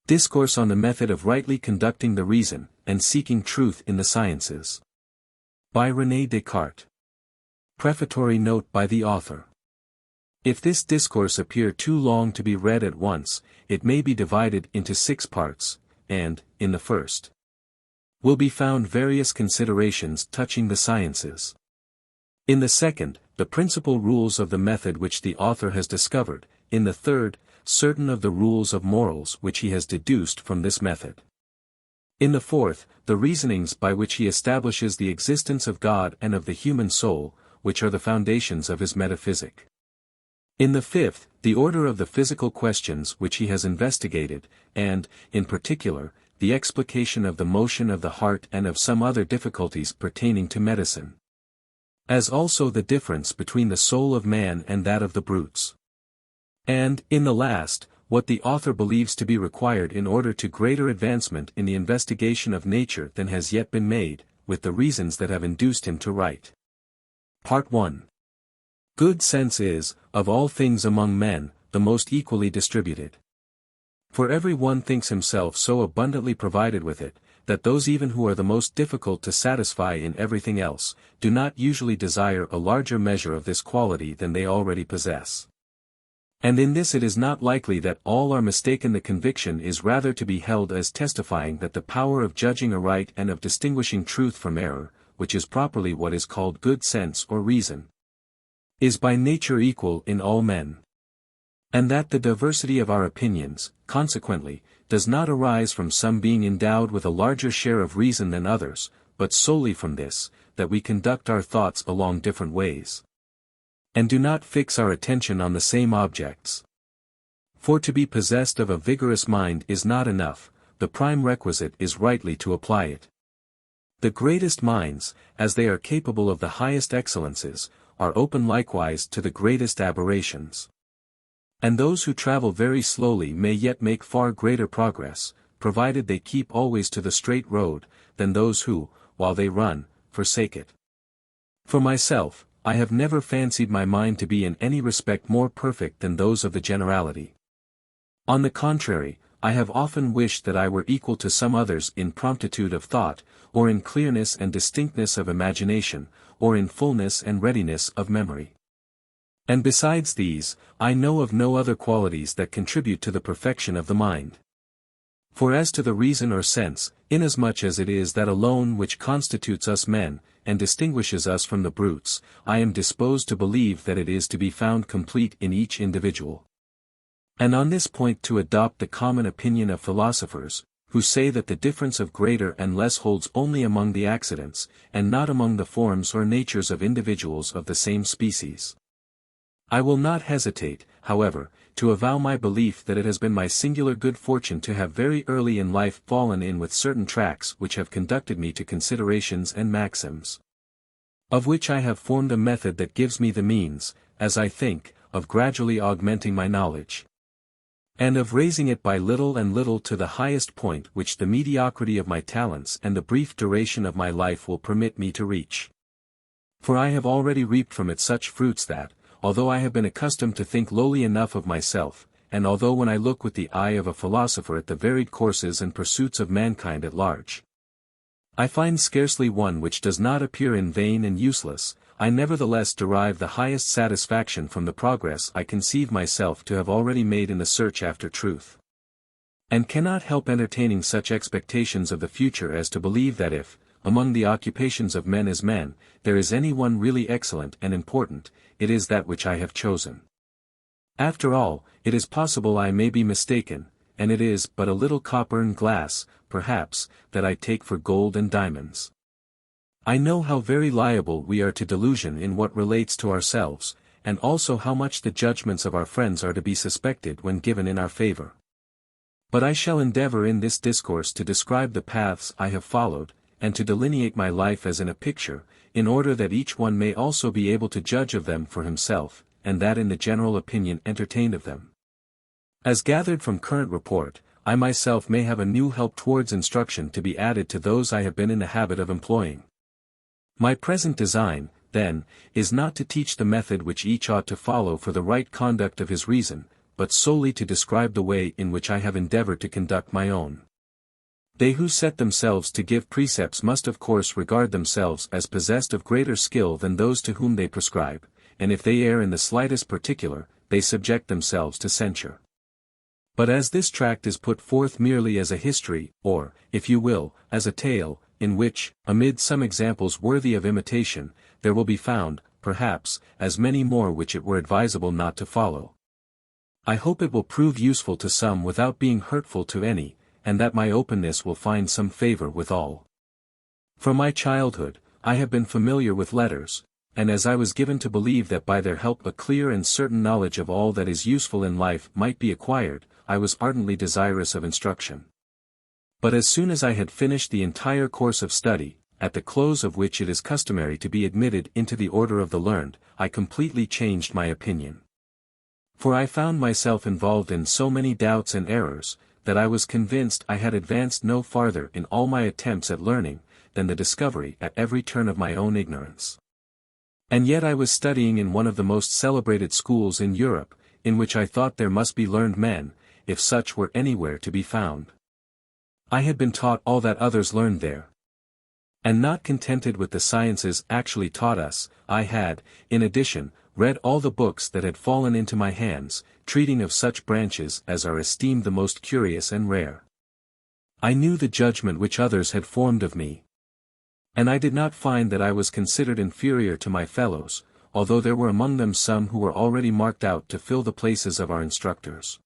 Discourse on the method of rightly conducting the reason, and seeking truth in the sciences. By René Descartes. Prefatory note by the author. If this discourse appear too long to be read at once, it may be divided into 6 parts, and, in the first, will be found various considerations touching the sciences. In the second, the principal rules of the method which the author has discovered, in the third, certain of the rules of morals which he has deduced from this method. In the fourth, the reasonings by which he establishes the existence of God and of the human soul, which are the foundations of his metaphysic. In the fifth, the order of the physical questions which he has investigated, and, in particular, the explication of the motion of the heart and of some other difficulties pertaining to medicine. As also the difference between the soul of man and that of the brutes. And, in the last, what the author believes to be required in order to greater advancement in the investigation of nature than has yet been made, with the reasons that have induced him to write. Part 1. Good sense is, of all things among men, the most equally distributed. For every one thinks himself so abundantly provided with it, that those even who are the most difficult to satisfy in everything else, do not usually desire a larger measure of this quality than they already possess. And in this it is not likely that all are mistaken. The conviction is rather to be held as testifying that the power of judging aright and of distinguishing truth from error, which is properly what is called good sense or reason, is by nature equal in all men. And that the diversity of our opinions, consequently, does not arise from some being endowed with a larger share of reason than others, but solely from this, that we conduct our thoughts along different ways, and do not fix our attention on the same objects. For to be possessed of a vigorous mind is not enough, the prime requisite is rightly to apply it. The greatest minds, as they are capable of the highest excellences, are open likewise to the greatest aberrations. And those who travel very slowly may yet make far greater progress, provided they keep always to the straight road, than those who, while they run, forsake it. For myself, I have never fancied my mind to be in any respect more perfect than those of the generality. On the contrary, I have often wished that I were equal to some others in promptitude of thought, or in clearness and distinctness of imagination, or in fullness and readiness of memory. And besides these, I know of no other qualities that contribute to the perfection of the mind. For as to the reason or sense, inasmuch as it is that alone which constitutes us men, and distinguishes us from the brutes, I am disposed to believe that it is to be found complete in each individual. And on this point to adopt the common opinion of philosophers, who say that the difference of greater and less holds only among the accidents, and not among the forms or natures of individuals of the same species. I will not hesitate, however, to avow my belief that it has been my singular good fortune to have very early in life fallen in with certain tracks which have conducted me to considerations and maxims, of which I have formed a method that gives me the means, as I think, of gradually augmenting my knowledge, and of raising it by little and little to the highest point which the mediocrity of my talents and the brief duration of my life will permit me to reach. For I have already reaped from it such fruits that, although I have been accustomed to think lowly enough of myself, and although when I look with the eye of a philosopher at the varied courses and pursuits of mankind at large, I find scarcely one which does not appear in vain and useless, I nevertheless derive the highest satisfaction from the progress I conceive myself to have already made in the search after truth, and cannot help entertaining such expectations of the future as to believe that if, among the occupations of men as men, there is any one really excellent and important, it is that which I have chosen. After all, it is possible I may be mistaken, and it is but a little copper and glass, perhaps, that I take for gold and diamonds. I know how very liable we are to delusion in what relates to ourselves, and also how much the judgments of our friends are to be suspected when given in our favor. But I shall endeavor in this discourse to describe the paths I have followed, and to delineate my life as in a picture, in order that each one may also be able to judge of them for himself, and that in the general opinion entertained of them, as gathered from current report, I myself may have a new help towards instruction to be added to those I have been in the habit of employing. My present design, then, is not to teach the method which each ought to follow for the right conduct of his reason, but solely to describe the way in which I have endeavored to conduct my own. They who set themselves to give precepts must of course regard themselves as possessed of greater skill than those to whom they prescribe, and if they err in the slightest particular, they subject themselves to censure. But as this tract is put forth merely as a history, or, if you will, as a tale, in which, amid some examples worthy of imitation, there will be found, perhaps, as many more which it were advisable not to follow, I hope it will prove useful to some without being hurtful to any, and that my openness will find some favor with all. From my childhood, I have been familiar with letters, and as I was given to believe that by their help a clear and certain knowledge of all that is useful in life might be acquired, I was ardently desirous of instruction. But as soon as I had finished the entire course of study, at the close of which it is customary to be admitted into the order of the learned, I completely changed my opinion. For I found myself involved in so many doubts and errors, that I was convinced I had advanced no farther in all my attempts at learning, than the discovery at every turn of my own ignorance. And yet I was studying in one of the most celebrated schools in Europe, in which I thought there must be learned men, if such were anywhere to be found. I had been taught all that others learned there. And not contented with the sciences actually taught us, I had, in addition, read all the books that had fallen into my hands, treating of such branches as are esteemed the most curious and rare. I knew the judgment which others had formed of me. And I did not find that I was considered inferior to my fellows, although there were among them some who were already marked out to fill the places of our instructors.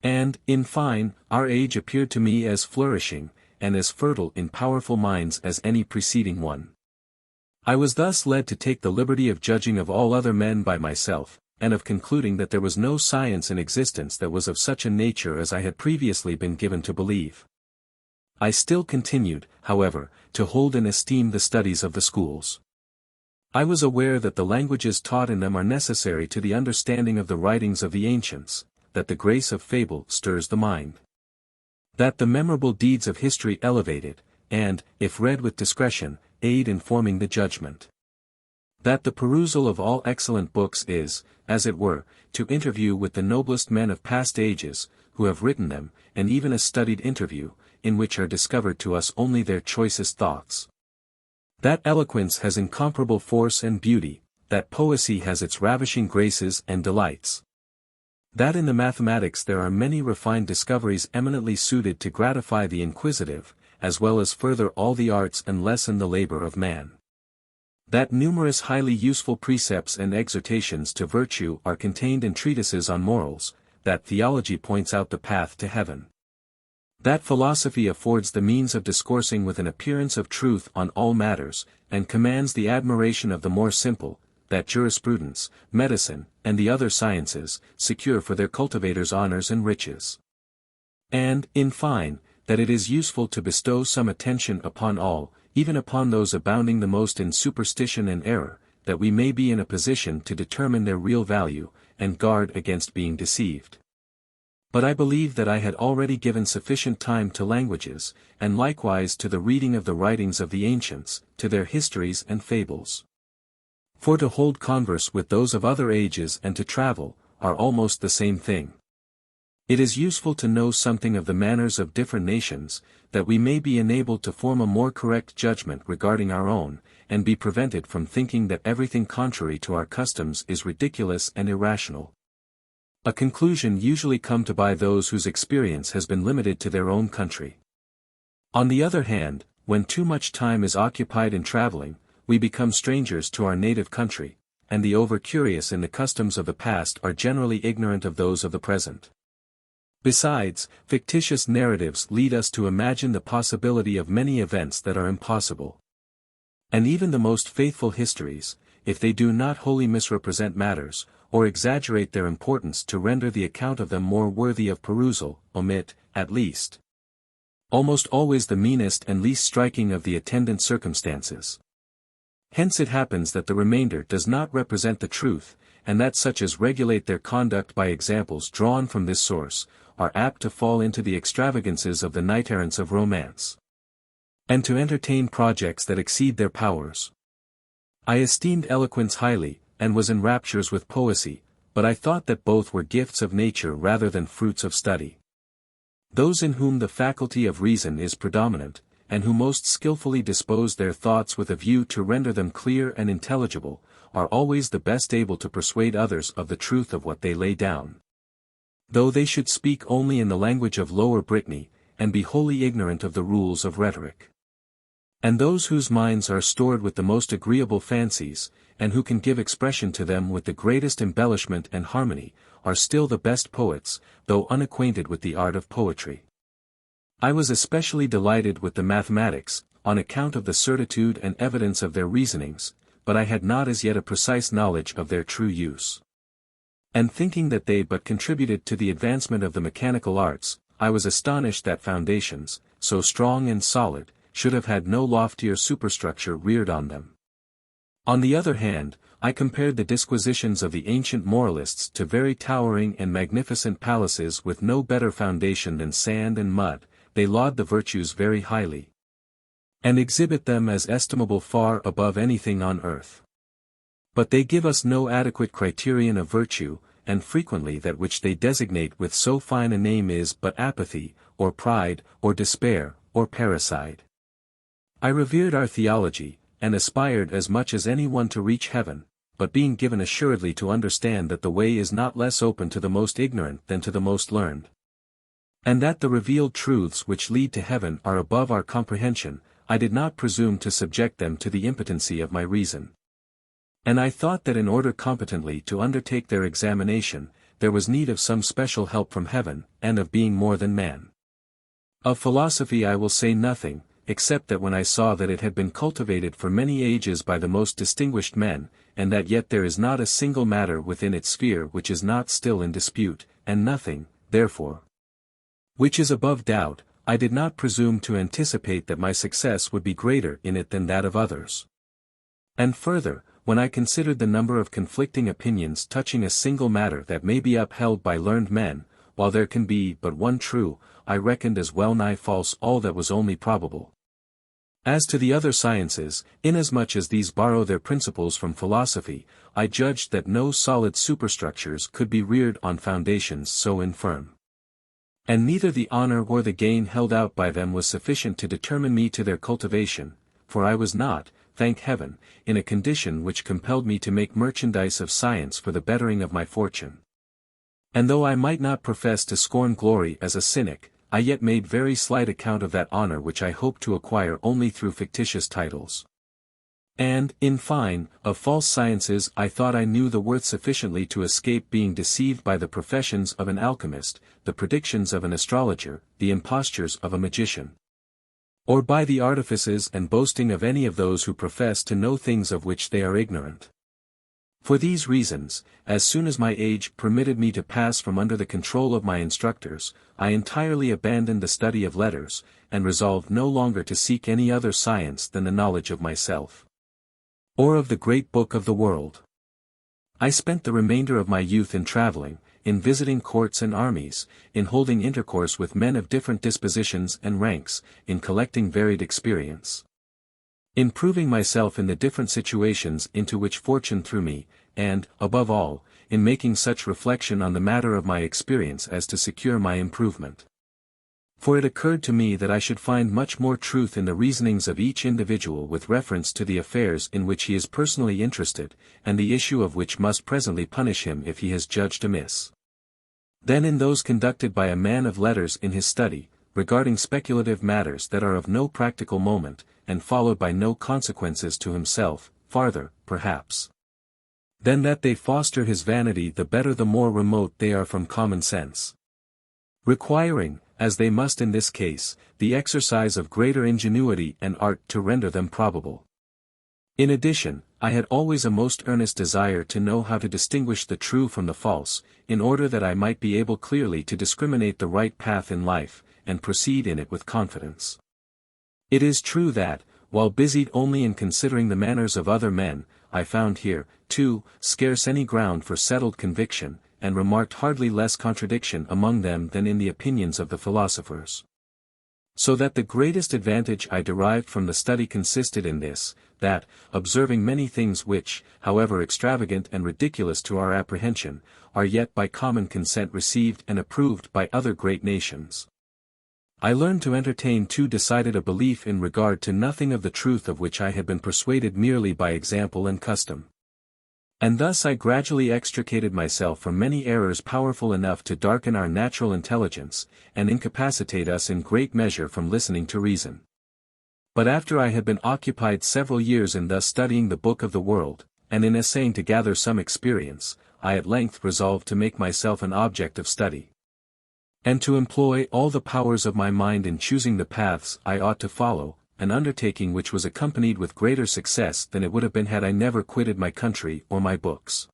And, in fine, our age appeared to me as flourishing, and as fertile in powerful minds as any preceding one. I was thus led to take the liberty of judging of all other men by myself, and of concluding that there was no science in existence that was of such a nature as I had previously been given to believe. I still continued, however, to hold in esteem the studies of the schools. I was aware that the languages taught in them are necessary to the understanding of the writings of the ancients, that the grace of fable stirs the mind, that the memorable deeds of history elevate it, and, if read with discretion, aid in forming the judgment. That the perusal of all excellent books is, as it were, to interview with the noblest men of past ages, who have written them, and even a studied interview, in which are discovered to us only their choicest thoughts. That eloquence has incomparable force and beauty, that poesy has its ravishing graces and delights. That in the mathematics there are many refined discoveries eminently suited to gratify the inquisitive, as well as further all the arts and lessen the labor of man. That numerous highly useful precepts and exhortations to virtue are contained in treatises on morals, that theology points out the path to heaven. That philosophy affords the means of discoursing with an appearance of truth on all matters, and commands the admiration of the more simple, that jurisprudence, medicine, and the other sciences, secure for their cultivators honors and riches. And, in fine, that it is useful to bestow some attention upon all, even upon those abounding the most in superstition and error, that we may be in a position to determine their real value, and guard against being deceived. But I believe that I had already given sufficient time to languages, and likewise to the reading of the writings of the ancients, to their histories and fables. For to hold converse with those of other ages and to travel, are almost the same thing. It is useful to know something of the manners of different nations, that we may be enabled to form a more correct judgment regarding our own, and be prevented from thinking that everything contrary to our customs is ridiculous and irrational. A conclusion usually come to by those whose experience has been limited to their own country. On the other hand, when too much time is occupied in traveling, we become strangers to our native country, and the over-curious in the customs of the past are generally ignorant of those of the present. Besides, fictitious narratives lead us to imagine the possibility of many events that are impossible. And even the most faithful histories, if they do not wholly misrepresent matters, or exaggerate their importance to render the account of them more worthy of perusal, omit, at least, almost always the meanest and least striking of the attendant circumstances. Hence it happens that the remainder does not represent the truth, and that such as regulate their conduct by examples drawn from this source, are apt to fall into the extravagances of the knight-errants of romance, and to entertain projects that exceed their powers. I esteemed eloquence highly, and was in raptures with poesy, but I thought that both were gifts of nature rather than fruits of study. Those in whom the faculty of reason is predominant, and who most skillfully dispose their thoughts with a view to render them clear and intelligible, are always the best able to persuade others of the truth of what they lay down. Though they should speak only in the language of Lower Brittany, and be wholly ignorant of the rules of rhetoric. And those whose minds are stored with the most agreeable fancies, and who can give expression to them with the greatest embellishment and harmony, are still the best poets, though unacquainted with the art of poetry. I was especially delighted with the mathematics, on account of the certitude and evidence of their reasonings, but I had not as yet a precise knowledge of their true use. And thinking that they but contributed to the advancement of the mechanical arts, I was astonished that foundations, so strong and solid, should have had no loftier superstructure reared on them. On the other hand, I compared the disquisitions of the ancient moralists to very towering and magnificent palaces with no better foundation than sand and mud. They laud the virtues very highly, and exhibit them as estimable far above anything on earth. But they give us no adequate criterion of virtue, and frequently that which they designate with so fine a name is but apathy, or pride, or despair, or parricide. I revered our theology, and aspired as much as any one to reach heaven, but being given assuredly to understand that the way is not less open to the most ignorant than to the most learned, and that the revealed truths which lead to heaven are above our comprehension, I did not presume to subject them to the impotency of my reason. And I thought that in order competently to undertake their examination, there was need of some special help from heaven, and of being more than man. Of philosophy I will say nothing, except that when I saw that it had been cultivated for many ages by the most distinguished men, and that yet there is not a single matter within its sphere which is not still in dispute, and nothing, therefore, which is above doubt, I did not presume to anticipate that my success would be greater in it than that of others. And further, when I considered the number of conflicting opinions touching a single matter that may be upheld by learned men, while there can be but one true, I reckoned as well nigh false all that was only probable. As to the other sciences, inasmuch as these borrow their principles from philosophy, I judged that no solid superstructures could be reared on foundations so infirm. And neither the honor or the gain held out by them was sufficient to determine me to their cultivation, for I was not, thank heaven, in a condition which compelled me to make merchandise of science for the bettering of my fortune. And though I might not profess to scorn glory as a cynic, I yet made very slight account of that honor which I hoped to acquire only through fictitious titles. And, in fine, of false sciences I thought I knew the worth sufficiently to escape being deceived by the professions of an alchemist, the predictions of an astrologer, the impostures of a magician, or by the artifices and boasting of any of those who profess to know things of which they are ignorant. For these reasons, as soon as my age permitted me to pass from under the control of my instructors, I entirely abandoned the study of letters, and resolved no longer to seek any other science than the knowledge of myself, or of the great book of the world. I spent the remainder of my youth in traveling, in visiting courts and armies, in holding intercourse with men of different dispositions and ranks, in collecting varied experience, in proving myself in the different situations into which fortune threw me, and, above all, in making such reflection on the matter of my experience as to secure my improvement. For it occurred to me that I should find much more truth in the reasonings of each individual with reference to the affairs in which he is personally interested, and the issue of which must presently punish him if he has judged amiss, than in those conducted by a man of letters in his study, regarding speculative matters that are of no practical moment, and followed by no consequences to himself, farther, perhaps, than that they foster his vanity the better the more remote they are from common sense, requiring, as they must in this case, the exercise of greater ingenuity and art to render them probable. In addition, I had always a most earnest desire to know how to distinguish the true from the false, in order that I might be able clearly to discriminate the right path in life, and proceed in it with confidence. It is true that, while busied only in considering the manners of other men, I found here, too, scarce any ground for settled conviction, and remarked hardly less contradiction among them than in the opinions of the philosophers. So that the greatest advantage I derived from the study consisted in this, that, observing many things which, however extravagant and ridiculous to our apprehension, are yet by common consent received and approved by other great nations, I learned to entertain too decided a belief in regard to nothing of the truth of which I had been persuaded merely by example and custom. And thus I gradually extricated myself from many errors powerful enough to darken our natural intelligence, and incapacitate us in great measure from listening to reason. But after I had been occupied several years in thus studying the book of the world, and in essaying to gather some experience, I at length resolved to make myself an object of study, and to employ all the powers of my mind in choosing the paths I ought to follow, an undertaking which was accompanied with greater success than it would have been had I never quitted my country or my books.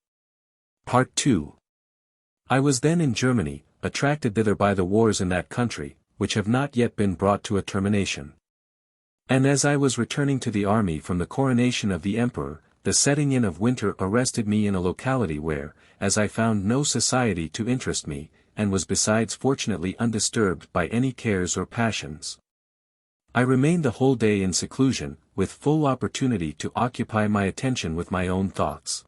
Part 2. I was then in Germany, attracted thither by the wars in that country, which have not yet been brought to a termination. And as I was returning to the army from the coronation of the emperor, the setting in of winter arrested me in a locality where, as I found no society to interest me, and was besides fortunately undisturbed by any cares or passions, I remained the whole day in seclusion, with full opportunity to occupy my attention with my own thoughts.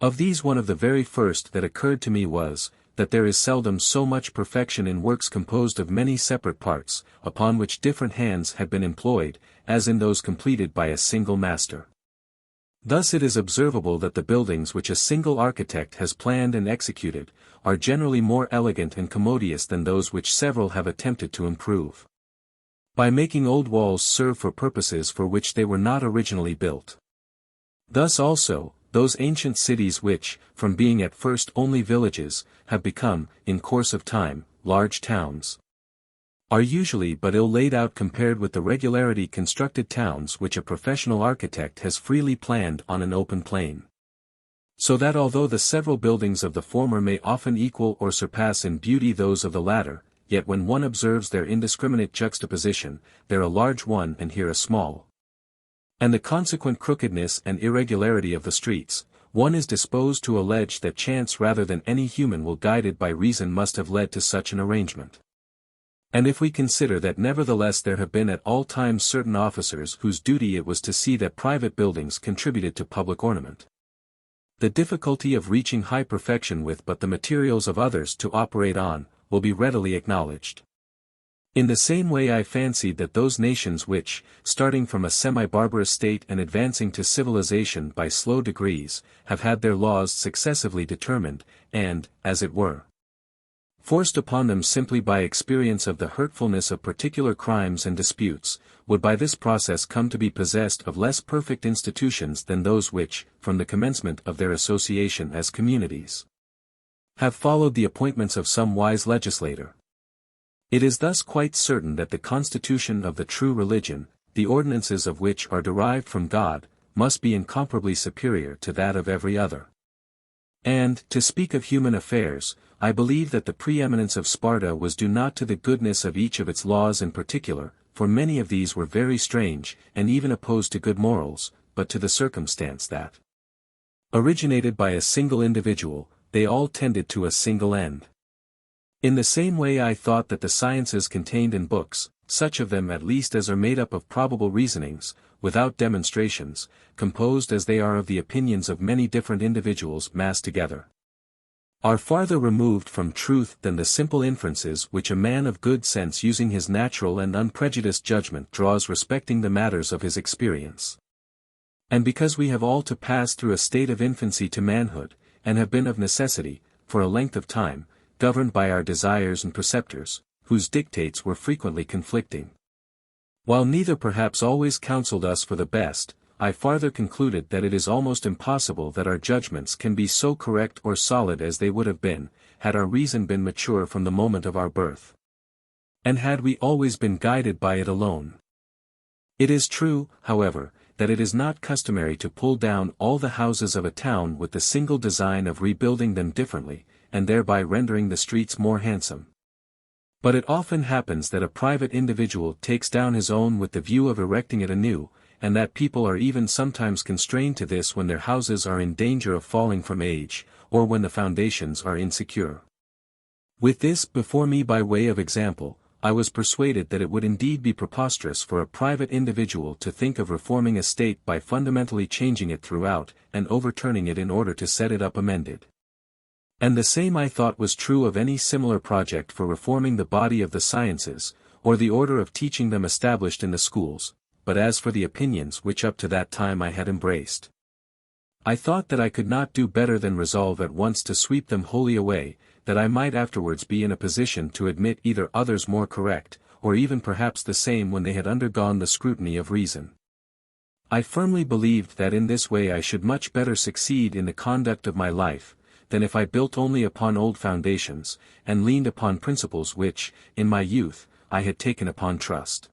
Of these one of the very first that occurred to me was, that there is seldom so much perfection in works composed of many separate parts, upon which different hands had been employed, as in those completed by a single master. Thus it is observable that the buildings which a single architect has planned and executed, are generally more elegant and commodious than those which several have attempted to improve, by making old walls serve for purposes for which they were not originally built. Thus also, those ancient cities which, from being at first only villages, have become, in course of time, large towns, are usually but ill laid out compared with the regularity constructed towns which a professional architect has freely planned on an open plain. So that although the several buildings of the former may often equal or surpass in beauty those of the latter, yet when one observes their indiscriminate juxtaposition, there a large one and here a small, and the consequent crookedness and irregularity of the streets, one is disposed to allege that chance rather than any human will guided by reason must have led to such an arrangement. And if we consider that nevertheless there have been at all times certain officers whose duty it was to see that private buildings contributed to public ornament, the difficulty of reaching high perfection with but the materials of others to operate on, will be readily acknowledged. In the same way I fancied that those nations which, starting from a semi-barbarous state and advancing to civilization by slow degrees, have had their laws successively determined, and, as it were, forced upon them simply by experience of the hurtfulness of particular crimes and disputes, would by this process come to be possessed of less perfect institutions than those which, from the commencement of their association as communities, have followed the appointments of some wise legislator. It is thus quite certain that the constitution of the true religion, the ordinances of which are derived from God, must be incomparably superior to that of every other. And, to speak of human affairs, I believe that the preeminence of Sparta was due not to the goodness of each of its laws in particular, for many of these were very strange, and even opposed to good morals, but to the circumstance that, originated by a single individual, they all tended to a single end. In the same way I thought that the sciences contained in books, such of them at least as are made up of probable reasonings, without demonstrations, composed as they are of the opinions of many different individuals massed together, are farther removed from truth than the simple inferences which a man of good sense using his natural and unprejudiced judgment draws respecting the matters of his experience. And because we have all to pass through a state of infancy to manhood, and have been of necessity, for a length of time, governed by our desires and preceptors, whose dictates were frequently conflicting, while neither perhaps always counseled us for the best, I farther concluded that it is almost impossible that our judgments can be so correct or solid as they would have been, had our reason been mature from the moment of our birth, and had we always been guided by it alone. It is true, however, that it is not customary to pull down all the houses of a town with the single design of rebuilding them differently, and thereby rendering the streets more handsome. But it often happens that a private individual takes down his own with the view of erecting it anew, and that people are even sometimes constrained to this when their houses are in danger of falling from age, or when the foundations are insecure. With this before me by way of example, I was persuaded that it would indeed be preposterous for a private individual to think of reforming a state by fundamentally changing it throughout, and overturning it in order to set it up amended. And the same I thought was true of any similar project for reforming the body of the sciences, or the order of teaching them established in the schools. But as for the opinions which up to that time I had embraced, I thought that I could not do better than resolve at once to sweep them wholly away, that I might afterwards be in a position to admit either others more correct, or even perhaps the same when they had undergone the scrutiny of reason. I firmly believed that in this way I should much better succeed in the conduct of my life, than if I built only upon old foundations, and leaned upon principles which, in my youth, I had taken upon trust.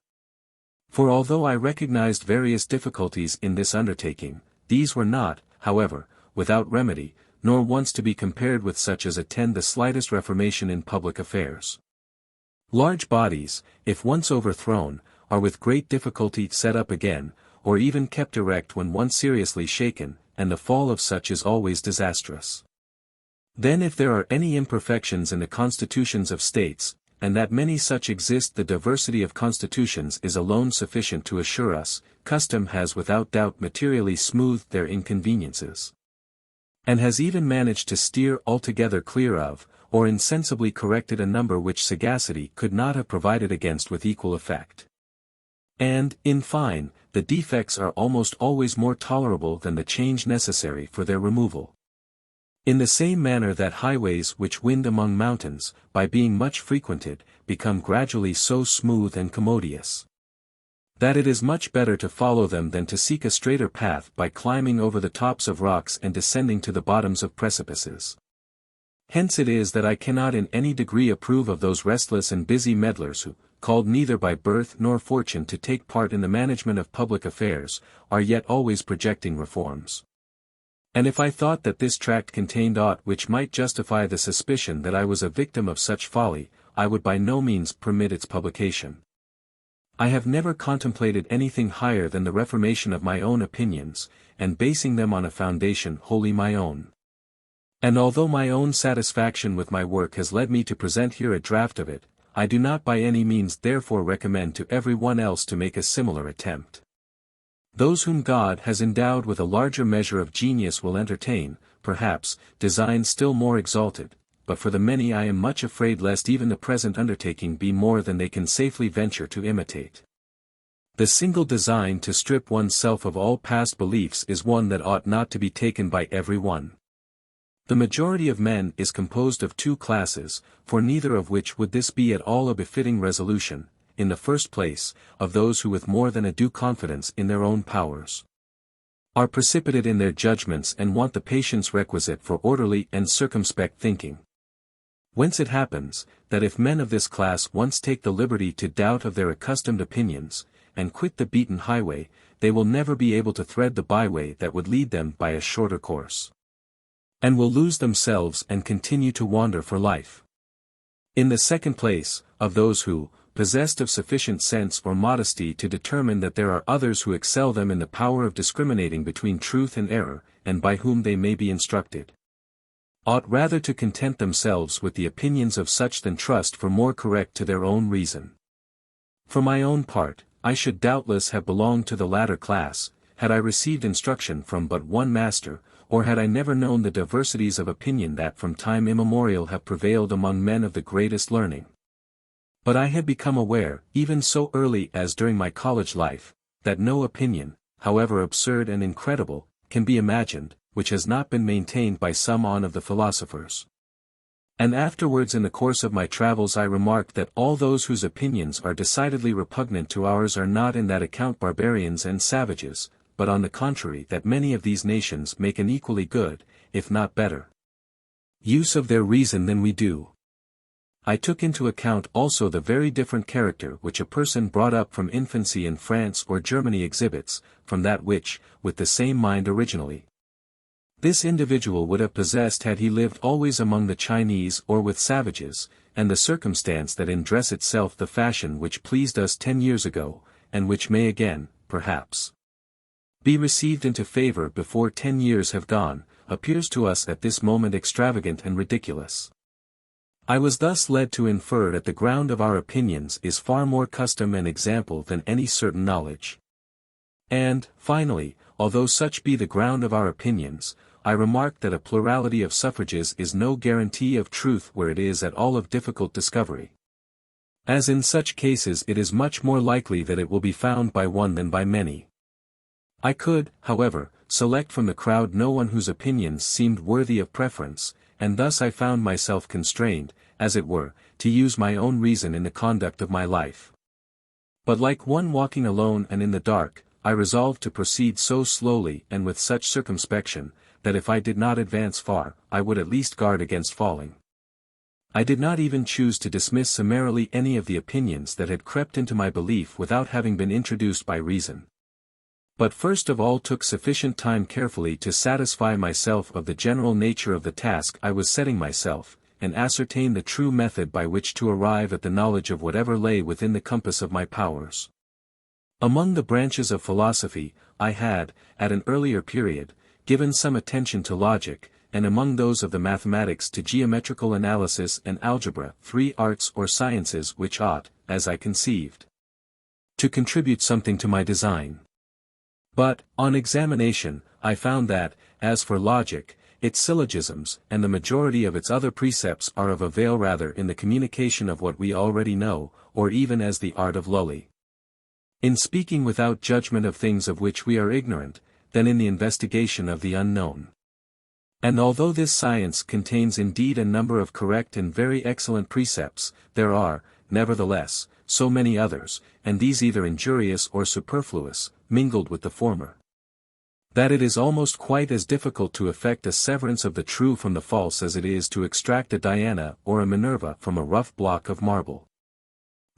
For although I recognized various difficulties in this undertaking, these were not, however, without remedy, nor once to be compared with such as attend the slightest reformation in public affairs. Large bodies, if once overthrown, are with great difficulty set up again, or even kept erect when once seriously shaken, and the fall of such is always disastrous. Then if there are any imperfections in the constitutions of states, and that many such exist, the diversity of constitutions is alone sufficient to assure us, custom has without doubt materially smoothed their inconveniences, and has even managed to steer altogether clear of, or insensibly corrected a number which sagacity could not have provided against with equal effect. And, in fine, the defects are almost always more tolerable than the change necessary for their removal. In the same manner that highways which wind among mountains, by being much frequented, become gradually so smooth and commodious, that it is much better to follow them than to seek a straighter path by climbing over the tops of rocks and descending to the bottoms of precipices. Hence it is that I cannot in any degree approve of those restless and busy meddlers who, called neither by birth nor fortune to take part in the management of public affairs, are yet always projecting reforms. And if I thought that this tract contained aught which might justify the suspicion that I was a victim of such folly, I would by no means permit its publication. I have never contemplated anything higher than the reformation of my own opinions, and basing them on a foundation wholly my own. And although my own satisfaction with my work has led me to present here a draft of it, I do not by any means therefore recommend to every one else to make a similar attempt. Those whom God has endowed with a larger measure of genius will entertain, perhaps, designs still more exalted, but for the many I am much afraid lest even the present undertaking be more than they can safely venture to imitate. The single design to strip oneself of all past beliefs is one that ought not to be taken by every one. The majority of men is composed of two classes, for neither of which would this be at all a befitting resolution. In the first place, of those who with more than a due confidence in their own powers are precipitate in their judgments and want the patience requisite for orderly and circumspect thinking. Whence it happens, that if men of this class once take the liberty to doubt of their accustomed opinions, and quit the beaten highway, they will never be able to thread the byway that would lead them by a shorter course, and will lose themselves and continue to wander for life. In the second place, of those who, possessed of sufficient sense or modesty to determine that there are others who excel them in the power of discriminating between truth and error, and by whom they may be instructed, ought rather to content themselves with the opinions of such than trust for more correct to their own reason. For my own part, I should doubtless have belonged to the latter class, had I received instruction from but one master, or had I never known the diversities of opinion that from time immemorial have prevailed among men of the greatest learning. But I had become aware, even so early as during my college life, that no opinion, however absurd and incredible, can be imagined, which has not been maintained by some of the philosophers. And afterwards in the course of my travels I remarked that all those whose opinions are decidedly repugnant to ours are not in that account barbarians and savages, but on the contrary that many of these nations make an equally good, if not better, use of their reason than we do. I took into account also the very different character which a person brought up from infancy in France or Germany exhibits, from that which, with the same mind originally, this individual would have possessed had he lived always among the Chinese or with savages, and the circumstance that in dress itself the fashion which pleased us 10 years ago, and which may again, perhaps, be received into favor before 10 years have gone, appears to us at this moment extravagant and ridiculous. I was thus led to infer that the ground of our opinions is far more custom and example than any certain knowledge. And, finally, although such be the ground of our opinions, I remarked that a plurality of suffrages is no guarantee of truth where it is at all of difficult discovery. As in such cases it is much more likely that it will be found by one than by many. I could, however, select from the crowd no one whose opinions seemed worthy of preference, and thus I found myself constrained, as it were, to use my own reason in the conduct of my life. But like one walking alone and in the dark, I resolved to proceed so slowly and with such circumspection, that if I did not advance far, I would at least guard against falling. I did not even choose to dismiss summarily any of the opinions that had crept into my belief without having been introduced by reason. But first of all took sufficient time carefully to satisfy myself of the general nature of the task I was setting myself, and ascertain the true method by which to arrive at the knowledge of whatever lay within the compass of my powers. Among the branches of philosophy, I had, at an earlier period, given some attention to logic, and among those of the mathematics to geometrical analysis and algebra, 3 arts or sciences which ought, as I conceived, to contribute something to my design. But, on examination, I found that, as for logic, its syllogisms and the majority of its other precepts are of avail rather in the communication of what we already know, or even as the art of lully, in speaking without judgment of things of which we are ignorant, than in the investigation of the unknown. And although this science contains indeed a number of correct and very excellent precepts, there are, nevertheless, so many others, and these either injurious or superfluous, mingled with the former, that it is almost quite as difficult to effect a severance of the true from the false as it is to extract a Diana or a Minerva from a rough block of marble.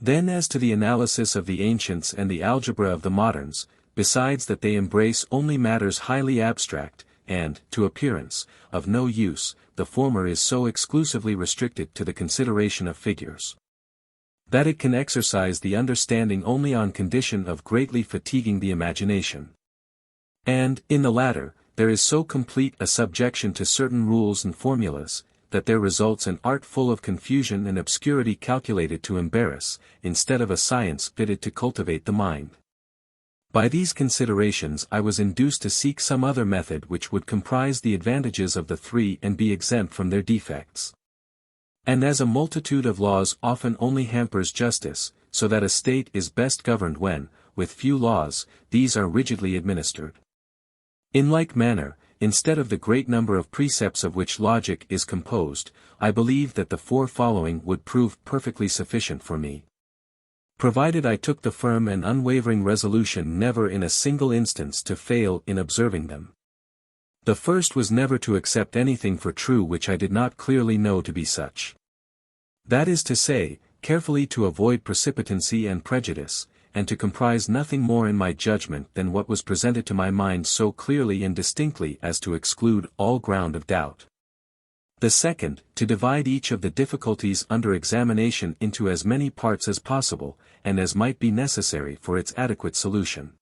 Then as to the analysis of the ancients and the algebra of the moderns, besides that they embrace only matters highly abstract, and, to appearance, of no use, the former is so exclusively restricted to the consideration of figures, that it can exercise the understanding only on condition of greatly fatiguing the imagination. And, in the latter, there is so complete a subjection to certain rules and formulas, that there results an art full of confusion and obscurity calculated to embarrass, instead of a science fitted to cultivate the mind. By these considerations I was induced to seek some other method which would comprise the advantages of the three and be exempt from their defects. And as a multitude of laws often only hampers justice, so that a state is best governed when, with few laws, these are rigidly administered. In like manner, instead of the great number of precepts of which logic is composed, I believe that the 4 following would prove perfectly sufficient for me, provided I took the firm and unwavering resolution never in a single instance to fail in observing them. The first was never to accept anything for true which I did not clearly know to be such. That is to say, carefully to avoid precipitancy and prejudice, and to comprise nothing more in my judgment than what was presented to my mind so clearly and distinctly as to exclude all ground of doubt. The second, to divide each of the difficulties under examination into as many parts as possible, and as might be necessary for its adequate solution.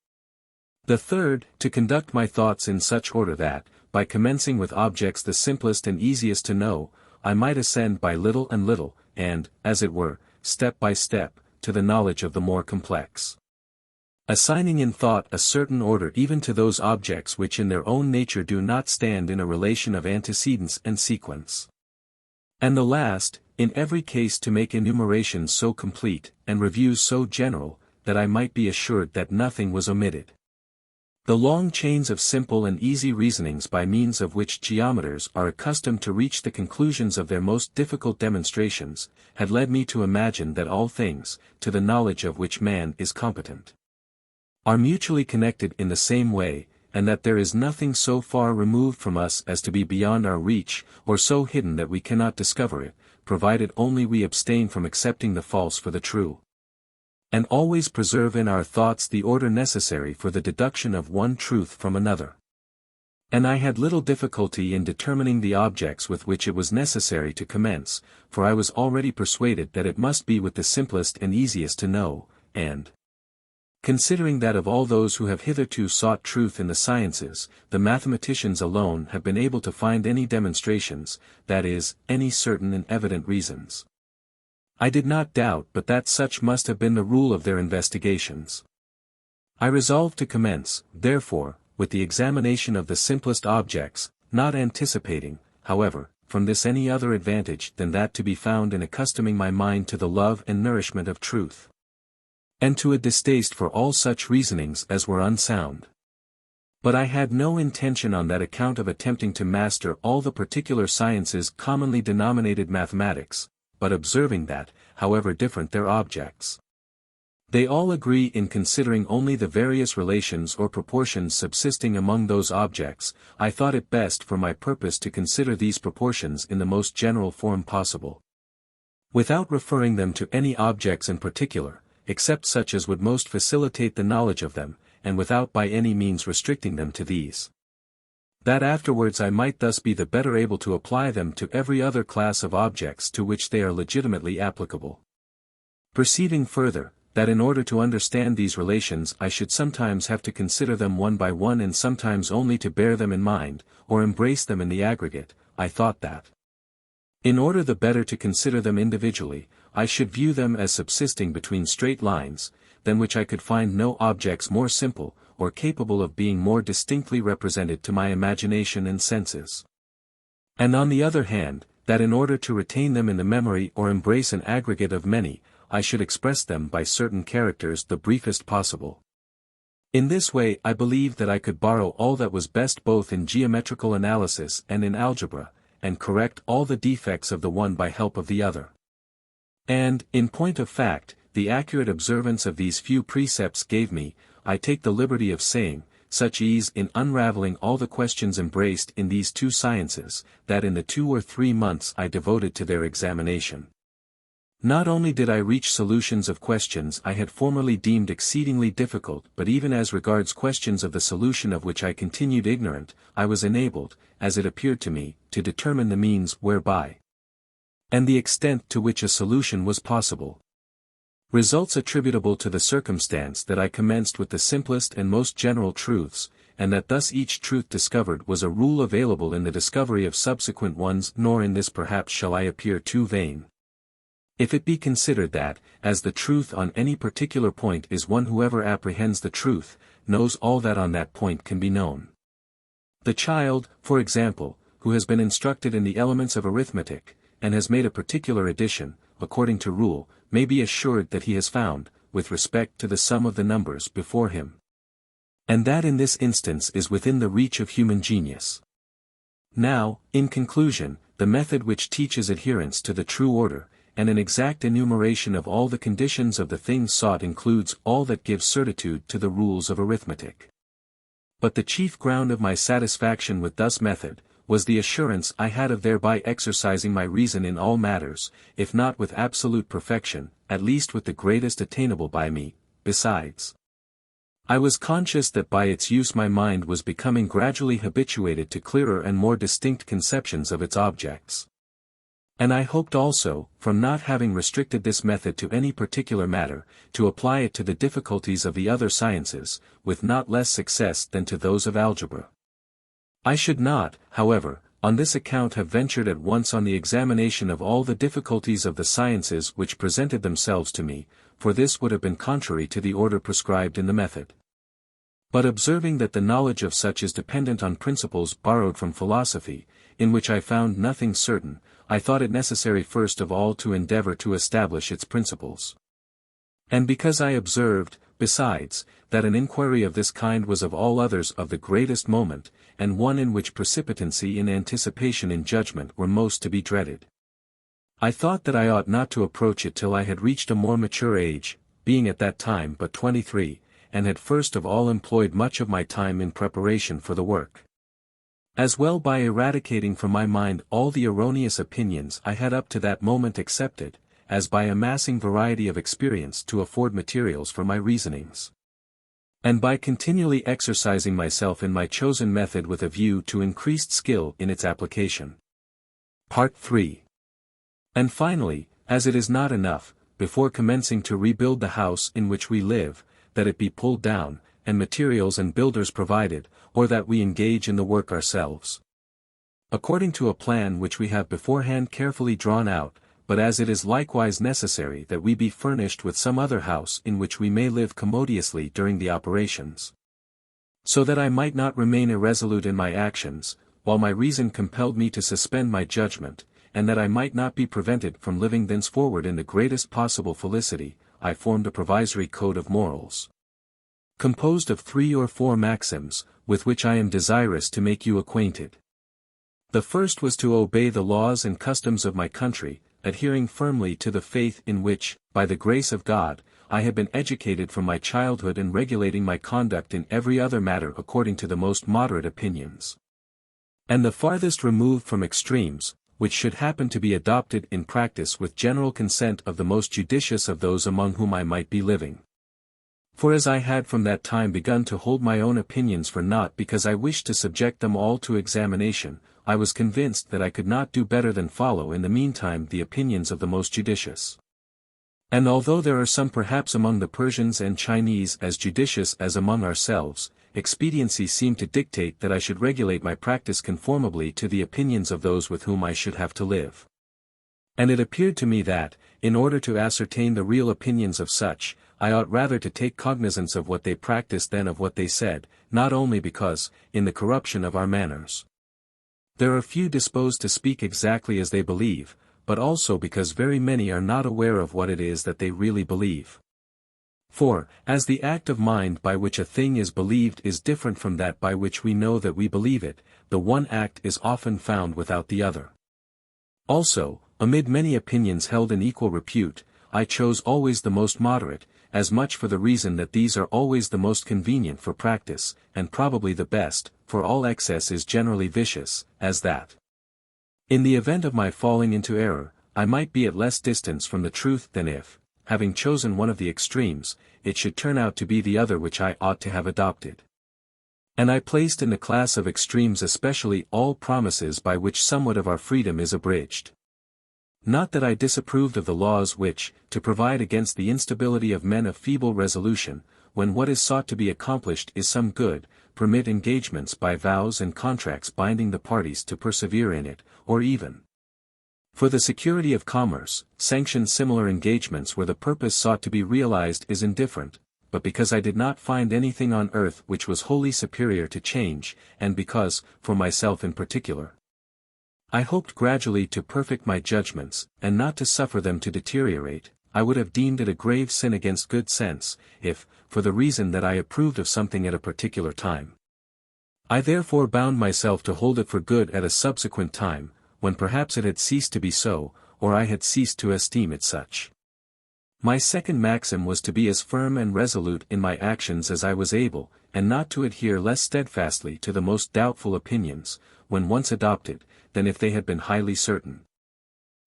The third, to conduct my thoughts in such order that, by commencing with objects the simplest and easiest to know, I might ascend by little and little, and, as it were, step by step, to the knowledge of the more complex, assigning in thought a certain order even to those objects which in their own nature do not stand in a relation of antecedence and sequence. And the last, in every case to make enumerations so complete, and reviews so general, that I might be assured that nothing was omitted. The long chains of simple and easy reasonings by means of which geometers are accustomed to reach the conclusions of their most difficult demonstrations, had led me to imagine that all things, to the knowledge of which man is competent, are mutually connected in the same way, and that there is nothing so far removed from us as to be beyond our reach, or so hidden that we cannot discover it, provided only we abstain from accepting the false for the true, and always preserve in our thoughts the order necessary for the deduction of one truth from another. And I had little difficulty in determining the objects with which it was necessary to commence, for I was already persuaded that it must be with the simplest and easiest to know, and Considering that of all those who have hitherto sought truth in the sciences, the mathematicians alone have been able to find any demonstrations, that is, any certain and evident reasons. I did not doubt but that such must have been the rule of their investigations. I resolved to commence, therefore, with the examination of the simplest objects, not anticipating, however, from this any other advantage than that to be found in accustoming my mind to the love and nourishment of truth, and to a distaste for all such reasonings as were unsound. But I had no intention on that account of attempting to master all the particular sciences commonly denominated mathematics, but observing that, however different their objects, they all agree in considering only the various relations or proportions subsisting among those objects. I thought it best for my purpose to consider these proportions in the most general form possible, without referring them to any objects in particular, except such as would most facilitate the knowledge of them, and without by any means restricting them to these, that afterwards I might thus be the better able to apply them to every other class of objects to which they are legitimately applicable. Perceiving further, that in order to understand these relations I should sometimes have to consider them one by one and sometimes only to bear them in mind, or embrace them in the aggregate, I thought that, in order the better to consider them individually, I should view them as subsisting between straight lines, than which I could find no objects more simple, or capable of being more distinctly represented to my imagination and senses. And on the other hand, that in order to retain them in the memory or embrace an aggregate of many, I should express them by certain characters the briefest possible. In this way I believed that I could borrow all that was best both in geometrical analysis and in algebra, and correct all the defects of the one by help of the other. And, in point of fact, the accurate observance of these few precepts gave me, I take the liberty of saying, such ease in unraveling all the questions embraced in these two sciences, that in the 2 or 3 months I devoted to their examination, not only did I reach solutions of questions I had formerly deemed exceedingly difficult, but even as regards questions of the solution of which I continued ignorant, I was enabled, as it appeared to me, to determine the means whereby, and the extent to which a solution was possible. Results attributable to the circumstance that I commenced with the simplest and most general truths, and that thus each truth discovered was a rule available in the discovery of subsequent ones. Nor in this perhaps shall I appear too vain, if it be considered that, as the truth on any particular point is one, whoever apprehends the truth, knows all that on that point can be known. The child, for example, who has been instructed in the elements of arithmetic, and has made a particular addition, according to rule, may be assured that he has found, with respect to the sum of the numbers before him, and that in this instance is within the reach of human genius. Now, in conclusion, the method which teaches adherence to the true order, and an exact enumeration of all the conditions of the things sought includes all that gives certitude to the rules of arithmetic. But the chief ground of my satisfaction with this method, was the assurance I had of thereby exercising my reason in all matters, if not with absolute perfection, at least with the greatest attainable by me. Besides, I was conscious that by its use my mind was becoming gradually habituated to clearer and more distinct conceptions of its objects. And I hoped also, from not having restricted this method to any particular matter, to apply it to the difficulties of the other sciences, with not less success than to those of algebra. I should not, however, on this account have ventured at once on the examination of all the difficulties of the sciences which presented themselves to me, for this would have been contrary to the order prescribed in the method. But observing that the knowledge of such is dependent on principles borrowed from philosophy, in which I found nothing certain, I thought it necessary first of all to endeavor to establish its principles. And because I observed, besides, that an inquiry of this kind was of all others of the greatest moment, and one in which precipitancy in anticipation in judgment were most to be dreaded, I thought that I ought not to approach it till I had reached a more mature age, being at that time but 23, and had first of all employed much of my time in preparation for the work, as well by eradicating from my mind all the erroneous opinions I had up to that moment accepted, as by amassing variety of experience to afford materials for my reasonings, and by continually exercising myself in my chosen method with a view to increased skill in its application. Part 3. And finally, as it is not enough, before commencing to rebuild the house in which we live, that it be pulled down, and materials and builders provided, or that we engage in the work ourselves. According to a plan which we have beforehand carefully drawn out, but as it is likewise necessary that we be furnished with some other house in which we may live commodiously during the operations. So that I might not remain irresolute in my actions, while my reason compelled me to suspend my judgment, and that I might not be prevented from living thenceforward in the greatest possible felicity, I formed a provisory code of morals, composed of 3 or 4 maxims, with which I am desirous to make you acquainted. The first was to obey the laws and customs of my country, adhering firmly to the faith in which, by the grace of God, I had been educated from my childhood and regulating my conduct in every other matter according to the most moderate opinions. And the farthest removed from extremes, which should happen to be adopted in practice with general consent of the most judicious of those among whom I might be living. For as I had from that time begun to hold my own opinions for naught because I wished to subject them all to examination, I was convinced that I could not do better than follow in the meantime the opinions of the most judicious. And although there are some perhaps among the Persians and Chinese as judicious as among ourselves, expediency seemed to dictate that I should regulate my practice conformably to the opinions of those with whom I should have to live. And it appeared to me that, in order to ascertain the real opinions of such, I ought rather to take cognizance of what they practiced than of what they said, not only because, in the corruption of our manners, there are few disposed to speak exactly as they believe, but also because very many are not aware of what it is that they really believe. For, as the act of mind by which a thing is believed is different from that by which we know that we believe it, the one act is often found without the other. Also, amid many opinions held in equal repute, I chose always the most moderate, as much for the reason that these are always the most convenient for practice, and probably the best, for all excess is generally vicious, as that, in the event of my falling into error, I might be at less distance from the truth than if, having chosen one of the extremes, it should turn out to be the other which I ought to have adopted. And I placed in the class of extremes especially all promises by which somewhat of our freedom is abridged. Not that I disapproved of the laws which, to provide against the instability of men of feeble resolution, when what is sought to be accomplished is some good, permit engagements by vows and contracts binding the parties to persevere in it, or even, for the security of commerce, sanction similar engagements where the purpose sought to be realized is indifferent, but because I did not find anything on earth which was wholly superior to change, and because, for myself in particular, I hoped gradually to perfect my judgments, and not to suffer them to deteriorate, I would have deemed it a grave sin against good sense, if, for the reason that I approved of something at a particular time, I therefore bound myself to hold it for good at a subsequent time, when perhaps it had ceased to be so, or I had ceased to esteem it such. My second maxim was to be as firm and resolute in my actions as I was able, and not to adhere less steadfastly to the most doubtful opinions, when once adopted, than if they had been highly certain.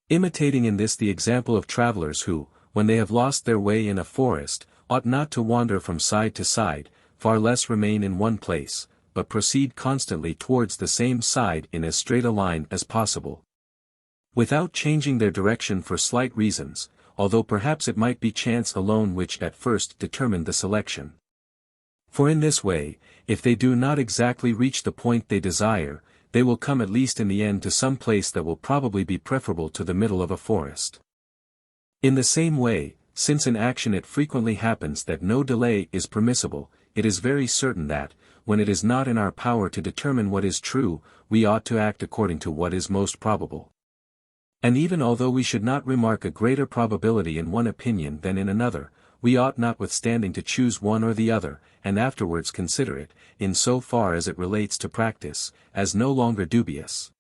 Imitating in this the example of travelers who, when they have lost their way in a forest, ought not to wander from side to side, far less remain in one place, but proceed constantly towards the same side in as straight a line as possible, without changing their direction for slight reasons, although perhaps it might be chance alone which at first determined the selection. For in this way, if they do not exactly reach the point they desire, they will come at least in the end to some place that will probably be preferable to the middle of a forest. In the same way, since in action it frequently happens that no delay is permissible, it is very certain that, when it is not in our power to determine what is true, we ought to act according to what is most probable. And even although we should not remark a greater probability in one opinion than in another, we ought notwithstanding to choose one or the other, and afterwards consider it, in so far as it relates to practice, as no longer dubious,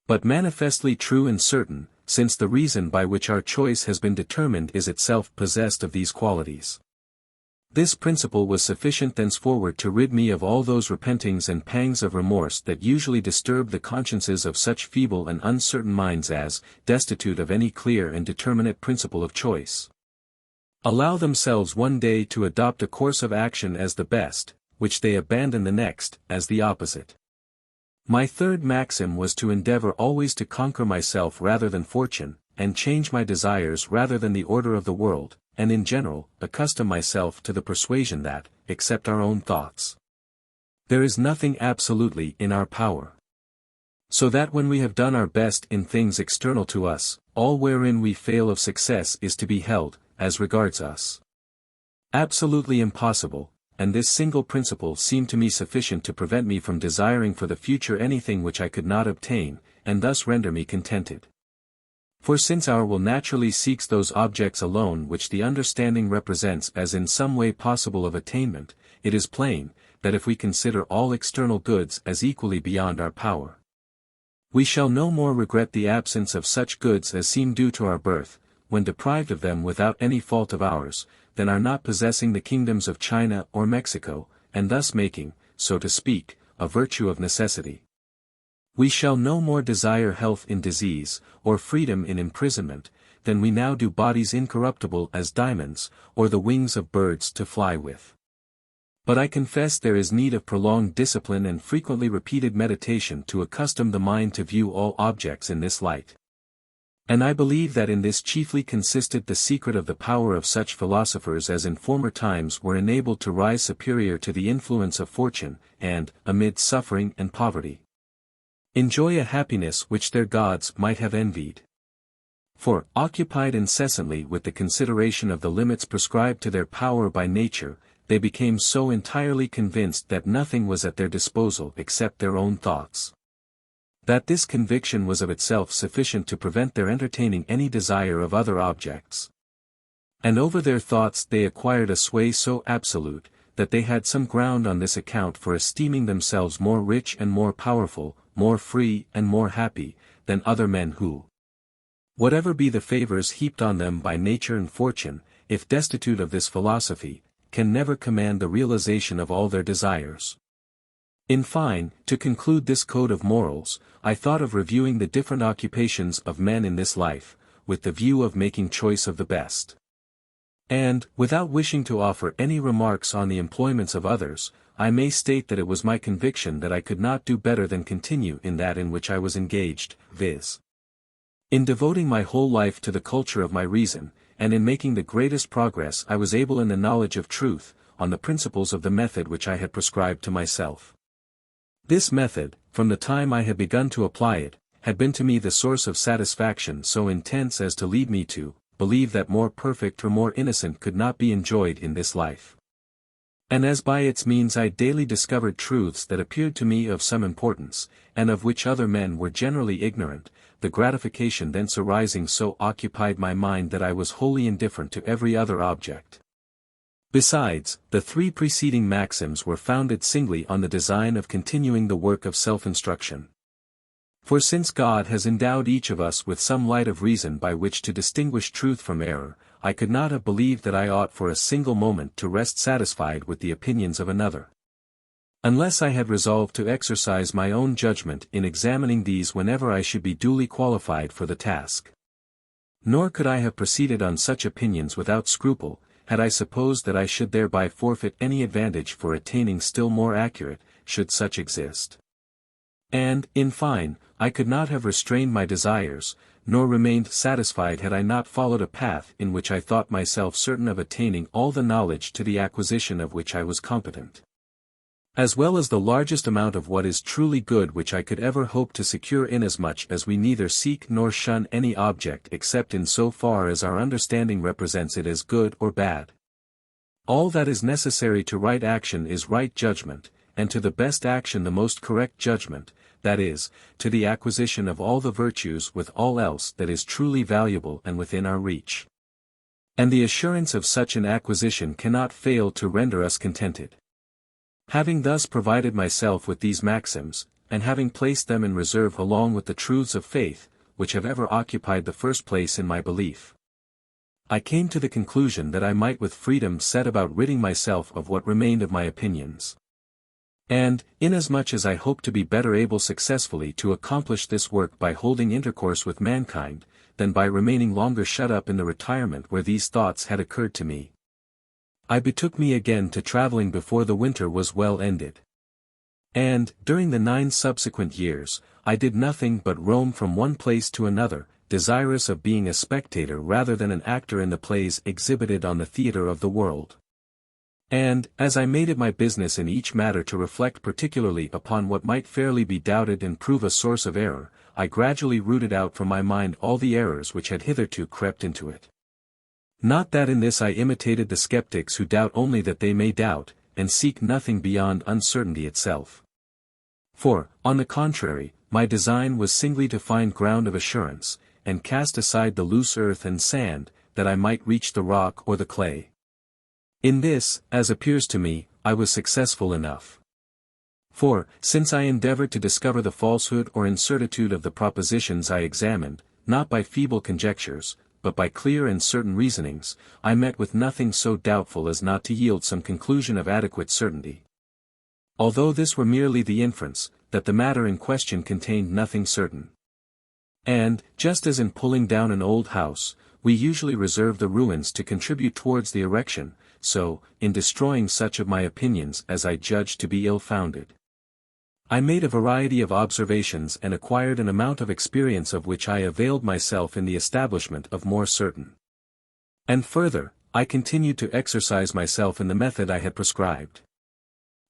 but manifestly true and certain, since the reason by which our choice has been determined is itself possessed of these qualities. This principle was sufficient thenceforward to rid me of all those repentings and pangs of remorse that usually disturb the consciences of such feeble and uncertain minds as, destitute of any clear and determinate principle of choice, allow themselves one day to adopt a course of action as the best, which they abandon the next, as the opposite. My third maxim was to endeavor always to conquer myself rather than fortune, and change my desires rather than the order of the world, and in general, accustom myself to the persuasion that, except our own thoughts, there is nothing absolutely in our power. So that when we have done our best in things external to us, all wherein we fail of success is to be held, as regards us, absolutely impossible, and this single principle seemed to me sufficient to prevent me from desiring for the future anything which I could not obtain, and thus render me contented. For since our will naturally seeks those objects alone which the understanding represents as in some way possible of attainment, it is plain, that if we consider all external goods as equally beyond our power, we shall no more regret the absence of such goods as seem due to our birth, when deprived of them without any fault of ours, than our not possessing the kingdoms of China or Mexico, and thus making, so to speak, a virtue of necessity. We shall no more desire health in disease, or freedom in imprisonment, than we now do bodies incorruptible as diamonds, or the wings of birds to fly with. But I confess there is need of prolonged discipline and frequently repeated meditation to accustom the mind to view all objects in this light. And I believe that in this chiefly consisted the secret of the power of such philosophers as in former times were enabled to rise superior to the influence of fortune, and, amid suffering and poverty, enjoy a happiness which their gods might have envied. For, occupied incessantly with the consideration of the limits prescribed to their power by nature, they became so entirely convinced that nothing was at their disposal except their own thoughts, that this conviction was of itself sufficient to prevent their entertaining any desire of other objects. And over their thoughts they acquired a sway so absolute, that they had some ground on this account for esteeming themselves more rich and more powerful, more free and more happy, than other men who, whatever be the favors heaped on them by nature and fortune, if destitute of this philosophy, can never command the realization of all their desires. In fine, to conclude this code of morals, I thought of reviewing the different occupations of men in this life, with the view of making choice of the best. And, without wishing to offer any remarks on the employments of others, I may state that it was my conviction that I could not do better than continue in that in which I was engaged, viz. in devoting my whole life to the culture of my reason, and in making the greatest progress I was able in the knowledge of truth, on the principles of the method which I had prescribed to myself. This method, from the time I had begun to apply it, had been to me the source of satisfaction so intense as to lead me to believe that more perfect or more innocent could not be enjoyed in this life. And as by its means I daily discovered truths that appeared to me of some importance, and of which other men were generally ignorant, the gratification thence arising so occupied my mind that I was wholly indifferent to every other object. Besides, the three preceding maxims were founded singly on the design of continuing the work of self-instruction. For since God has endowed each of us with some light of reason by which to distinguish truth from error, I could not have believed that I ought for a single moment to rest satisfied with the opinions of another, unless I had resolved to exercise my own judgment in examining these whenever I should be duly qualified for the task. Nor could I have proceeded on such opinions without scruple, had I supposed that I should thereby forfeit any advantage for attaining still more accurate, should such exist. And, in fine, I could not have restrained my desires, nor remained satisfied had I not followed a path in which I thought myself certain of attaining all the knowledge to the acquisition of which I was competent, as well as the largest amount of what is truly good which I could ever hope to secure, inasmuch as we neither seek nor shun any object except in so far as our understanding represents it as good or bad. All that is necessary to right action is right judgment, and to the best action the most correct judgment, that is, to the acquisition of all the virtues with all else that is truly valuable and within our reach. And the assurance of such an acquisition cannot fail to render us contented. Having thus provided myself with these maxims, and having placed them in reserve along with the truths of faith, which have ever occupied the first place in my belief, I came to the conclusion that I might with freedom set about ridding myself of what remained of my opinions. And, inasmuch as I hope to be better able successfully to accomplish this work by holding intercourse with mankind, than by remaining longer shut up in the retirement where these thoughts had occurred to me, I betook me again to traveling before the winter was well ended. And, during the 9 subsequent years, I did nothing but roam from one place to another, desirous of being a spectator rather than an actor in the plays exhibited on the theatre of the world. And, as I made it my business in each matter to reflect particularly upon what might fairly be doubted and prove a source of error, I gradually rooted out from my mind all the errors which had hitherto crept into it. Not that in this I imitated the skeptics who doubt only that they may doubt, and seek nothing beyond uncertainty itself. For, on the contrary, my design was singly to find ground of assurance, and cast aside the loose earth and sand, that I might reach the rock or the clay. In this, as appears to me, I was successful enough. For, since I endeavored to discover the falsehood or incertitude of the propositions I examined, not by feeble conjectures, but by clear and certain reasonings, I met with nothing so doubtful as not to yield some conclusion of adequate certainty. Although this were merely the inference, that the matter in question contained nothing certain. And, just as in pulling down an old house, we usually reserve the ruins to contribute towards the erection, so, in destroying such of my opinions as I judged to be ill-founded, I made a variety of observations and acquired an amount of experience of which I availed myself in the establishment of more certain. And further, I continued to exercise myself in the method I had prescribed.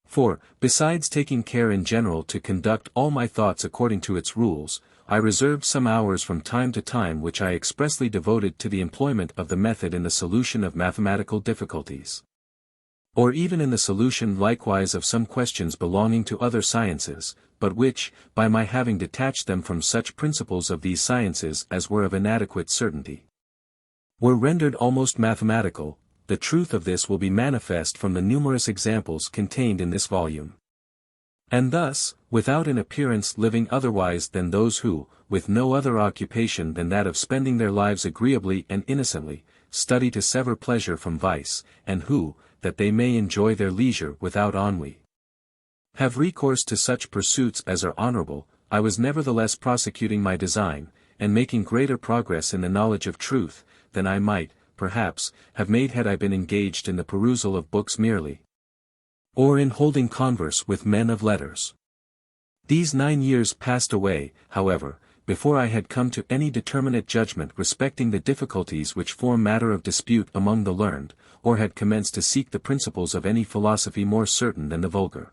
For, besides taking care in general to conduct all my thoughts according to its rules, I reserved some hours from time to time which I expressly devoted to the employment of the method in the solution of mathematical difficulties. Or even in the solution likewise of some questions belonging to other sciences, but which, by my having detached them from such principles of these sciences as were of inadequate certainty, were rendered almost mathematical. The truth of this will be manifest from the numerous examples contained in this volume. And thus, without in appearance living otherwise than those who, with no other occupation than that of spending their lives agreeably and innocently, study to sever pleasure from vice, and who, that they may enjoy their leisure without ennui, have recourse to such pursuits as are honorable, I was nevertheless prosecuting my design, and making greater progress in the knowledge of truth, than I might, perhaps, have made had I been engaged in the perusal of books merely, or in holding converse with men of letters. These 9 years passed away, however, before I had come to any determinate judgment respecting the difficulties which form matter of dispute among the learned, or had commenced to seek the principles of any philosophy more certain than the vulgar.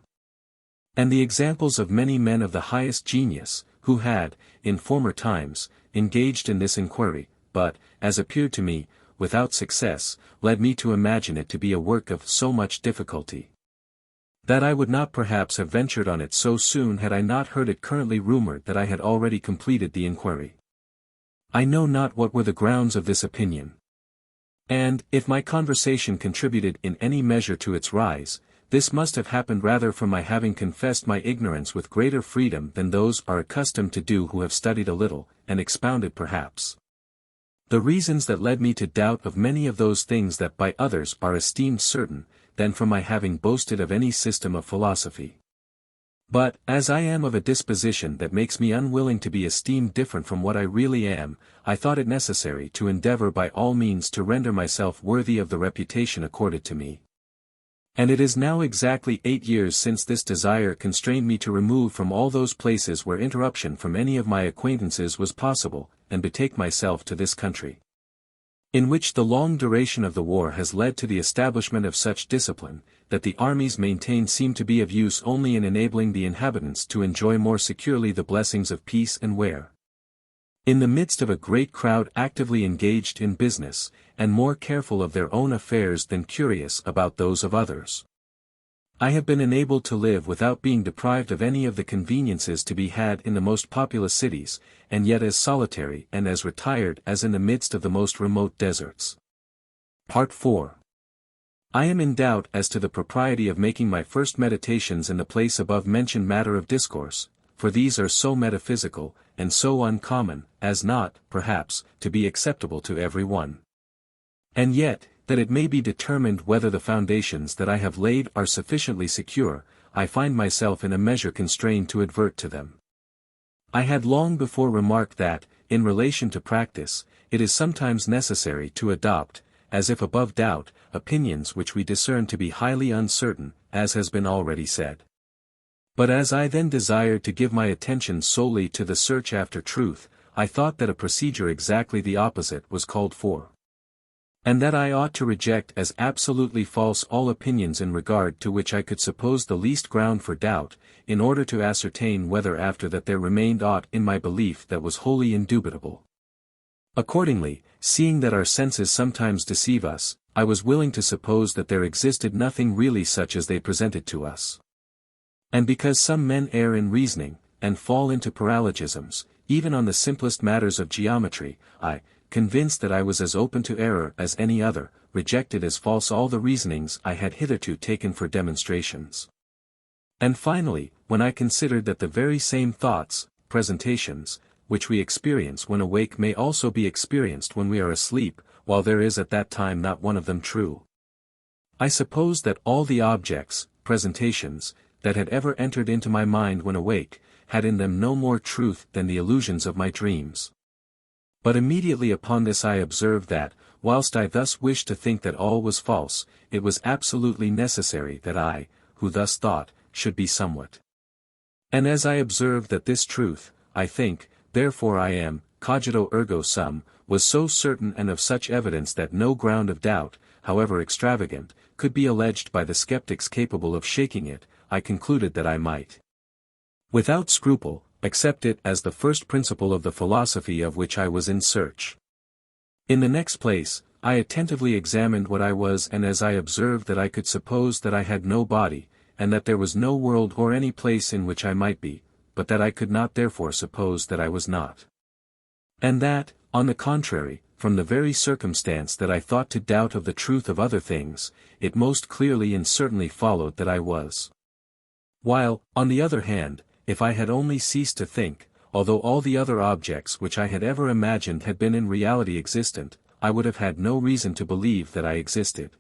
And the examples of many men of the highest genius, who had, in former times, engaged in this inquiry, but, as appeared to me, without success, led me to imagine it to be a work of so much difficulty, that I would not perhaps have ventured on it so soon had I not heard it currently rumored that I had already completed the inquiry. I know not what were the grounds of this opinion. And, if my conversation contributed in any measure to its rise, this must have happened rather from my having confessed my ignorance with greater freedom than those are accustomed to do who have studied a little, and expounded perhaps the reasons that led me to doubt of many of those things that by others are esteemed certain, than from my having boasted of any system of philosophy. But, as I am of a disposition that makes me unwilling to be esteemed different from what I really am, I thought it necessary to endeavor by all means to render myself worthy of the reputation accorded to me. And it is now exactly 8 years since this desire constrained me to remove from all those places where interruption from any of my acquaintances was possible, and betake myself to this country, in which the long duration of the war has led to the establishment of such discipline, that the armies maintained seem to be of use only in enabling the inhabitants to enjoy more securely the blessings of peace and where, in the midst of a great crowd actively engaged in business, and more careful of their own affairs than curious about those of others, I have been enabled to live without being deprived of any of the conveniences to be had in the most populous cities, and yet as solitary and as retired as in the midst of the most remote deserts. Part 4. I am in doubt as to the propriety of making my first meditations in the place above mentioned matter of discourse, for these are so metaphysical, and so uncommon, as not, perhaps, to be acceptable to every one. And yet, that it may be determined whether the foundations that I have laid are sufficiently secure, I find myself in a measure constrained to advert to them. I had long before remarked that, in relation to practice, it is sometimes necessary to adopt, as if above doubt, opinions which we discern to be highly uncertain, as has been already said. But as I then desired to give my attention solely to the search after truth, I thought that a procedure exactly the opposite was called for. And that I ought to reject as absolutely false all opinions in regard to which I could suppose the least ground for doubt, in order to ascertain whether after that there remained aught in my belief that was wholly indubitable. Accordingly, seeing that our senses sometimes deceive us, I was willing to suppose that there existed nothing really such as they presented to us. And because some men err in reasoning, and fall into paralogisms, even on the simplest matters of geometry, I, convinced that I was as open to error as any other, rejected as false all the reasonings I had hitherto taken for demonstrations. And finally, when I considered that the very same thoughts, presentations, which we experience when awake may also be experienced when we are asleep, while there is at that time not one of them true, I supposed that all the objects, presentations, that had ever entered into my mind when awake, had in them no more truth than the illusions of my dreams. But immediately upon this I observed that, whilst I thus wished to think that all was false, it was absolutely necessary that I, who thus thought, should be somewhat. And as I observed that this truth, I think, therefore I am, cogito ergo sum, was so certain and of such evidence that no ground of doubt, however extravagant, could be alleged by the skeptics capable of shaking it, I concluded that I might, without scruple, accept it as the first principle of the philosophy of which I was in search. In the next place, I attentively examined what I was, and as I observed that I could suppose that I had no body, and that there was no world or any place in which I might be, but that I could not therefore suppose that I was not. And that, on the contrary, from the very circumstance that I thought to doubt of the truth of other things, it most clearly and certainly followed that I was. While, on the other hand, if I had only ceased to think, although all the other objects which I had ever imagined had been in reality existent, I would have had no reason to believe that I existed.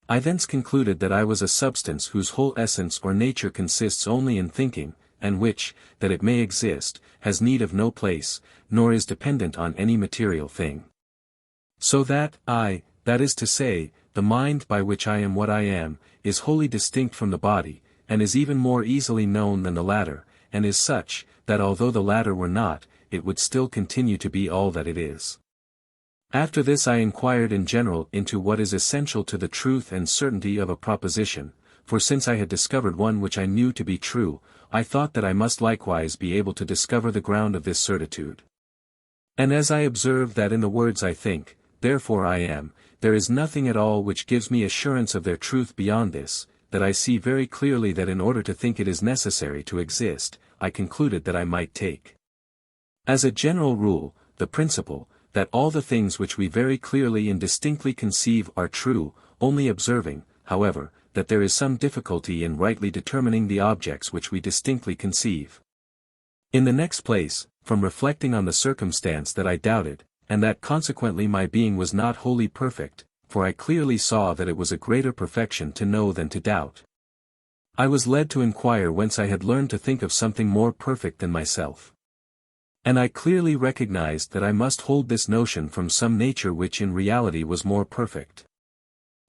I thence concluded that I was a substance whose whole essence or nature consists only in thinking, and which, that it may exist, has need of no place, nor is dependent on any material thing. So that that is to say, the mind by which I am what I am, is wholly distinct from the body, and is even more easily known than the latter, and is such, that although the latter were not, it would still continue to be all that it is. After this I inquired in general into what is essential to the truth and certainty of a proposition, for since I had discovered one which I knew to be true, I thought that I must likewise be able to discover the ground of this certitude. And as I observed that in the words I think, therefore I am, there is nothing at all which gives me assurance of their truth beyond this, that I see very clearly that in order to think it is necessary to exist, I concluded that I might take, as a general rule, the principle, that all the things which we very clearly and distinctly conceive are true, only observing, however, that there is some difficulty in rightly determining the objects which we distinctly conceive. In the next place, from reflecting on the circumstance that I doubted, and that consequently my being was not wholly perfect, for I clearly saw that it was a greater perfection to know than to doubt, I was led to inquire whence I had learned to think of something more perfect than myself. And I clearly recognized that I must hold this notion from some nature which in reality was more perfect.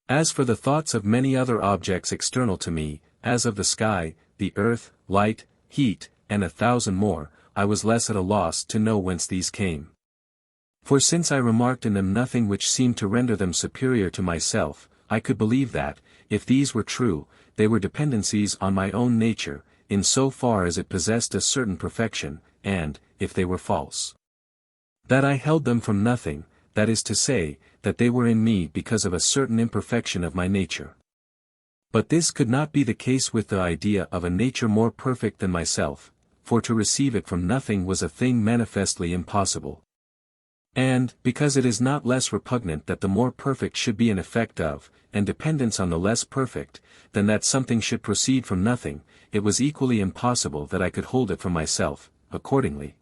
As for the thoughts of many other objects external to me, as of the sky, the earth, light, heat, and 1,000 more, I was less at a loss to know whence these came. For since I remarked in them nothing which seemed to render them superior to myself, I could believe that, if these were true, they were dependencies on my own nature, in so far as it possessed a certain perfection, and, if they were false, that I held them from nothing, that is to say, that they were in me because of a certain imperfection of my nature. But this could not be the case with the idea of a nature more perfect than myself, for to receive it from nothing was a thing manifestly impossible. And, because it is not less repugnant that the more perfect should be an effect of, and dependence on the less perfect, than that something should proceed from nothing, it was equally impossible that I could hold it from myself. Accordingly,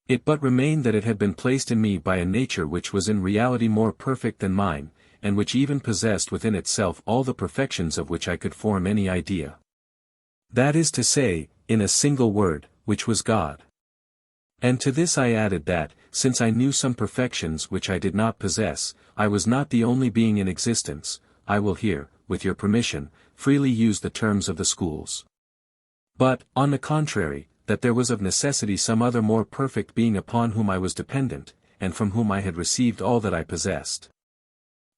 it but remained that it had been placed in me by a nature which was in reality more perfect than mine, and which even possessed within itself all the perfections of which I could form any idea. That is to say, in a single word, which was God. And to this I added that, since I knew some perfections which I did not possess, I was not the only being in existence. I will here, with your permission, freely use the terms of the schools. But, on the contrary, that there was of necessity some other more perfect being upon whom I was dependent, and from whom I had received all that I possessed.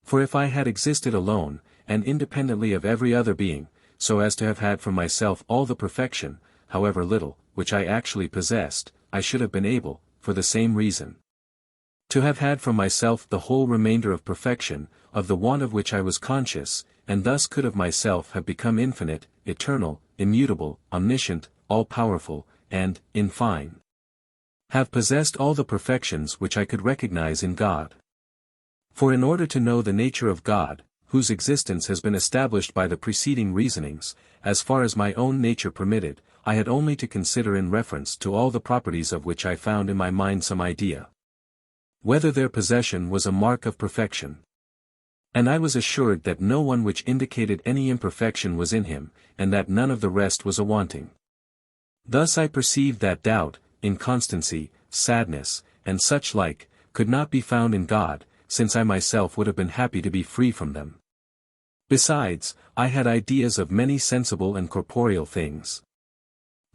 For if I had existed alone, and independently of every other being, so as to have had from myself all the perfection, however little, which I actually possessed, I should have been able, for the same reason, to have had from myself the whole remainder of perfection, of the want of which I was conscious, and thus could of myself have become infinite, eternal, immutable, omniscient, all-powerful, and, in fine, have possessed all the perfections which I could recognize in God. For in order to know the nature of God, whose existence has been established by the preceding reasonings, as far as my own nature permitted, I had only to consider in reference to all the properties of which I found in my mind some idea, whether their possession was a mark of perfection. And I was assured that no one which indicated any imperfection was in him, and that none of the rest was a wanting. Thus I perceived that doubt, inconstancy, sadness, and such like, could not be found in God, since I myself would have been happy to be free from them. Besides, I had ideas of many sensible and corporeal things.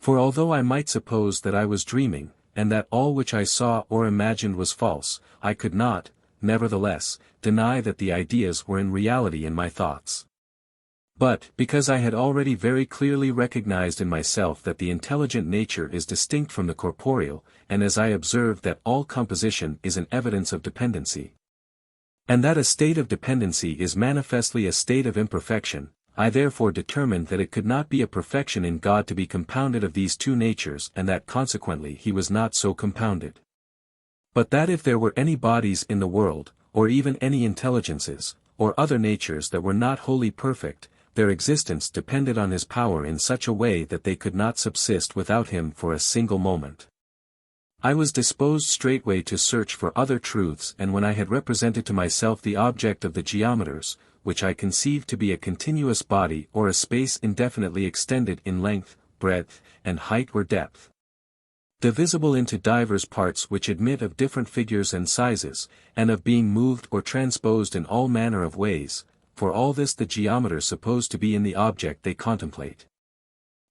For although I might suppose that I was dreaming, and that all which I saw or imagined was false, I could not, nevertheless, deny that the ideas were in reality in my thoughts. But, because I had already very clearly recognized in myself that the intelligent nature is distinct from the corporeal, and as I observed that all composition is an evidence of dependency, and that a state of dependency is manifestly a state of imperfection, I therefore determined that it could not be a perfection in God to be compounded of these two natures, and that consequently he was not so compounded. But that if there were any bodies in the world, or even any intelligences, or other natures that were not wholly perfect, their existence depended on his power in such a way that they could not subsist without him for a single moment. I was disposed straightway to search for other truths, and when I had represented to myself the object of the geometers, which I conceived to be a continuous body or a space indefinitely extended in length, breadth, and height or depth, divisible into divers parts which admit of different figures and sizes, and of being moved or transposed in all manner of ways, for all this the geometers suppose to be in the object they contemplate,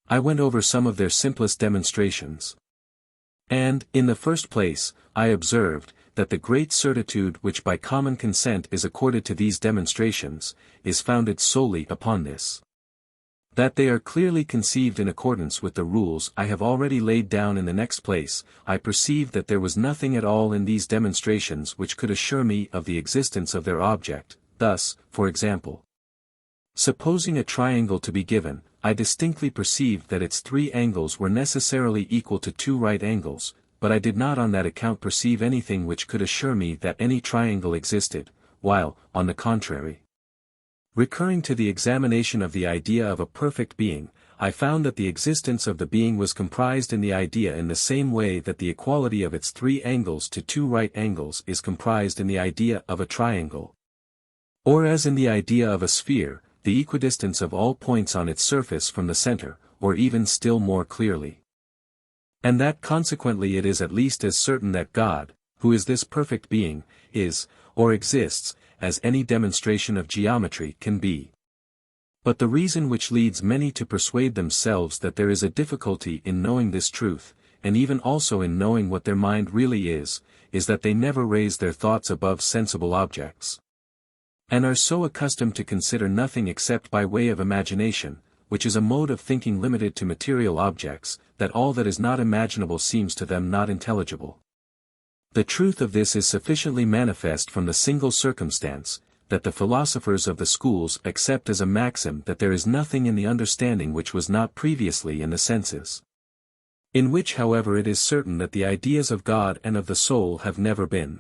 I went over some of their simplest demonstrations. And, in the first place, I observed, that the great certitude which by common consent is accorded to these demonstrations, is founded solely upon this, that they are clearly conceived in accordance with the rules I have already laid down. In the next place, I perceived that there was nothing at all in these demonstrations which could assure me of the existence of their object. Thus, for example, supposing a triangle to be given, I distinctly perceived that its 3 angles were necessarily equal to 2 right angles, but I did not on that account perceive anything which could assure me that any triangle existed, while, on the contrary, recurring to the examination of the idea of a perfect being, I found that the existence of the being was comprised in the idea in the same way that the equality of its 3 angles to 2 right angles is comprised in the idea of a triangle, or as in the idea of a sphere, the equidistance of all points on its surface from the center, or even still more clearly. And that consequently it is at least as certain that God, who is this perfect being, is, or exists, as any demonstration of geometry can be. But the reason which leads many to persuade themselves that there is a difficulty in knowing this truth, and even also in knowing what their mind really is that they never raise their thoughts above sensible objects, and are so accustomed to consider nothing except by way of imagination, which is a mode of thinking limited to material objects, that all that is not imaginable seems to them not intelligible. The truth of this is sufficiently manifest from the single circumstance, that the philosophers of the schools accept as a maxim that there is nothing in the understanding which was not previously in the senses. In which however it is certain that the ideas of God and of the soul have never been.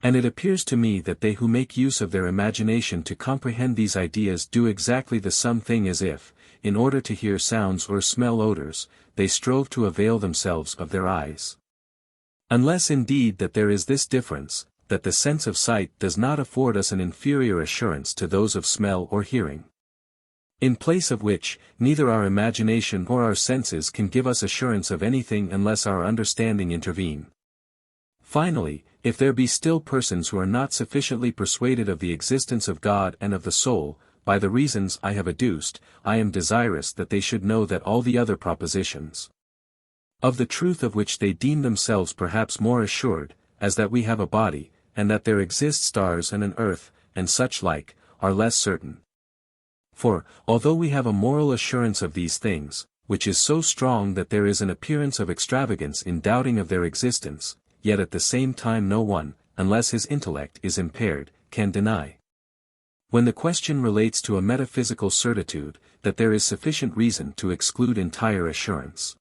And it appears to me that they who make use of their imagination to comprehend these ideas do exactly the same thing as if, in order to hear sounds or smell odors, they strove to avail themselves of their eyes. Unless indeed that there is this difference, that the sense of sight does not afford us an inferior assurance to those of smell or hearing. In place of which, neither our imagination nor our senses can give us assurance of anything unless our understanding intervene. Finally, if there be still persons who are not sufficiently persuaded of the existence of God and of the soul, by the reasons I have adduced, I am desirous that they should know that all the other propositions, Of the truth of which they deem themselves perhaps more assured, as that we have a body, and that there exist stars and an earth, and such like, are less certain. For, although we have a moral assurance of these things, which is so strong that there is an appearance of extravagance in doubting of their existence, yet at the same time no one, unless his intellect is impaired, can deny. When the question relates to a metaphysical certitude, that there is sufficient reason to exclude entire assurance.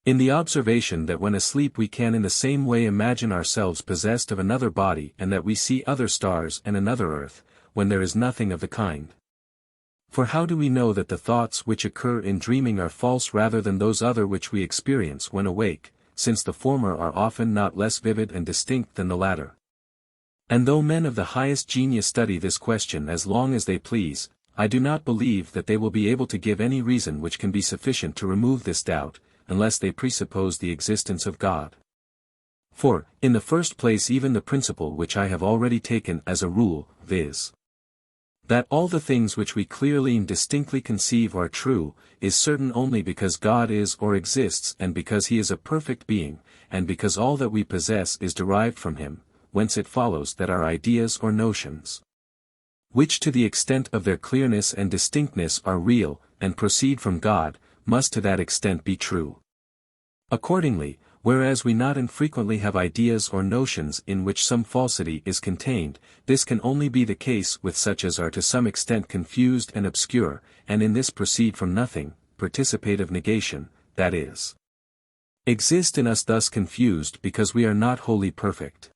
In the observation that when asleep we can in the same way imagine ourselves possessed of another body and that we see other stars and another earth, when there is nothing of the kind. For how do we know that the thoughts which occur in dreaming are false rather than those other which we experience when awake, since the former are often not less vivid and distinct than the latter? And though men of the highest genius study this question as long as they please, I do not believe that they will be able to give any reason which can be sufficient to remove this doubt, unless they presuppose the existence of God. For, in the first place even the principle which I have already taken as a rule, viz. that all the things which we clearly and distinctly conceive are true, is certain only because God is or exists and because he is a perfect being, and because all that we possess is derived from him, whence it follows that our ideas or notions, which to the extent of their clearness and distinctness are real, and proceed from God, must to that extent be true. Accordingly, whereas we not infrequently have ideas or notions in which some falsity is contained, this can only be the case with such as are to some extent confused and obscure, and in this proceed from nothing, participative negation, that is, exist in us thus confused because we are not wholly perfect.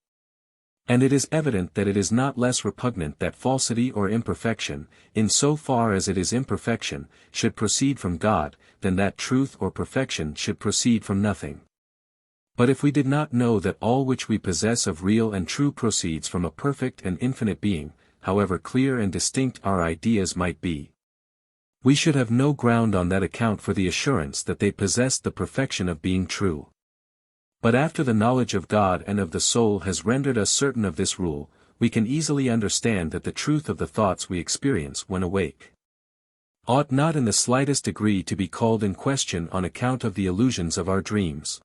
And it is evident that it is not less repugnant that falsity or imperfection, in so far as it is imperfection, should proceed from God, than that truth or perfection should proceed from nothing. But if we did not know that all which we possess of real and true proceeds from a perfect and infinite being, however clear and distinct our ideas might be, we should have no ground on that account for the assurance that they possessed the perfection of being true. But after the knowledge of God and of the soul has rendered us certain of this rule, we can easily understand that the truth of the thoughts we experience when awake ought not in the slightest degree to be called in question on account of the illusions of our dreams.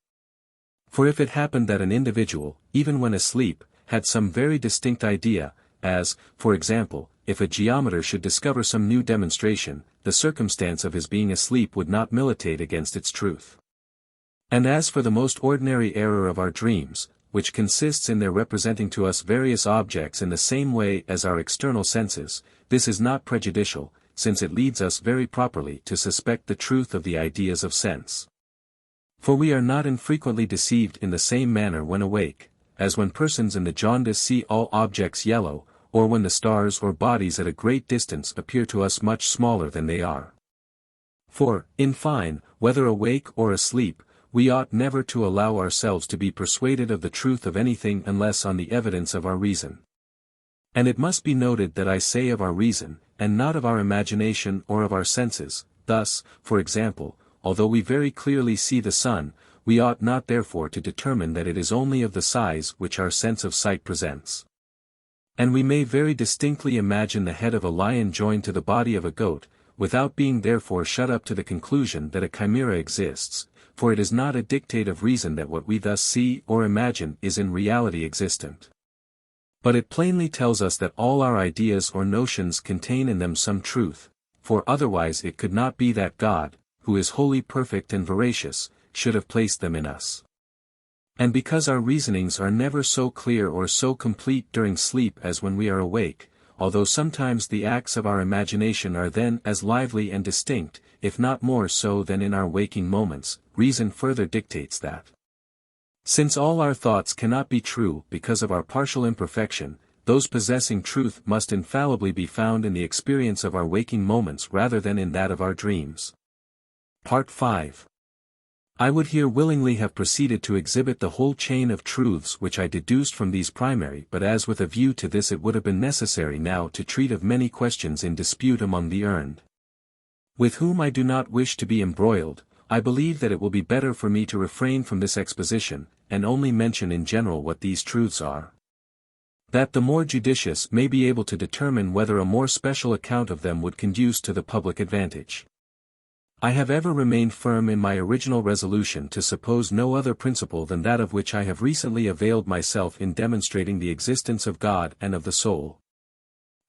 For if it happened that an individual, even when asleep, had some very distinct idea, as, for example, if a geometer should discover some new demonstration, the circumstance of his being asleep would not militate against its truth. And as for the most ordinary error of our dreams, which consists in their representing to us various objects in the same way as our external senses, this is not prejudicial, since it leads us very properly to suspect the truth of the ideas of sense. For we are not infrequently deceived in the same manner when awake, as when persons in the jaundice see all objects yellow, or when the stars or bodies at a great distance appear to us much smaller than they are. For, in fine, whether awake or asleep, we ought never to allow ourselves to be persuaded of the truth of anything unless on the evidence of our reason. And it must be noted that I say of our reason, and not of our imagination or of our senses. Thus, for example, although we very clearly see the sun, we ought not therefore to determine that it is only of the size which our sense of sight presents. And we may very distinctly imagine the head of a lion joined to the body of a goat, without being therefore shut up to the conclusion that a chimera exists, for it is not a dictate of reason that what we thus see or imagine is in reality existent. But it plainly tells us that all our ideas or notions contain in them some truth, for otherwise it could not be that God, who is wholly perfect and veracious, should have placed them in us. And because our reasonings are never so clear or so complete during sleep as when we are awake, although sometimes the acts of our imagination are then as lively and distinct, if not more so than in our waking moments, reason further dictates that, since all our thoughts cannot be true because of our partial imperfection, those possessing truth must infallibly be found in the experience of our waking moments rather than in that of our dreams. Part 5. I would here willingly have proceeded to exhibit the whole chain of truths which I deduced from these primary, but as with a view to this it would have been necessary now to treat of many questions in dispute among the learned, with whom I do not wish to be embroiled. I believe that it will be better for me to refrain from this exposition, and only mention in general what these truths are, that the more judicious may be able to determine whether a more special account of them would conduce to the public advantage. I have ever remained firm in my original resolution to suppose no other principle than that of which I have recently availed myself in demonstrating the existence of God and of the soul.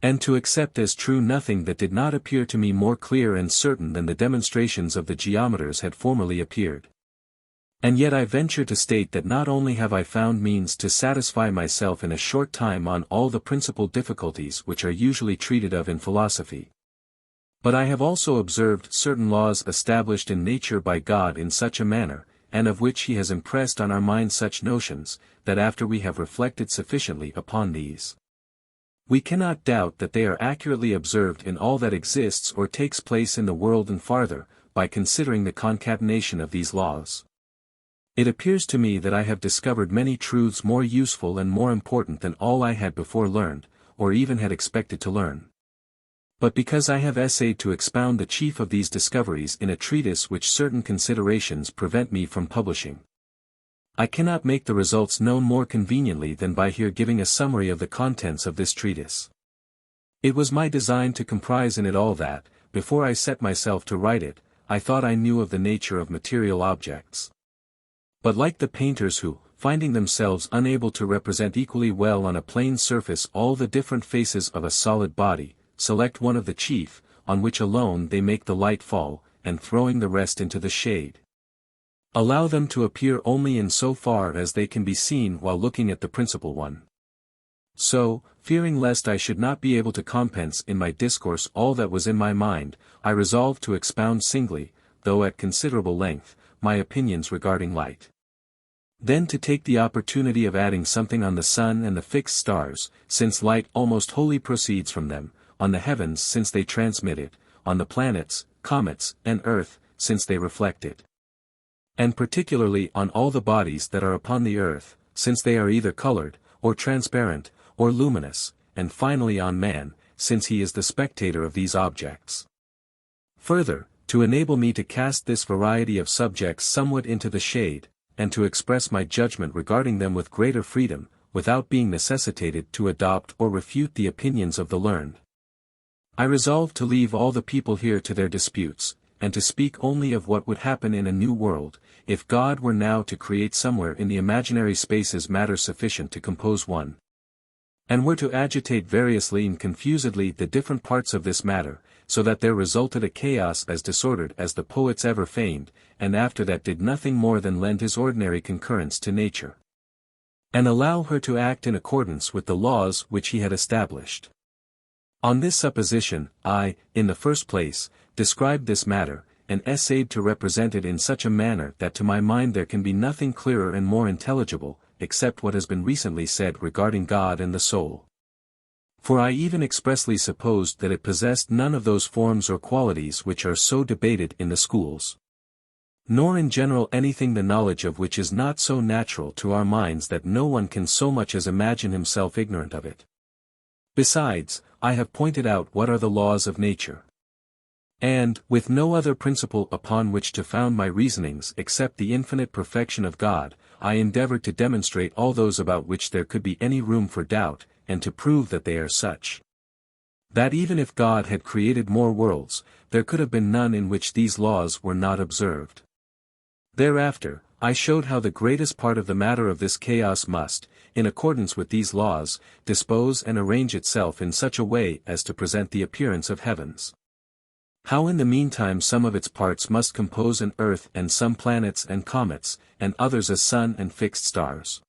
And to accept as true nothing that did not appear to me more clear and certain than the demonstrations of the geometers had formerly appeared. And yet I venture to state that not only have I found means to satisfy myself in a short time on all the principal difficulties which are usually treated of in philosophy, but I have also observed certain laws established in nature by God in such a manner, and of which he has impressed on our minds such notions, that after we have reflected sufficiently upon these, we cannot doubt that they are accurately observed in all that exists or takes place in the world, and farther, by considering the concatenation of these laws. It appears to me that I have discovered many truths more useful and more important than all I had before learned, or even had expected to learn. But because I have essayed to expound the chief of these discoveries in a treatise which certain considerations prevent me from publishing, I cannot make the results known more conveniently than by here giving a summary of the contents of this treatise. It was my design to comprise in it all that, before I set myself to write it, I thought I knew of the nature of material objects. But like the painters who, finding themselves unable to represent equally well on a plain surface all the different faces of a solid body, select one of the chief, on which alone they make the light fall, and throwing the rest into the shade, allow them to appear only in so far as they can be seen while looking at the principal one. So, fearing lest I should not be able to compense in my discourse all that was in my mind, I resolved to expound singly, though at considerable length, my opinions regarding light. Then to take the opportunity of adding something on the sun and the fixed stars, since light almost wholly proceeds from them, on the heavens since they transmit it, on the planets, comets, and earth, since they reflect it, and particularly on all the bodies that are upon the earth, since they are either colored, or transparent, or luminous, and finally on man, since he is the spectator of these objects. Further, to enable me to cast this variety of subjects somewhat into the shade, and to express my judgment regarding them with greater freedom, without being necessitated to adopt or refute the opinions of the learned, I resolved to leave all the people here to their disputes, and to speak only of what would happen in a new world, if God were now to create somewhere in the imaginary spaces matter sufficient to compose one, and were to agitate variously and confusedly the different parts of this matter, so that there resulted a chaos as disordered as the poets ever feigned, and after that did nothing more than lend his ordinary concurrence to nature, and allow her to act in accordance with the laws which he had established. On this supposition, I, in the first place, described this matter, and essayed to represent it in such a manner that to my mind there can be nothing clearer and more intelligible, except what has been recently said regarding God and the soul. For I even expressly supposed that it possessed none of those forms or qualities which are so debated in the schools, nor in general anything the knowledge of which is not so natural to our minds that no one can so much as imagine himself ignorant of it. Besides, I have pointed out what are the laws of nature, and, with no other principle upon which to found my reasonings except the infinite perfection of God, I endeavored to demonstrate all those about which there could be any room for doubt, and to prove that they are such, that even if God had created more worlds, there could have been none in which these laws were not observed. Thereafter, I showed how the greatest part of the matter of this chaos must, in accordance with these laws, dispose and arrange itself in such a way as to present the appearance of heavens. How in the meantime some of its parts must compose an earth and some planets and comets, and others a sun and fixed stars.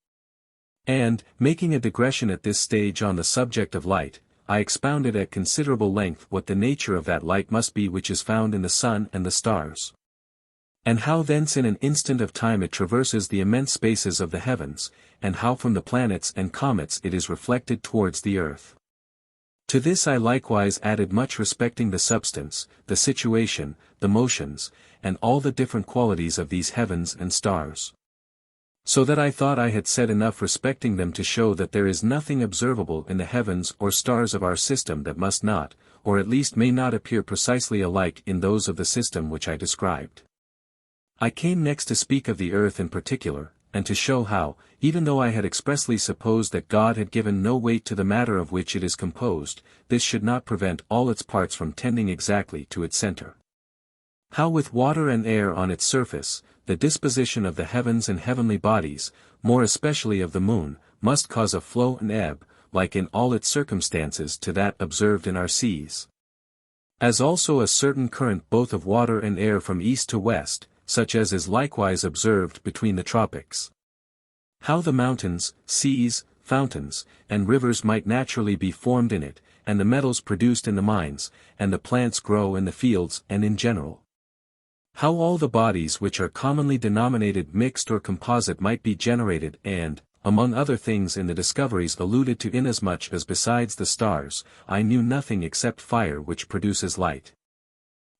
And, making a digression at this stage on the subject of light, I expounded at considerable length what the nature of that light must be which is found in the sun and the stars, and how thence in an instant of time it traverses the immense spaces of the heavens, and how from the planets and comets it is reflected towards the earth. To this I likewise added much respecting the substance, the situation, the motions, and all the different qualities of these heavens and stars. So that I thought I had said enough respecting them to show that there is nothing observable in the heavens or stars of our system that must not, or at least may not appear precisely alike in those of the system which I described. I came next to speak of the earth in particular, and to show how, even though I had expressly supposed that God had given no weight to the matter of which it is composed, this should not prevent all its parts from tending exactly to its center. How with water and air on its surface, the disposition of the heavens and heavenly bodies, more especially of the moon, must cause a flow and ebb, like in all its circumstances to that observed in our seas. As also a certain current both of water and air from east to west, such as is likewise observed between the tropics. How the mountains, seas, fountains, and rivers might naturally be formed in it, and the metals produced in the mines, and the plants grow in the fields and in general. How all the bodies which are commonly denominated mixed or composite might be generated and, among other things in the discoveries alluded to, inasmuch as besides the stars, I knew nothing except fire which produces light.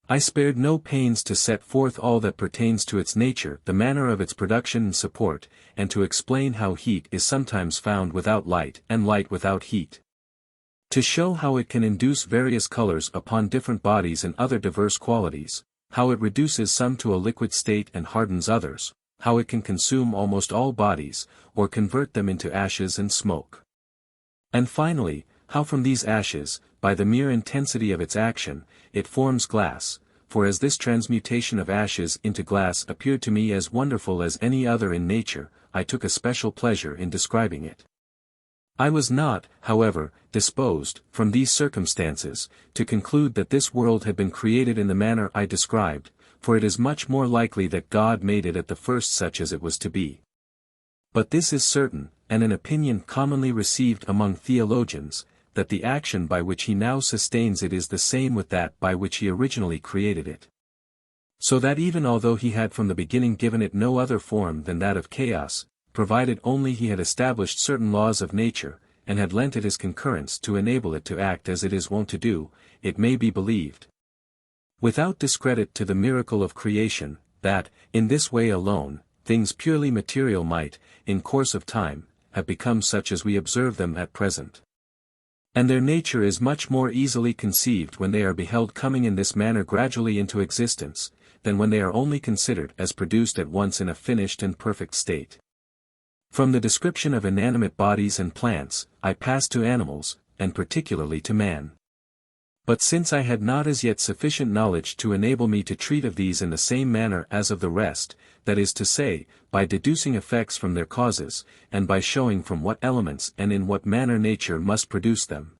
I spared no pains to set forth all that pertains to its nature, the manner of its production and support, and to explain how heat is sometimes found without light and light without heat. To show how it can induce various colors upon different bodies and other diverse qualities, how it reduces some to a liquid state and hardens others, how it can consume almost all bodies, or convert them into ashes and smoke. And finally, how from these ashes, by the mere intensity of its action, it forms glass, for as this transmutation of ashes into glass appeared to me as wonderful as any other in nature, I took a special pleasure in describing it. I was not, however, disposed, from these circumstances, to conclude that this world had been created in the manner I described, for it is much more likely that God made it at the first such as it was to be. But this is certain, and an opinion commonly received among theologians, that the action by which he now sustains it is the same with that by which he originally created it. So that even although he had from the beginning given it no other form than that of chaos, provided only he had established certain laws of nature, and had lent it his concurrence to enable it to act as it is wont to do, it may be believed, without discredit to the miracle of creation, that, in this way alone, things purely material might, in course of time, have become such as we observe them at present. And their nature is much more easily conceived when they are beheld coming in this manner gradually into existence, than when they are only considered as produced at once in a finished and perfect state. From the description of inanimate bodies and plants, I pass to animals, and particularly to man. But since I had not as yet sufficient knowledge to enable me to treat of these in the same manner as of the rest, that is to say, by deducing effects from their causes, and by showing from what elements and in what manner nature must produce them,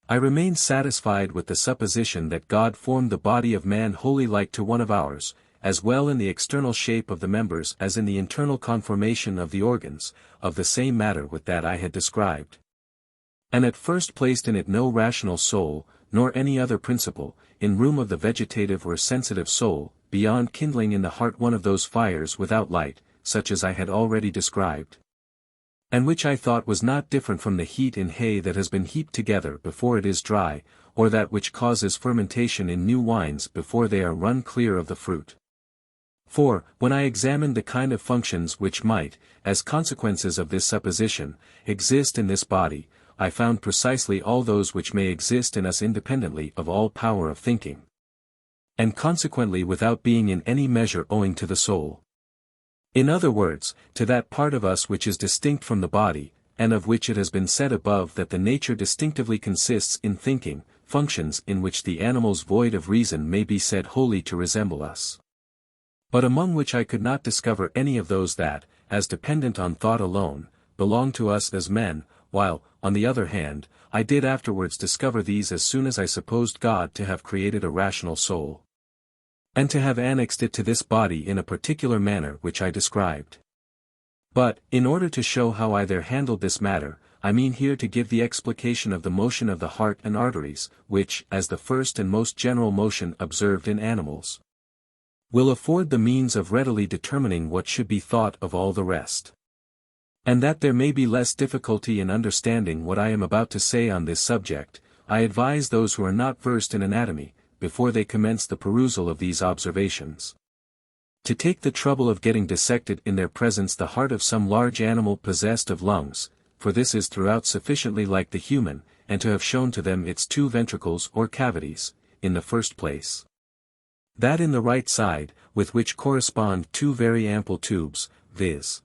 I remain satisfied with the supposition that God formed the body of man wholly like to one of ours, as well in the external shape of the members as in the internal conformation of the organs, of the same matter with that I had described. And at first placed in it no rational soul, nor any other principle, in room of the vegetative or sensitive soul, beyond kindling in the heart one of those fires without light, such as I had already described, and which I thought was not different from the heat in hay that has been heaped together before it is dry, or that which causes fermentation in new wines before they are run clear of the fruit. For, when I examined the kind of functions which might, as consequences of this supposition, exist in this body, I found precisely all those which may exist in us independently of all power of thinking, and consequently without being in any measure owing to the soul. In other words, to that part of us which is distinct from the body, and of which it has been said above that the nature distinctively consists in thinking, functions in which the animals void of reason may be said wholly to resemble us, but among which I could not discover any of those that, as dependent on thought alone, belong to us as men, while, on the other hand, I did afterwards discover these as soon as I supposed God to have created a rational soul, and to have annexed it to this body in a particular manner which I described. But, in order to show how I there handled this matter, I mean here to give the explication of the motion of the heart and arteries, which, as the first and most general motion observed in animals, will afford the means of readily determining what should be thought of all the rest. And that there may be less difficulty in understanding what I am about to say on this subject, I advise those who are not versed in anatomy, before they commence the perusal of these observations, to take the trouble of getting dissected in their presence the heart of some large animal possessed of lungs, for this is throughout sufficiently like the human, and to have shown to them its two ventricles or cavities, in the first place, that in the right side, with which correspond two very ample tubes, viz.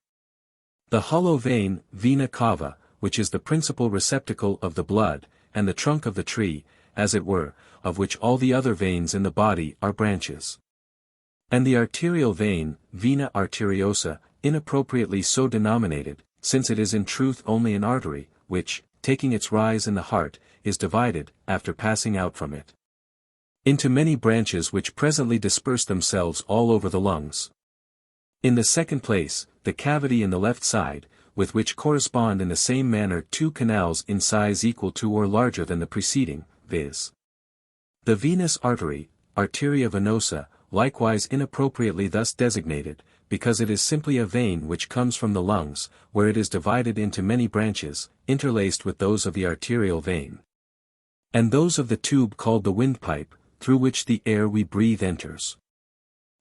the hollow vein, vena cava, which is the principal receptacle of the blood, and the trunk of the tree, as it were, of which all the other veins in the body are branches. And the arterial vein, vena arteriosa, inappropriately so denominated, since it is in truth only an artery, which, taking its rise in the heart, is divided, after passing out from it, into many branches which presently disperse themselves all over the lungs. In the second place, the cavity in the left side, with which correspond in the same manner two canals in size equal to or larger than the preceding, viz. the venous artery, arteria venosa, likewise inappropriately thus designated, because it is simply a vein which comes from the lungs, where it is divided into many branches, interlaced with those of the arterial vein, and those of the tube called the windpipe, through which the air we breathe enters.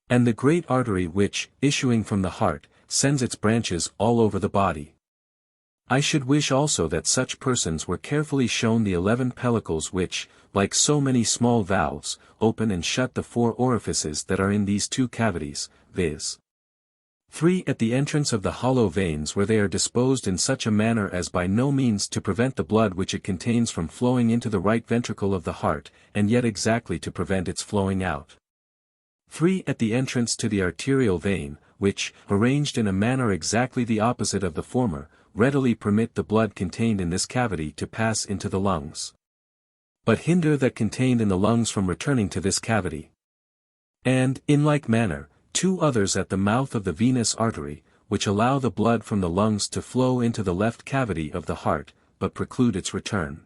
And the great artery which, issuing from the heart, sends its branches all over the body. I should wish also that such persons were carefully shown the 11 pellicles which, like so many small valves, open and shut the 4 orifices that are in these 2 cavities, viz. 3 at the entrance of the hollow veins, where they are disposed in such a manner as by no means to prevent the blood which it contains from flowing into the right ventricle of the heart, and yet exactly to prevent its flowing out. 3 at the entrance to the arterial vein, which, arranged in a manner exactly the opposite of the former, readily permit the blood contained in this cavity to pass into the lungs, but hinder that contained in the lungs from returning to this cavity. And, in like manner, 2 others at the mouth of the venous artery, which allow the blood from the lungs to flow into the left cavity of the heart, but preclude its return.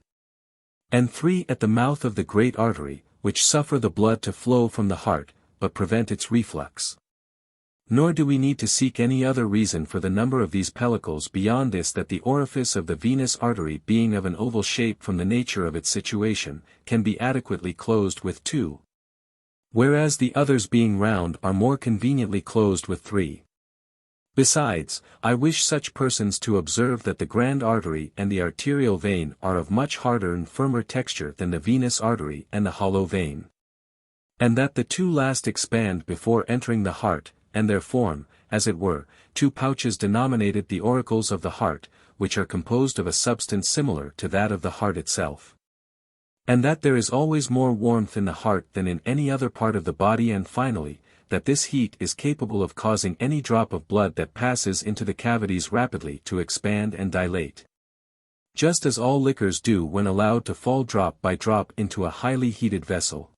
And 3 at the mouth of the great artery, which suffer the blood to flow from the heart, but prevent its reflux. Nor do we need to seek any other reason for the number of these pellicles beyond this, that the orifice of the venous artery, being of an oval shape from the nature of its situation, can be adequately closed with 2. Whereas the others being round are more conveniently closed with 3. Besides, I wish such persons to observe that the grand artery and the arterial vein are of much harder and firmer texture than the venous artery and the hollow vein, and that the 2 last expand before entering the heart, and there form, as it were, 2 pouches denominated the auricles of the heart, which are composed of a substance similar to that of the heart itself. And that there is always more warmth in the heart than in any other part of the body, and finally, that this heat is capable of causing any drop of blood that passes into the cavities rapidly to expand and dilate, just as all liquors do when allowed to fall drop by drop into a highly heated vessel.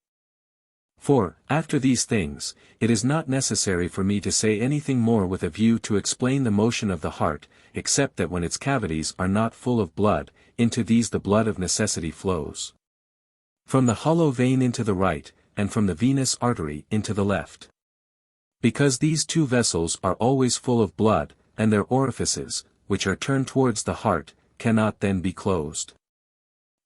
For, after these things, it is not necessary for me to say anything more with a view to explain the motion of the heart, except that when its cavities are not full of blood, into these the blood of necessity flows, from the hollow vein into the right, and from the venous artery into the left. Because these 2 vessels are always full of blood, and their orifices, which are turned towards the heart, cannot then be closed.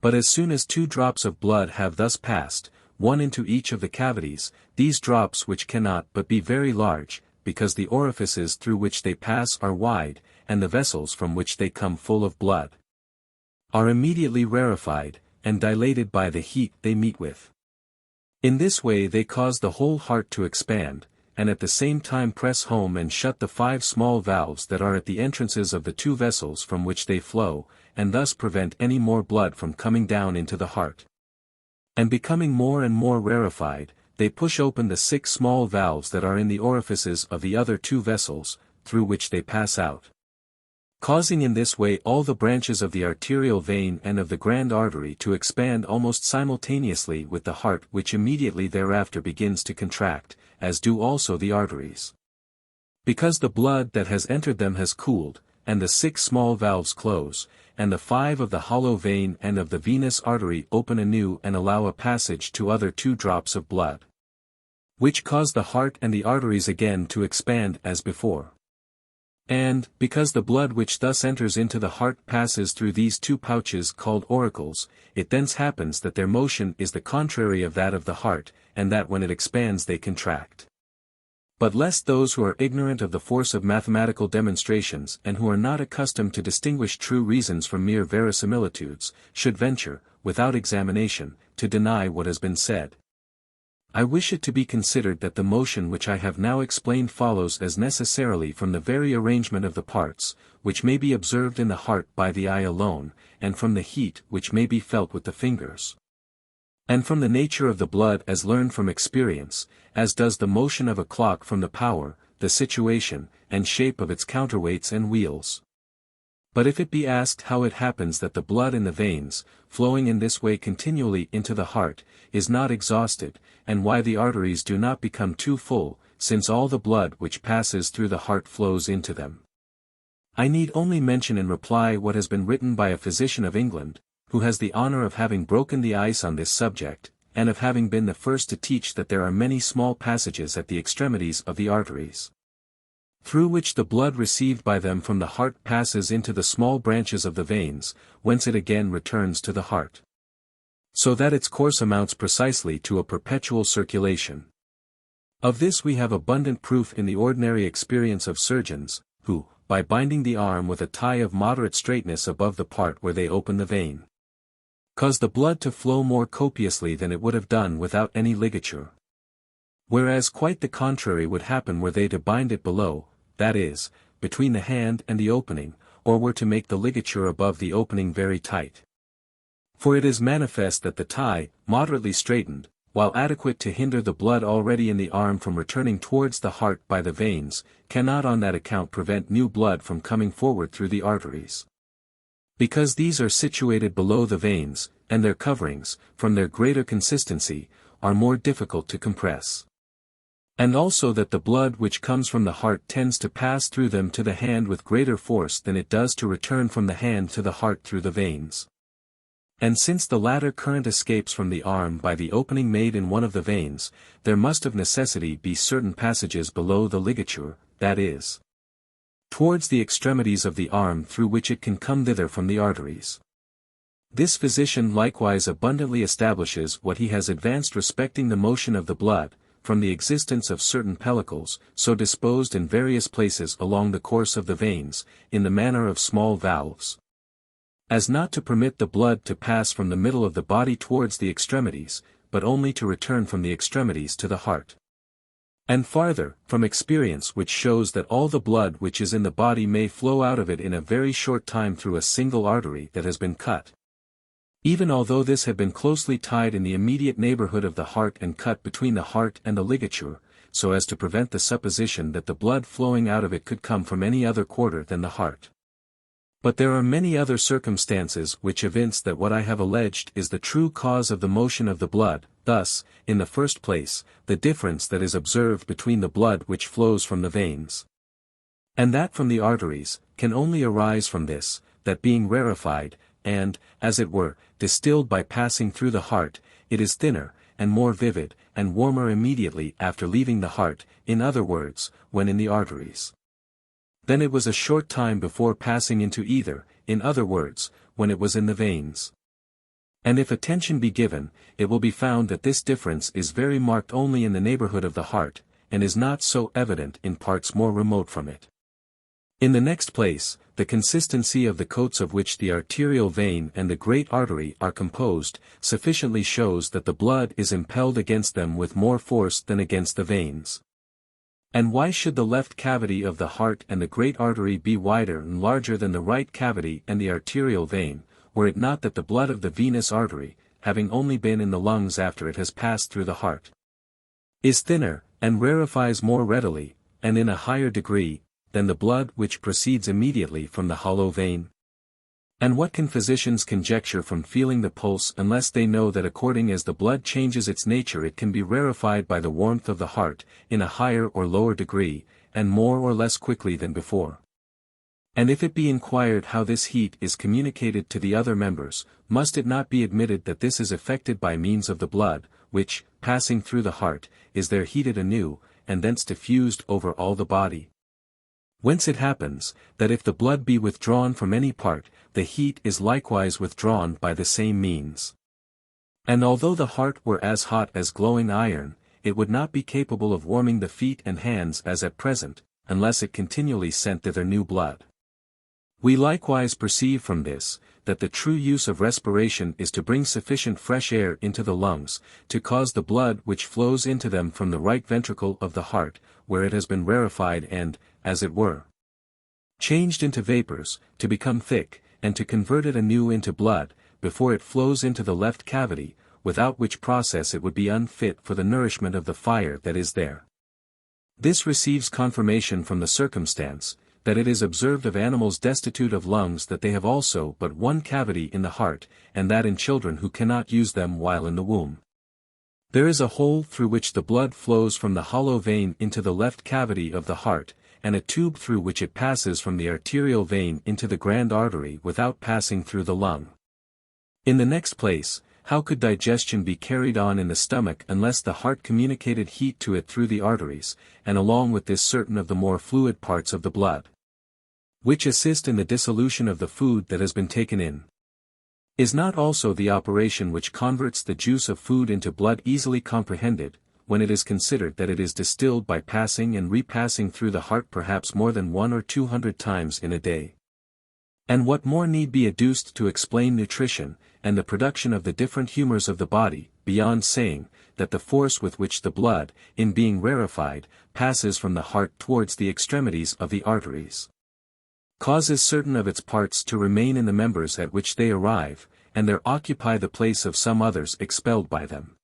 But as soon as 2 drops of blood have thus passed, 1 into each of the cavities, these drops, which cannot but be very large, because the orifices through which they pass are wide, and the vessels from which they come full of blood, are immediately rarefied, and dilated by the heat they meet with. In this way they cause the whole heart to expand, and at the same time press home and shut the 5 small valves that are at the entrances of the 2 vessels from which they flow, and thus prevent any more blood from coming down into the heart. And becoming more and more rarefied, they push open the 6 small valves that are in the orifices of the other 2 vessels, through which they pass out, causing in this way all the branches of the arterial vein and of the grand artery to expand almost simultaneously with the heart, which immediately thereafter begins to contract, as do also the arteries, because the blood that has entered them has cooled, and the 6 small valves close, and the 5 of the hollow vein and of the venous artery open anew and allow a passage to other 2 drops of blood, which cause the heart and the arteries again to expand as before. And, because the blood which thus enters into the heart passes through these 2 pouches called auricles, it thence happens that their motion is the contrary of that of the heart, and that when it expands they contract. But lest those who are ignorant of the force of mathematical demonstrations and who are not accustomed to distinguish true reasons from mere verisimilitudes, should venture, without examination, to deny what has been said, I wish it to be considered that the motion which I have now explained follows as necessarily from the very arrangement of the parts, which may be observed in the heart by the eye alone, and from the heat which may be felt with the fingers. And from the nature of the blood as learned from experience, as does the motion of a clock from the power, the situation, and shape of its counterweights and wheels. But if it be asked how it happens that the blood in the veins, flowing in this way continually into the heart, is not exhausted, and why the arteries do not become too full, since all the blood which passes through the heart flows into them, I need only mention in reply what has been written by a physician of England, who has the honor of having broken the ice on this subject, and of having been the first to teach that there are many small passages at the extremities of the arteries, through which the blood received by them from the heart passes into the small branches of the veins, whence it again returns to the heart, so that its course amounts precisely to a perpetual circulation. Of this we have abundant proof in the ordinary experience of surgeons, who, by binding the arm with a tie of moderate straightness above the part where they open the vein, cause the blood to flow more copiously than it would have done without any ligature. Whereas quite the contrary would happen were they to bind it below, that is, between the hand and the opening, or were to make the ligature above the opening very tight. For it is manifest that the tie, moderately straightened, while adequate to hinder the blood already in the arm from returning towards the heart by the veins, cannot on that account prevent new blood from coming forward through the arteries, because these are situated below the veins, and their coverings, from their greater consistency, are more difficult to compress. And also that the blood which comes from the heart tends to pass through them to the hand with greater force than it does to return from the hand to the heart through the veins. And since the latter current escapes from the arm by the opening made in one of the veins, there must of necessity be certain passages below the ligature, that is, towards the extremities of the arm through which it can come thither from the arteries. This physician likewise abundantly establishes what he has advanced respecting the motion of the blood, from the existence of certain pellicles, so disposed in various places along the course of the veins, in the manner of small valves, as not to permit the blood to pass from the middle of the body towards the extremities, but only to return from the extremities to the heart. And farther, from experience which shows that all the blood which is in the body may flow out of it in a very short time through a single artery that has been cut, even although this had been closely tied in the immediate neighborhood of the heart and cut between the heart and the ligature, so as to prevent the supposition that the blood flowing out of it could come from any other quarter than the heart. But there are many other circumstances which evince that what I have alleged is the true cause of the motion of the blood. Thus, in the first place, the difference that is observed between the blood which flows from the veins and that from the arteries, can only arise from this, that being rarefied, and, as it were, distilled by passing through the heart, it is thinner, and more vivid, and warmer immediately after leaving the heart, in other words, when in the arteries, than it was a short time before passing into either, in other words, when it was in the veins. And if attention be given, it will be found that this difference is very marked only in the neighborhood of the heart, and is not so evident in parts more remote from it. In the next place, the consistency of the coats of which the arterial vein and the great artery are composed, sufficiently shows that the blood is impelled against them with more force than against the veins. And why should the left cavity of the heart and the great artery be wider and larger than the right cavity and the arterial vein, were it not that the blood of the venous artery, having only been in the lungs after it has passed through the heart, is thinner, and rarefies more readily, and in a higher degree, than the blood which proceeds immediately from the hollow vein? And what can physicians conjecture from feeling the pulse unless they know that according as the blood changes its nature it can be rarefied by the warmth of the heart, in a higher or lower degree, and more or less quickly than before? And if it be inquired how this heat is communicated to the other members, must it not be admitted that this is effected by means of the blood, which, passing through the heart, is there heated anew, and thence diffused over all the body? Whence it happens, that if the blood be withdrawn from any part, the heat is likewise withdrawn by the same means. And although the heart were as hot as glowing iron, it would not be capable of warming the feet and hands as at present, unless it continually sent thither new blood. We likewise perceive from this, that the true use of respiration is to bring sufficient fresh air into the lungs, to cause the blood which flows into them from the right ventricle of the heart, where it has been rarefied and, as it were, changed into vapors, to become thick, and to convert it anew into blood, before it flows into the left cavity, without which process it would be unfit for the nourishment of the fire that is there. This receives confirmation from the circumstance, that it is observed of animals destitute of lungs that they have also but one cavity in the heart, and that in children who cannot use them while in the womb. There is a hole through which the blood flows from the hollow vein into the left cavity of the heart, and a tube through which it passes from the arterial vein into the grand artery without passing through the lung. In the next place, how could digestion be carried on in the stomach unless the heart communicated heat to it through the arteries, and along with this certain of the more fluid parts of the blood, which assist in the dissolution of the food that has been taken in? Is not also the operation which converts the juice of food into blood easily comprehended, when it is considered that it is distilled by passing and repassing through the heart perhaps more than 100 or 200 times in a day? And what more need be adduced to explain nutrition, and the production of the different humors of the body, beyond saying, that the force with which the blood, in being rarefied, passes from the heart towards the extremities of the arteries, causes certain of its parts to remain in the members at which they arrive, and there occupy the place of some others expelled by them.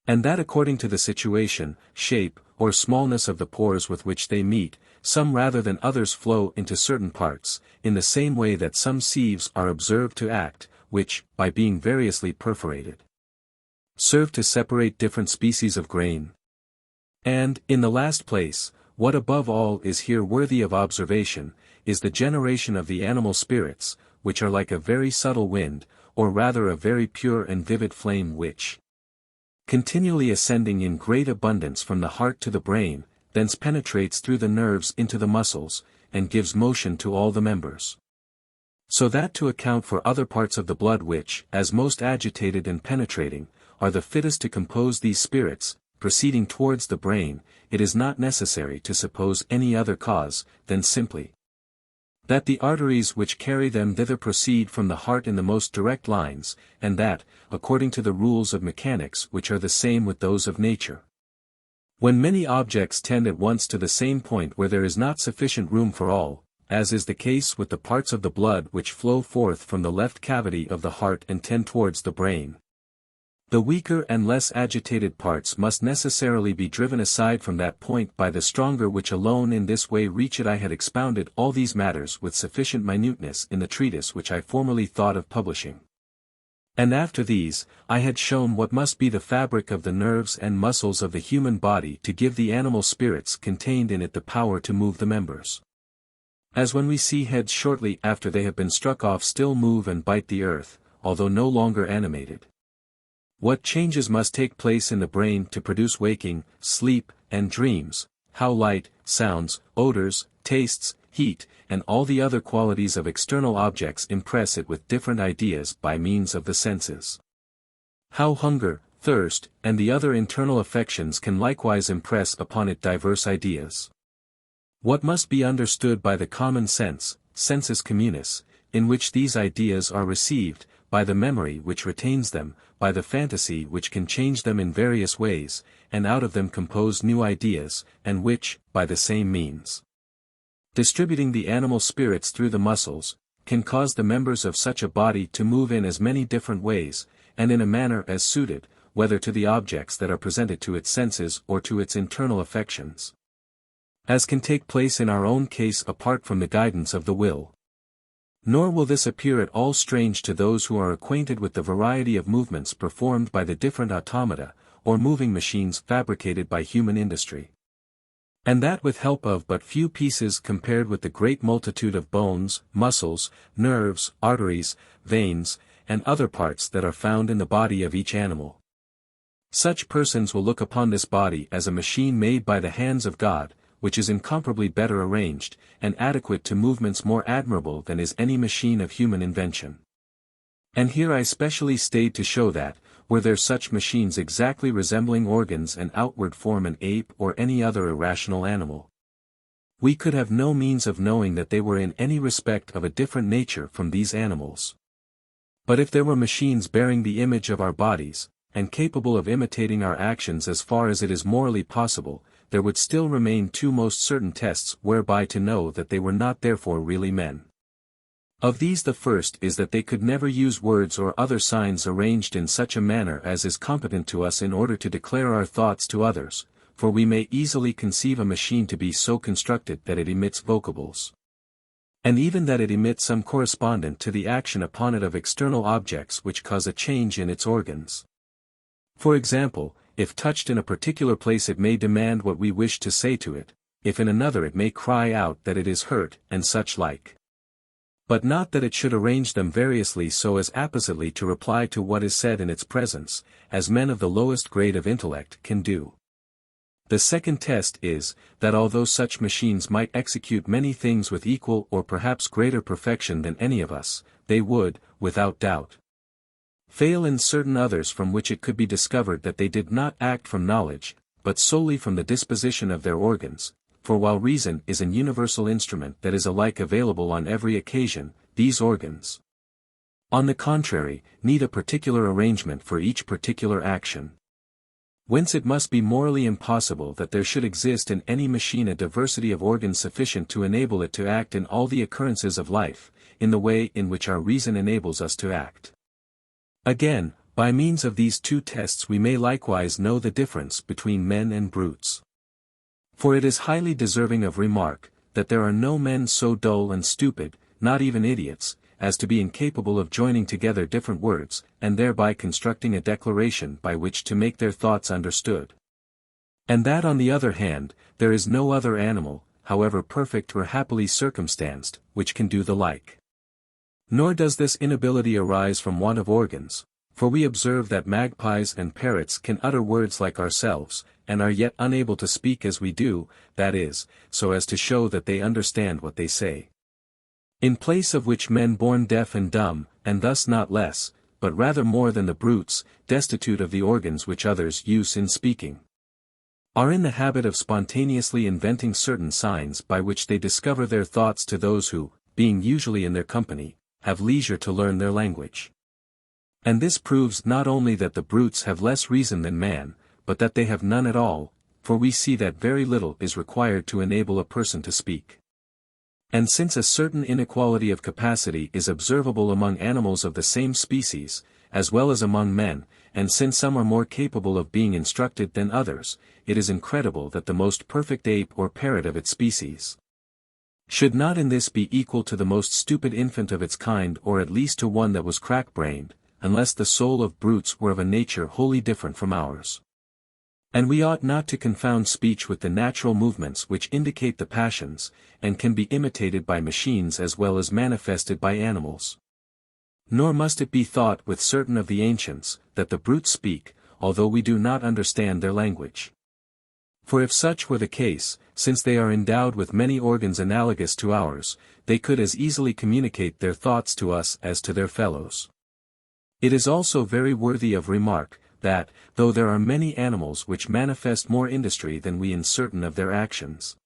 And that according to the situation, shape, or smallness of the pores with which they meet, some rather than others flow into certain parts, in the same way that some sieves are observed to act, which, by being variously perforated, serve to separate different species of grain. And, in the last place, what above all is here worthy of observation, is the generation of the animal spirits, which are like a very subtle wind, or rather a very pure and vivid flame which, continually ascending in great abundance from the heart to the brain, thence penetrates through the nerves into the muscles, and gives motion to all the members. So that to account for other parts of the blood which, as most agitated and penetrating, are the fittest to compose these spirits, proceeding towards the brain, it is not necessary to suppose any other cause, than simply that the arteries which carry them thither proceed from the heart in the most direct lines, and that, according to the rules of mechanics which are the same with those of nature, when many objects tend at once to the same point where there is not sufficient room for all, as is the case with the parts of the blood which flow forth from the left cavity of the heart and tend towards the brain, the weaker and less agitated parts must necessarily be driven aside from that point by the stronger which alone in this way reach it. I had expounded all these matters with sufficient minuteness in the treatise which I formerly thought of publishing. And after these, I had shown what must be the fabric of the nerves and muscles of the human body to give the animal spirits contained in it the power to move the members. As when we see heads shortly after they have been struck off still move and bite the earth, although no longer animated. What changes must take place in the brain to produce waking, sleep, and dreams, how light, sounds, odors, tastes, heat, and all the other qualities of external objects impress it with different ideas by means of the senses. How hunger, thirst, and the other internal affections can likewise impress upon it diverse ideas. What must be understood by the common sense, sensus communis, in which these ideas are received, by the memory which retains them, by the fantasy which can change them in various ways, and out of them compose new ideas, and which, by the same means, distributing the animal spirits through the muscles, can cause the members of such a body to move in as many different ways, and in a manner as suited, whether to the objects that are presented to its senses or to its internal affections, as can take place in our own case apart from the guidance of the will. Nor will this appear at all strange to those who are acquainted with the variety of movements performed by the different automata, or moving machines fabricated by human industry. And that with help of but few pieces compared with the great multitude of bones, muscles, nerves, arteries, veins, and other parts that are found in the body of each animal. Such persons will look upon this body as a machine made by the hands of God, which is incomparably better arranged, and adequate to movements more admirable than is any machine of human invention. And here I specially stayed to show that, were there such machines exactly resembling organs and outward form an ape or any other irrational animal, we could have no means of knowing that they were in any respect of a different nature from these animals. But if there were machines bearing the image of our bodies, and capable of imitating our actions as far as it is morally possible, there would still remain two most certain tests whereby to know that they were not therefore really men. Of these the first is that they could never use words or other signs arranged in such a manner as is competent to us in order to declare our thoughts to others, for we may easily conceive a machine to be so constructed that it emits vocables. And even that it emits some correspondent to the action upon it of external objects which cause a change in its organs. For example, if touched in a particular place it may demand what we wish to say to it, if in another it may cry out that it is hurt, and such like. But not that it should arrange them variously so as appositely to reply to what is said in its presence, as men of the lowest grade of intellect can do. The second test is, that although such machines might execute many things with equal or perhaps greater perfection than any of us, they would, without doubt, fail in certain others from which it could be discovered that they did not act from knowledge, but solely from the disposition of their organs. For while reason is an universal instrument that is alike available on every occasion, these organs, on the contrary, need a particular arrangement for each particular action. Whence it must be morally impossible that there should exist in any machine a diversity of organs sufficient to enable it to act in all the occurrences of life, in the way in which our reason enables us to act. Again, by means of these two tests we may likewise know the difference between men and brutes. For it is highly deserving of remark, that there are no men so dull and stupid, not even idiots, as to be incapable of joining together different words, and thereby constructing a declaration by which to make their thoughts understood. And that on the other hand, there is no other animal, however perfect or happily circumstanced, which can do the like. Nor does this inability arise from want of organs, for we observe that magpies and parrots can utter words like ourselves, and are yet unable to speak as we do, that is, so as to show that they understand what they say. In place of which men born deaf and dumb, and thus not less, but rather more than the brutes, destitute of the organs which others use in speaking, are in the habit of spontaneously inventing certain signs by which they discover their thoughts to those who, being usually in their company, have leisure to learn their language. And this proves not only that the brutes have less reason than man, but that they have none at all, for we see that very little is required to enable a person to speak. And since a certain inequality of capacity is observable among animals of the same species, as well as among men, and since some are more capable of being instructed than others, it is incredible that the most perfect ape or parrot of its species should not in this be equal to the most stupid infant of its kind, or at least to one that was crack-brained, unless the soul of brutes were of a nature wholly different from ours. And we ought not to confound speech with the natural movements which indicate the passions, and can be imitated by machines as well as manifested by animals. Nor must it be thought with certain of the ancients, that the brutes speak, although we do not understand their language. For if such were the case, since they are endowed with many organs analogous to ours, they could as easily communicate their thoughts to us as to their fellows. It is also very worthy of remark, that, though there are many animals which manifest more industry than we in certain of their actions,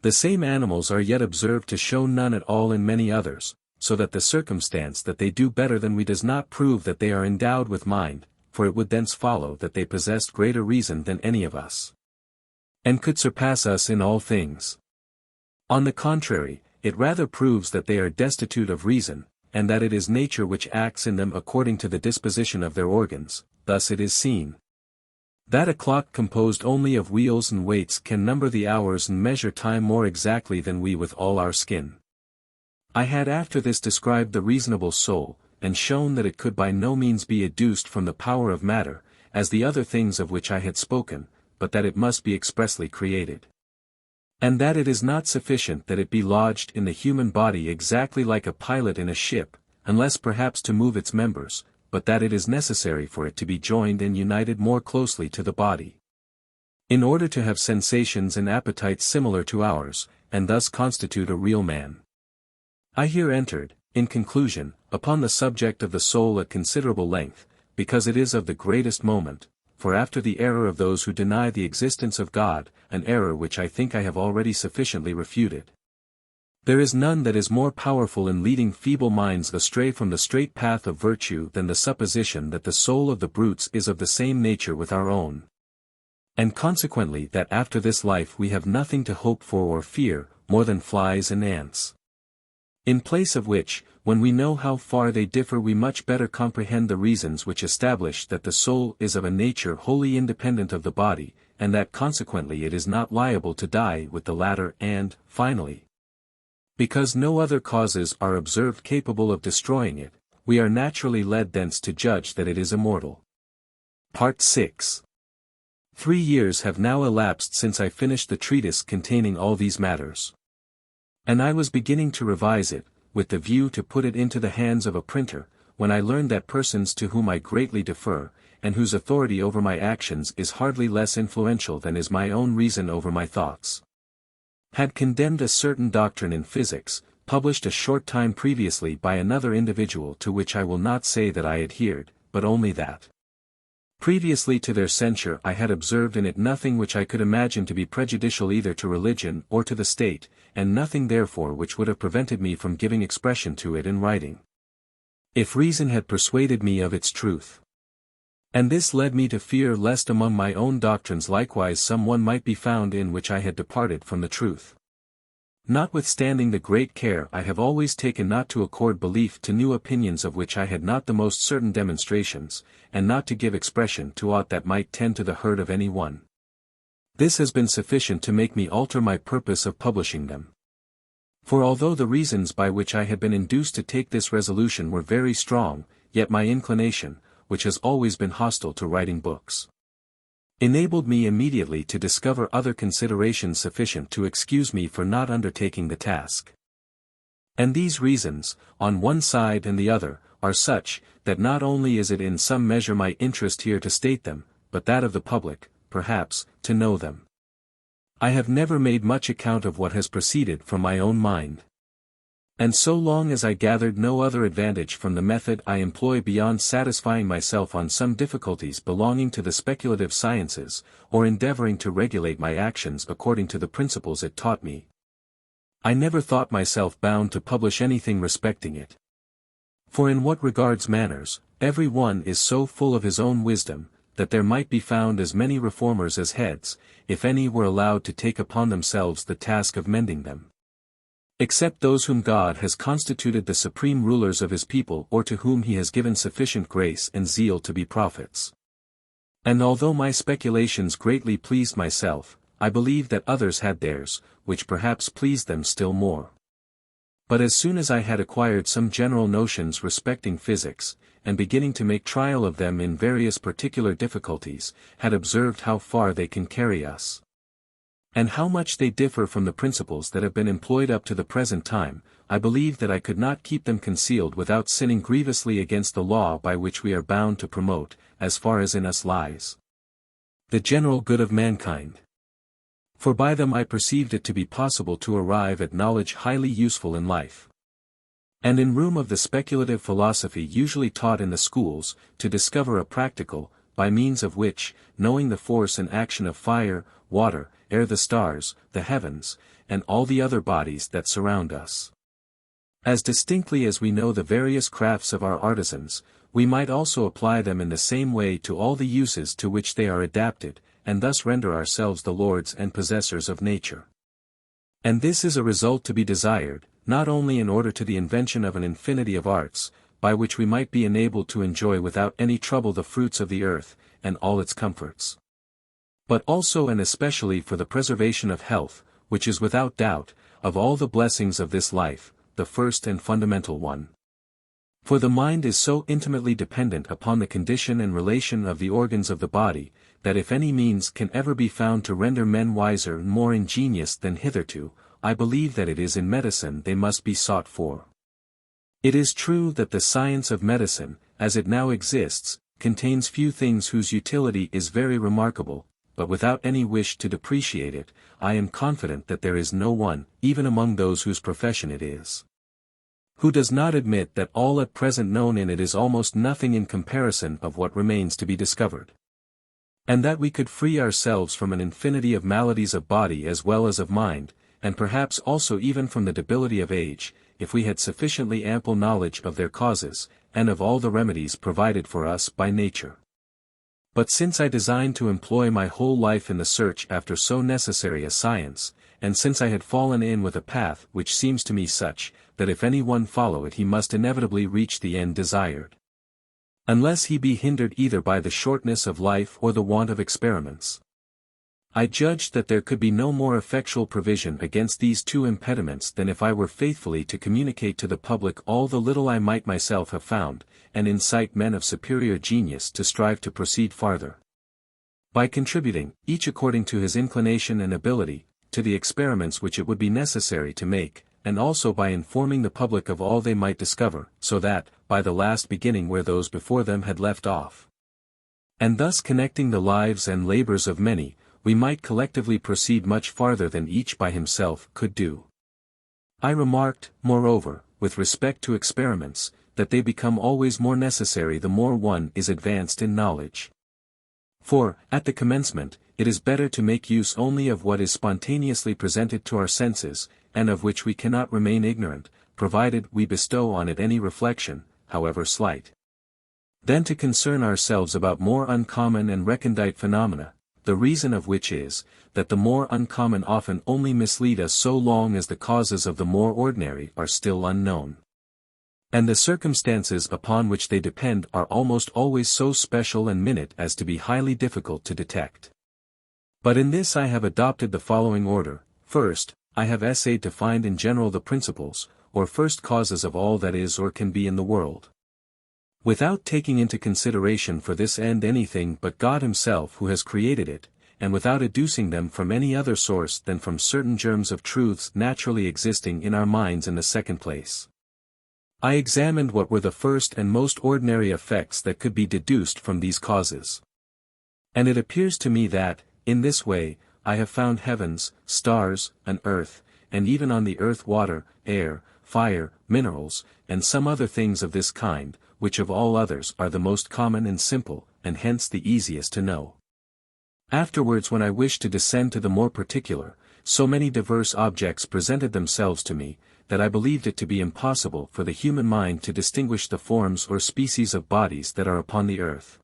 the same animals are yet observed to show none at all in many others, so that the circumstance that they do better than we does not prove that they are endowed with mind, for it would thence follow that they possessed greater reason than any of us, and could surpass us in all things. On the contrary, it rather proves that they are destitute of reason, and that it is nature which acts in them according to the disposition of their organs. Thus it is seen that a clock composed only of wheels and weights can number the hours and measure time more exactly than we with all our skin. I had after this described the reasonable soul, and shown that it could by no means be educed from the power of matter, as the other things of which I had spoken, but that it must be expressly created. And that it is not sufficient that it be lodged in the human body exactly like a pilot in a ship, unless perhaps to move its members, but that it is necessary for it to be joined and united more closely to the body, in order to have sensations and appetites similar to ours, and thus constitute a real man. I here entered, in conclusion, upon the subject of the soul at considerable length, because it is of the greatest moment, for after the error of those who deny the existence of God, an error which I think I have already sufficiently refuted, there is none that is more powerful in leading feeble minds astray from the straight path of virtue than the supposition that the soul of the brutes is of the same nature with our own, and consequently that after this life we have nothing to hope for or fear, more than flies and ants. In place of which, when we know how far they differ we much better comprehend the reasons which establish that the soul is of a nature wholly independent of the body, and that consequently it is not liable to die with the latter and, finally, because no other causes are observed capable of destroying it, we are naturally led thence to judge that it is immortal. Part 6. 3 years have now elapsed since I finished the treatise containing all these matters. And I was beginning to revise it, with the view to put it into the hands of a printer, when I learned that persons to whom I greatly defer, and whose authority over my actions is hardly less influential than is my own reason over my thoughts, had condemned a certain doctrine in physics, published a short time previously by another individual to which I will not say that I adhered, but only that, previously to their censure I had observed in it nothing which I could imagine to be prejudicial either to religion or to the state, and nothing therefore which would have prevented me from giving expression to it in writing, if reason had persuaded me of its truth. And this led me to fear lest among my own doctrines likewise some one might be found in which I had departed from the truth. Notwithstanding the great care I have always taken not to accord belief to new opinions of which I had not the most certain demonstrations, and not to give expression to aught that might tend to the hurt of any one, this has been sufficient to make me alter my purpose of publishing them. For although the reasons by which I had been induced to take this resolution were very strong, yet my inclination, which has always been hostile to writing books, enabled me immediately to discover other considerations sufficient to excuse me for not undertaking the task. And these reasons, on one side and the other, are such, that not only is it in some measure my interest here to state them, but that of the public, perhaps, to know them. I have never made much account of what has proceeded from my own mind. And so long as I gathered no other advantage from the method I employ beyond satisfying myself on some difficulties belonging to the speculative sciences, or endeavoring to regulate my actions according to the principles it taught me, I never thought myself bound to publish anything respecting it. For in what regards manners, every one is so full of his own wisdom, that there might be found as many reformers as heads, if any were allowed to take upon themselves the task of mending them, except those whom God has constituted the supreme rulers of his people or to whom he has given sufficient grace and zeal to be prophets. And although my speculations greatly pleased myself, I believe that others had theirs, which perhaps pleased them still more. But as soon as I had acquired some general notions respecting physics, and beginning to make trial of them in various particular difficulties, had observed how far they can carry us, and how much they differ from the principles that have been employed up to the present time, I believe that I could not keep them concealed without sinning grievously against the law by which we are bound to promote, as far as in us lies, the general good of mankind. For by them I perceived it to be possible to arrive at knowledge highly useful in life, and in room of the speculative philosophy usually taught in the schools, to discover a practical, by means of which, knowing the force and action of fire, water, air, the stars, the heavens, and all the other bodies that surround us, as distinctly as we know the various crafts of our artisans, we might also apply them in the same way to all the uses to which they are adapted, and thus render ourselves the lords and possessors of nature. And this is a result to be desired, not only in order to the invention of an infinity of arts, by which we might be enabled to enjoy without any trouble the fruits of the earth, and all its comforts, but also and especially for the preservation of health, which is without doubt, of all the blessings of this life, the first and fundamental one. For the mind is so intimately dependent upon the condition and relation of the organs of the body, that if any means can ever be found to render men wiser and more ingenious than hitherto, I believe that it is in medicine they must be sought for. It is true that the science of medicine, as it now exists, contains few things whose utility is very remarkable, but without any wish to depreciate it, I am confident that there is no one, even among those whose profession it is, who does not admit that all at present known in it is almost nothing in comparison of what remains to be discovered, and that we could free ourselves from an infinity of maladies of body as well as of mind, and perhaps also even from the debility of age, if we had sufficiently ample knowledge of their causes, and of all the remedies provided for us by nature. But since I design to employ my whole life in the search after so necessary a science, and since I had fallen in with a path which seems to me such, that if any one follow it he must inevitably reach the end desired, unless he be hindered either by the shortness of life or the want of experiments, I judged that there could be no more effectual provision against these two impediments than if I were faithfully to communicate to the public all the little I might myself have found, and incite men of superior genius to strive to proceed farther, by contributing, each according to his inclination and ability, to the experiments which it would be necessary to make, and also by informing the public of all they might discover, so that, by the last beginning where those before them had left off, and thus connecting the lives and labors of many, we might collectively proceed much farther than each by himself could do. I remarked, moreover, with respect to experiments, that they become always more necessary the more one is advanced in knowledge. For, at the commencement, it is better to make use only of what is spontaneously presented to our senses, and of which we cannot remain ignorant, provided we bestow on it any reflection, however slight, than to concern ourselves about more uncommon and recondite phenomena, the reason of which is, that the more uncommon often only mislead us so long as the causes of the more ordinary are still unknown, and the circumstances upon which they depend are almost always so special and minute as to be highly difficult to detect. But in this I have adopted the following order. First, I have essayed to find in general the principles, or first causes of all that is or can be in the world, without taking into consideration for this end anything but God himself who has created it, and without adducing them from any other source than from certain germs of truths naturally existing in our minds in the second place. I examined what were the first and most ordinary effects that could be deduced from these causes. And it appears to me that, in this way, I have found heavens, stars, an earth, and even on the earth water, air, fire, minerals, and some other things of this kind, which of all others are the most common and simple, and hence the easiest to know. Afterwards when I wished to descend to the more particular, so many diverse objects presented themselves to me, that I believed it to be impossible for the human mind to distinguish the forms or species of bodies that are upon the earth,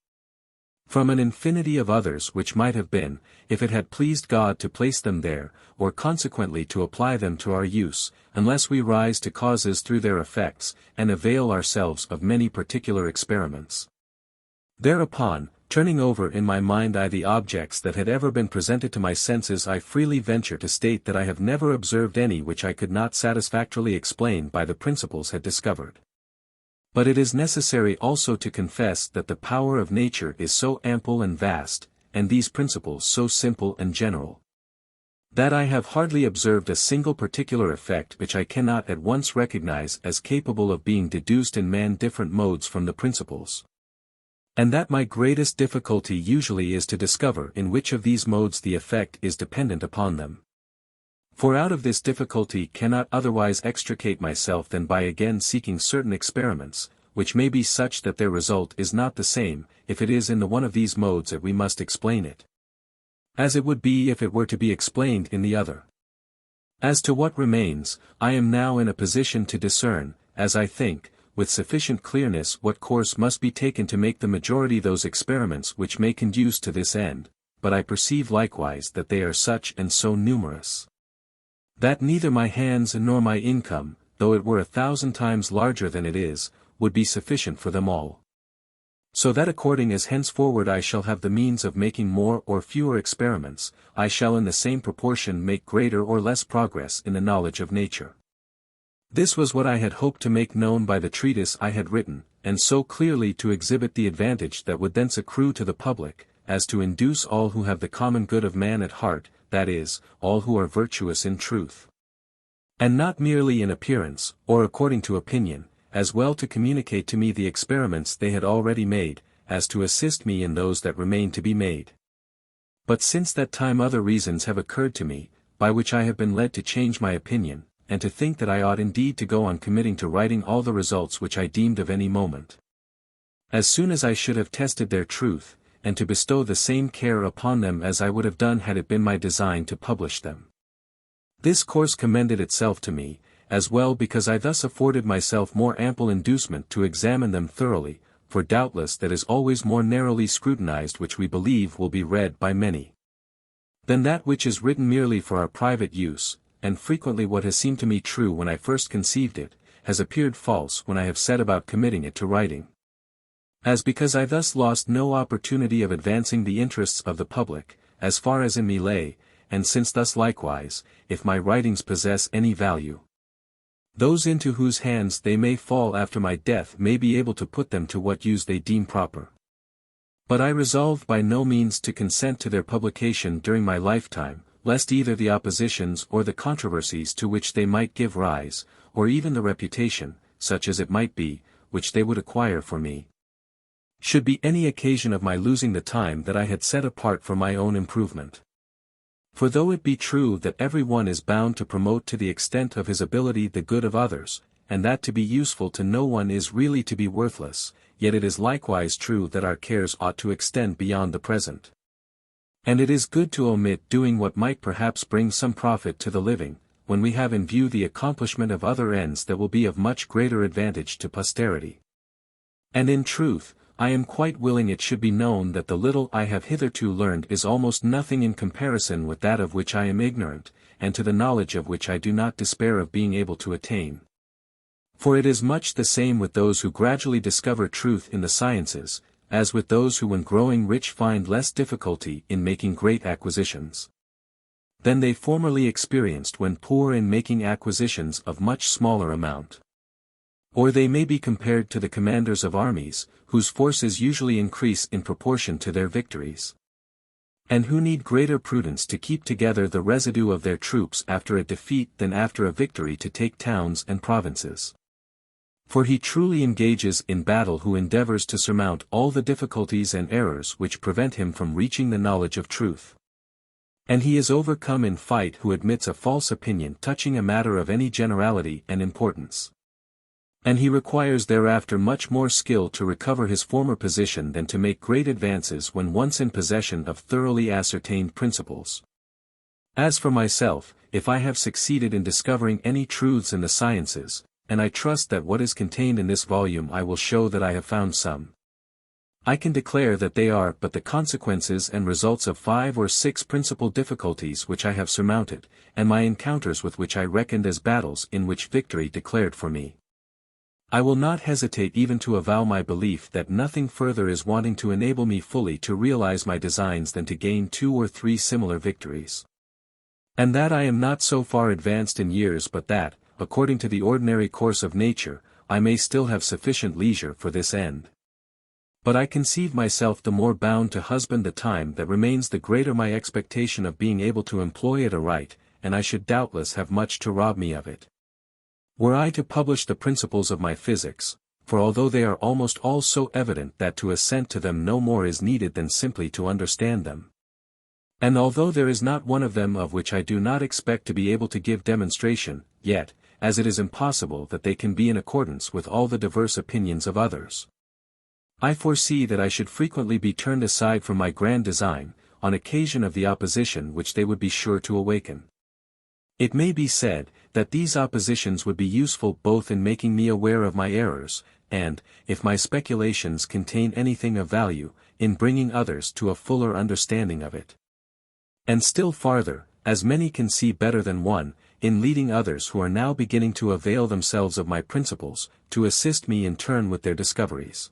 from an infinity of others which might have been, if it had pleased God to place them there, or consequently to apply them to our use, unless we rise to causes through their effects, and avail ourselves of many particular experiments. Thereupon, turning over in my mind the objects that had ever been presented to my senses, I freely venture to state that I have never observed any which I could not satisfactorily explain by the principles had discovered. But it is necessary also to confess that the power of nature is so ample and vast, and these principles so simple and general, that I have hardly observed a single particular effect which I cannot at once recognize as capable of being deduced in man different modes from the principles, and that my greatest difficulty usually is to discover in which of these modes the effect is dependent upon them. For out of this difficulty cannot otherwise extricate myself than by again seeking certain experiments, which may be such that their result is not the same, if it is in the one of these modes that we must explain it, as it would be if it were to be explained in the other. As to what remains, I am now in a position to discern, as I think, with sufficient clearness what course must be taken to make the majority those experiments which may conduce to this end, but I perceive likewise that they are such and so numerous, that neither my hands nor my income, though it were 1,000 times larger than it is, would be sufficient for them all. So that according as henceforward I shall have the means of making more or fewer experiments, I shall in the same proportion make greater or less progress in the knowledge of nature. This was what I had hoped to make known by the treatise I had written, and so clearly to exhibit the advantage that would thence accrue to the public, as to induce all who have the common good of man at heart, that is, all who are virtuous in truth, and not merely in appearance, or according to opinion, as well to communicate to me the experiments they had already made, as to assist me in those that remain to be made. But since that time other reasons have occurred to me, by which I have been led to change my opinion, and to think that I ought indeed to go on committing to writing all the results which I deemed of any moment, as soon as I should have tested their truth, and to bestow the same care upon them as I would have done had it been my design to publish them. This course commended itself to me, as well because I thus afforded myself more ample inducement to examine them thoroughly, for doubtless that is always more narrowly scrutinized which we believe will be read by many, than that which is written merely for our private use, and frequently what has seemed to me true when I first conceived it, has appeared false when I have set about committing it to writing. As because I thus lost no opportunity of advancing the interests of the public, as far as in me lay, and since thus likewise, if my writings possess any value, those into whose hands they may fall after my death may be able to put them to what use they deem proper. But I resolved by no means to consent to their publication during my lifetime, lest either the oppositions or the controversies to which they might give rise, or even the reputation, such as it might be, which they would acquire for me, should be any occasion of my losing the time that I had set apart for my own improvement. For though it be true that every one is bound to promote to the extent of his ability the good of others, and that to be useful to no one is really to be worthless, yet it is likewise true that our cares ought to extend beyond the present. And it is good to omit doing what might perhaps bring some profit to the living, when we have in view the accomplishment of other ends that will be of much greater advantage to posterity. And in truth, I am quite willing it should be known that the little I have hitherto learned is almost nothing in comparison with that of which I am ignorant, and to the knowledge of which I do not despair of being able to attain. For it is much the same with those who gradually discover truth in the sciences, as with those who when growing rich find less difficulty in making great acquisitions than they formerly experienced when poor in making acquisitions of much smaller amount. Or they may be compared to the commanders of armies, whose forces usually increase in proportion to their victories, and who need greater prudence to keep together the residue of their troops after a defeat than after a victory to take towns and provinces. For he truly engages in battle who endeavors to surmount all the difficulties and errors which prevent him from reaching the knowledge of truth. And he is overcome in fight who admits a false opinion touching a matter of any generality and importance. And he requires thereafter much more skill to recover his former position than to make great advances when once in possession of thoroughly ascertained principles. As for myself, if I have succeeded in discovering any truths in the sciences, and I trust that what is contained in this volume I will show that I have found some, I can declare that they are but the consequences and results of 5 or 6 principal difficulties which I have surmounted, and my encounters with which I reckoned as battles in which victory declared for me. I will not hesitate even to avow my belief that nothing further is wanting to enable me fully to realize my designs than to gain 2 or 3 similar victories. And that I am not so far advanced in years but that, according to the ordinary course of nature, I may still have sufficient leisure for this end. But I conceive myself the more bound to husband the time that remains the greater my expectation of being able to employ it aright, and I should doubtless have much to rob me of it. Were I to publish the principles of my physics, for although they are almost all so evident that to assent to them no more is needed than simply to understand them, and although there is not one of them of which I do not expect to be able to give demonstration, yet, as it is impossible that they can be in accordance with all the diverse opinions of others, I foresee that I should frequently be turned aside from my grand design, on occasion of the opposition which they would be sure to awaken. It may be said, that these oppositions would be useful both in making me aware of my errors, and, if my speculations contain anything of value, in bringing others to a fuller understanding of it. And still farther, as many can see better than one, in leading others who are now beginning to avail themselves of my principles, to assist me in turn with their discoveries.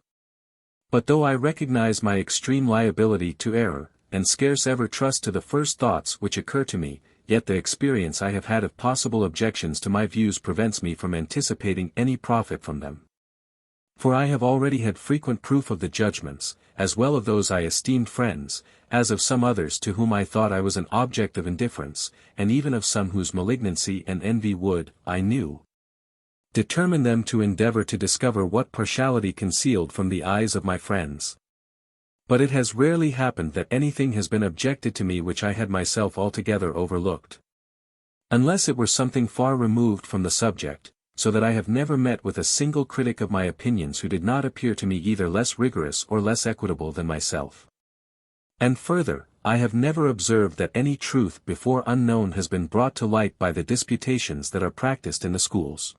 But though I recognize my extreme liability to error, and scarce ever trust to the first thoughts which occur to me, yet the experience I have had of possible objections to my views prevents me from anticipating any profit from them. For I have already had frequent proof of the judgments, as well of those I esteemed friends, as of some others to whom I thought I was an object of indifference, and even of some whose malignancy and envy would, I knew, determine them to endeavor to discover what partiality concealed from the eyes of my friends. But it has rarely happened that anything has been objected to me which I had myself altogether overlooked. Unless it were something far removed from the subject, so that I have never met with a single critic of my opinions who did not appear to me either less rigorous or less equitable than myself. And further, I have never observed that any truth before unknown has been brought to light by the disputations that are practiced in the schools.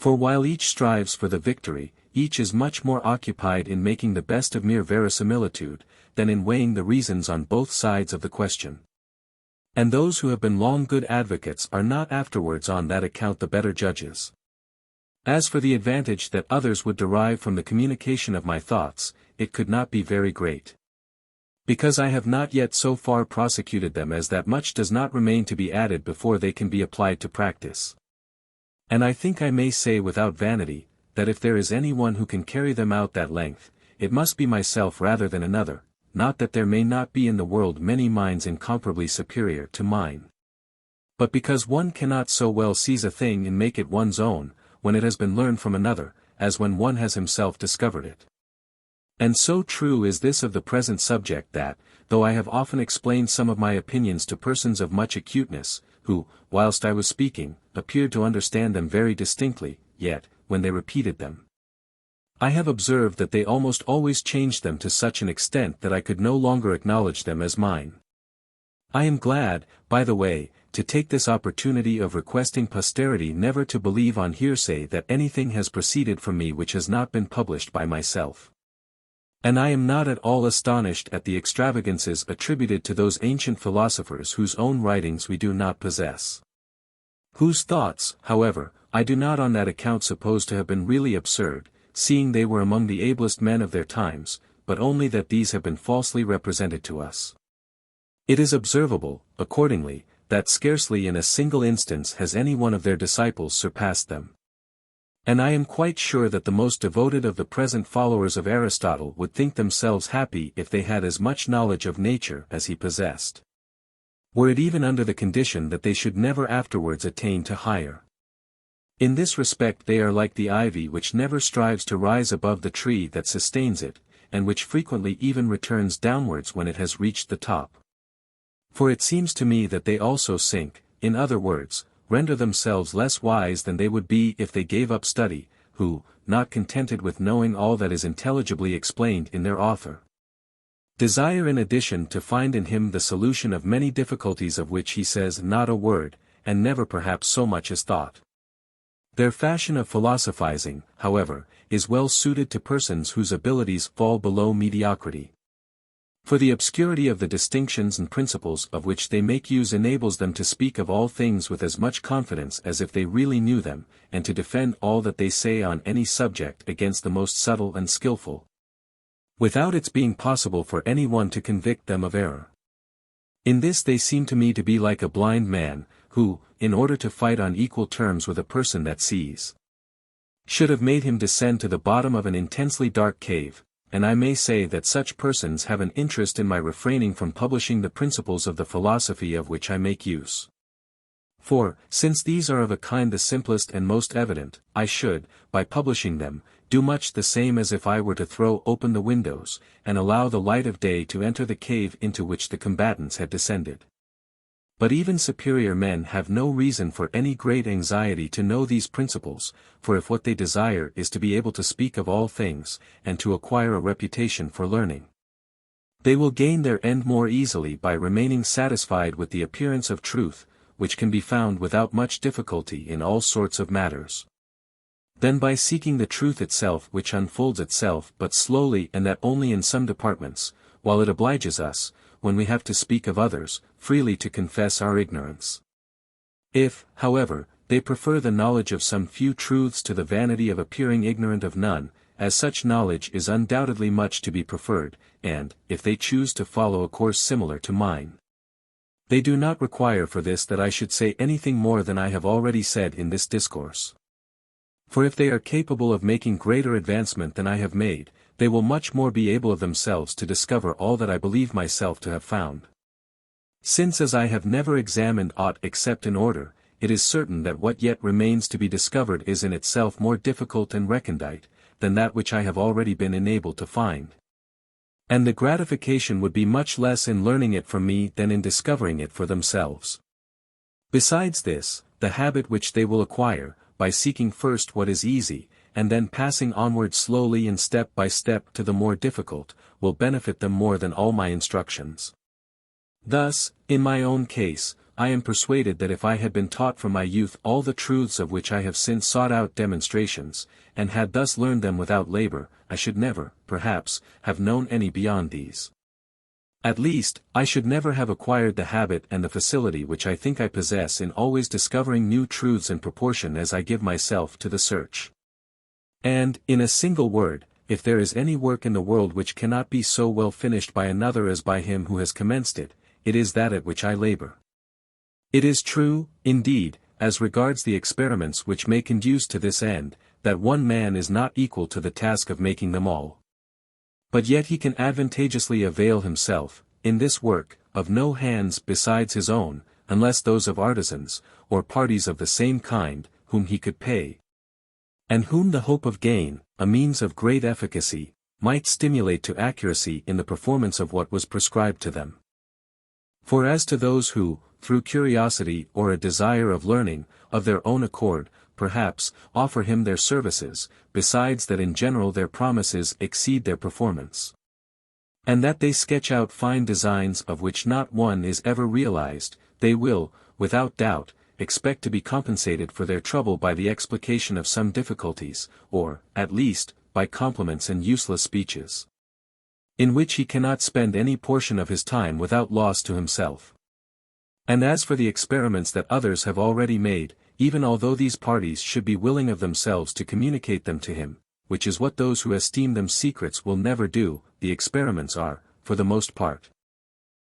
For while each strives for the victory, each is much more occupied in making the best of mere verisimilitude, than in weighing the reasons on both sides of the question. And those who have been long good advocates are not afterwards on that account the better judges. As for the advantage that others would derive from the communication of my thoughts, it could not be very great. Because I have not yet so far prosecuted them as that much does not remain to be added before they can be applied to practice. And I think I may say without vanity, that if there is any one who can carry them out that length, it must be myself rather than another, not that there may not be in the world many minds incomparably superior to mine. But because one cannot so well seize a thing and make it one's own, when it has been learned from another, as when one has himself discovered it. And so true is this of the present subject that, though I have often explained some of my opinions to persons of much acuteness, who, whilst I was speaking, appeared to understand them very distinctly, yet, when they repeated them, I have observed that they almost always changed them to such an extent that I could no longer acknowledge them as mine. I am glad, by the way, to take this opportunity of requesting posterity never to believe on hearsay that anything has proceeded from me which has not been published by myself. And I am not at all astonished at the extravagances attributed to those ancient philosophers whose own writings we do not possess. Whose thoughts, however, I do not on that account suppose to have been really absurd, seeing they were among the ablest men of their times, but only that these have been falsely represented to us. It is observable, accordingly, that scarcely in a single instance has any one of their disciples surpassed them. And I am quite sure that the most devoted of the present followers of Aristotle would think themselves happy if they had as much knowledge of nature as he possessed. Were it even under the condition that they should never afterwards attain to higher. In this respect they are like the ivy which never strives to rise above the tree that sustains it, and which frequently even returns downwards when it has reached the top. For it seems to me that they also sink, in other words, render themselves less wise than they would be if they gave up study, who, not contented with knowing all that is intelligibly explained in their author, desire in addition to find in him the solution of many difficulties of which he says not a word, and never perhaps so much as thought. Their fashion of philosophizing, however, is well suited to persons whose abilities fall below mediocrity. For the obscurity of the distinctions and principles of which they make use enables them to speak of all things with as much confidence as if they really knew them, and to defend all that they say on any subject against the most subtle and skilful, without its being possible for any one to convict them of error. In this they seem to me to be like a blind man, who, in order to fight on equal terms with a person that sees, should have made him descend to the bottom of an intensely dark cave, and I may say that such persons have an interest in my refraining from publishing the principles of the philosophy of which I make use. For, since these are of a kind the simplest and most evident, I should, by publishing them, do much the same as if I were to throw open the windows, and allow the light of day to enter the cave into which the combatants had descended. But even superior men have no reason for any great anxiety to know these principles, for if what they desire is to be able to speak of all things, and to acquire a reputation for learning, they will gain their end more easily by remaining satisfied with the appearance of truth, which can be found without much difficulty in all sorts of matters, than by seeking the truth itself which unfolds itself but slowly and that only in some departments, while it obliges us, when we have to speak of others, freely to confess our ignorance. If, however, they prefer the knowledge of some few truths to the vanity of appearing ignorant of none, as such knowledge is undoubtedly much to be preferred, and, if they choose to follow a course similar to mine, they do not require for this that I should say anything more than I have already said in this discourse. For if they are capable of making greater advancement than I have made, they will much more be able of themselves to discover all that I believe myself to have found. Since as I have never examined aught except in order, it is certain that what yet remains to be discovered is in itself more difficult and recondite, than that which I have already been enabled to find. And the gratification would be much less in learning it from me than in discovering it for themselves. Besides this, the habit which they will acquire, by seeking first what is easy, and then passing onward slowly and step by step to the more difficult, will benefit them more than all my instructions. Thus, in my own case, I am persuaded that if I had been taught from my youth all the truths of which I have since sought out demonstrations, and had thus learned them without labor, I should never, perhaps, have known any beyond these. At least, I should never have acquired the habit and the facility which I think I possess in always discovering new truths in proportion as I give myself to the search. And, in a single word, if there is any work in the world which cannot be so well finished by another as by him who has commenced it, it is that at which I labor. It is true, indeed, as regards the experiments which may conduce to this end, that one man is not equal to the task of making them all. But yet he can advantageously avail himself, in this work, of no hands besides his own, unless those of artisans, or parties of the same kind, whom he could pay, and whom the hope of gain, a means of great efficacy, might stimulate to accuracy in the performance of what was prescribed to them. For as to those who, through curiosity or a desire of learning, of their own accord, perhaps, offer him their services, besides that in general their promises exceed their performance, and that they sketch out fine designs of which not one is ever realized, they will, without doubt, expect to be compensated for their trouble by the explication of some difficulties, or, at least, by compliments and useless speeches, in which he cannot spend any portion of his time without loss to himself. And as for the experiments that others have already made, even although these parties should be willing of themselves to communicate them to him, which is what those who esteem them secrets will never do, the experiments are, for the most part,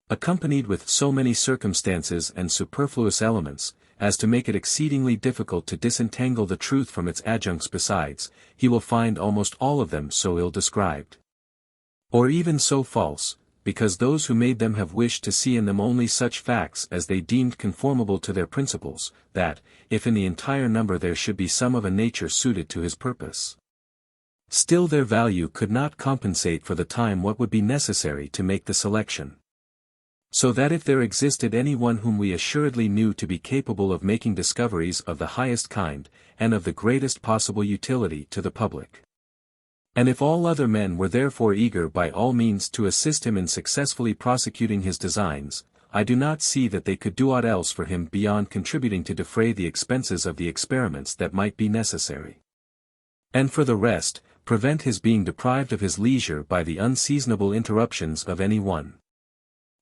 accompanied with so many circumstances and superfluous elements, as to make it exceedingly difficult to disentangle the truth from its adjuncts. Besides, he will find almost all of them so ill described, or even so false, because those who made them have wished to see in them only such facts as they deemed conformable to their principles, that, if in the entire number there should be some of a nature suited to his purpose, still their value could not compensate for the time what would be necessary to make the selection. So that if there existed any one whom we assuredly knew to be capable of making discoveries of the highest kind, and of the greatest possible utility to the public, and if all other men were therefore eager by all means to assist him in successfully prosecuting his designs, I do not see that they could do aught else for him beyond contributing to defray the expenses of the experiments that might be necessary, and for the rest, prevent his being deprived of his leisure by the unseasonable interruptions of any one.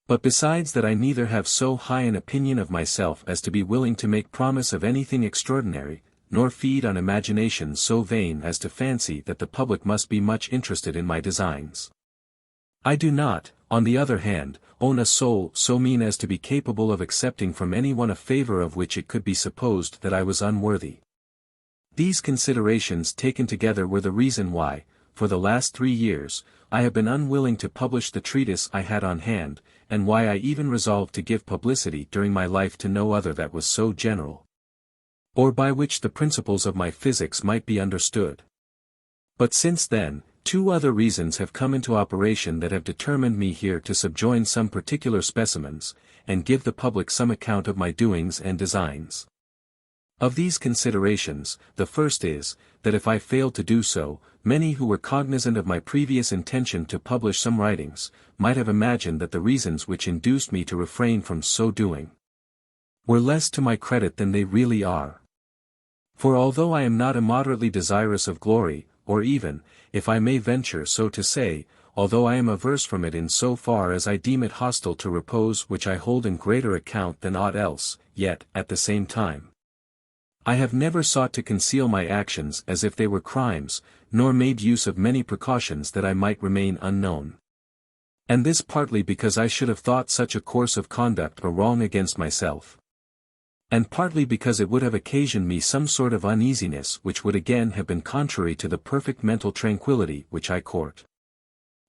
But besides that I neither have so high an opinion of myself as to be willing to make promise of anything extraordinary, nor feed on imaginations so vain as to fancy that the public must be much interested in my designs. I do not, on the other hand, own a soul so mean as to be capable of accepting from any one a favor of which it could be supposed that I was unworthy. These considerations taken together were the reason why, for the last 3 years, I have been unwilling to publish the treatise I had on hand, and why I even resolved to give publicity during my life to no other that was so general, or by which the principles of my physics might be understood. But since then, 2 other reasons have come into operation that have determined me here to subjoin some particular specimens, and give the public some account of my doings and designs. Of these considerations, the first is, that if I failed to do so, many who were cognizant of my previous intention to publish some writings, might have imagined that the reasons which induced me to refrain from so doing were less to my credit than they really are. For although I am not immoderately desirous of glory, or even, if I may venture so to say, although I am averse from it in so far as I deem it hostile to repose which I hold in greater account than aught else, yet, at the same time, I have never sought to conceal my actions as if they were crimes, nor made use of many precautions that I might remain unknown. And this partly because I should have thought such a course of conduct a wrong against myself, and partly because it would have occasioned me some sort of uneasiness which would again have been contrary to the perfect mental tranquillity which I court.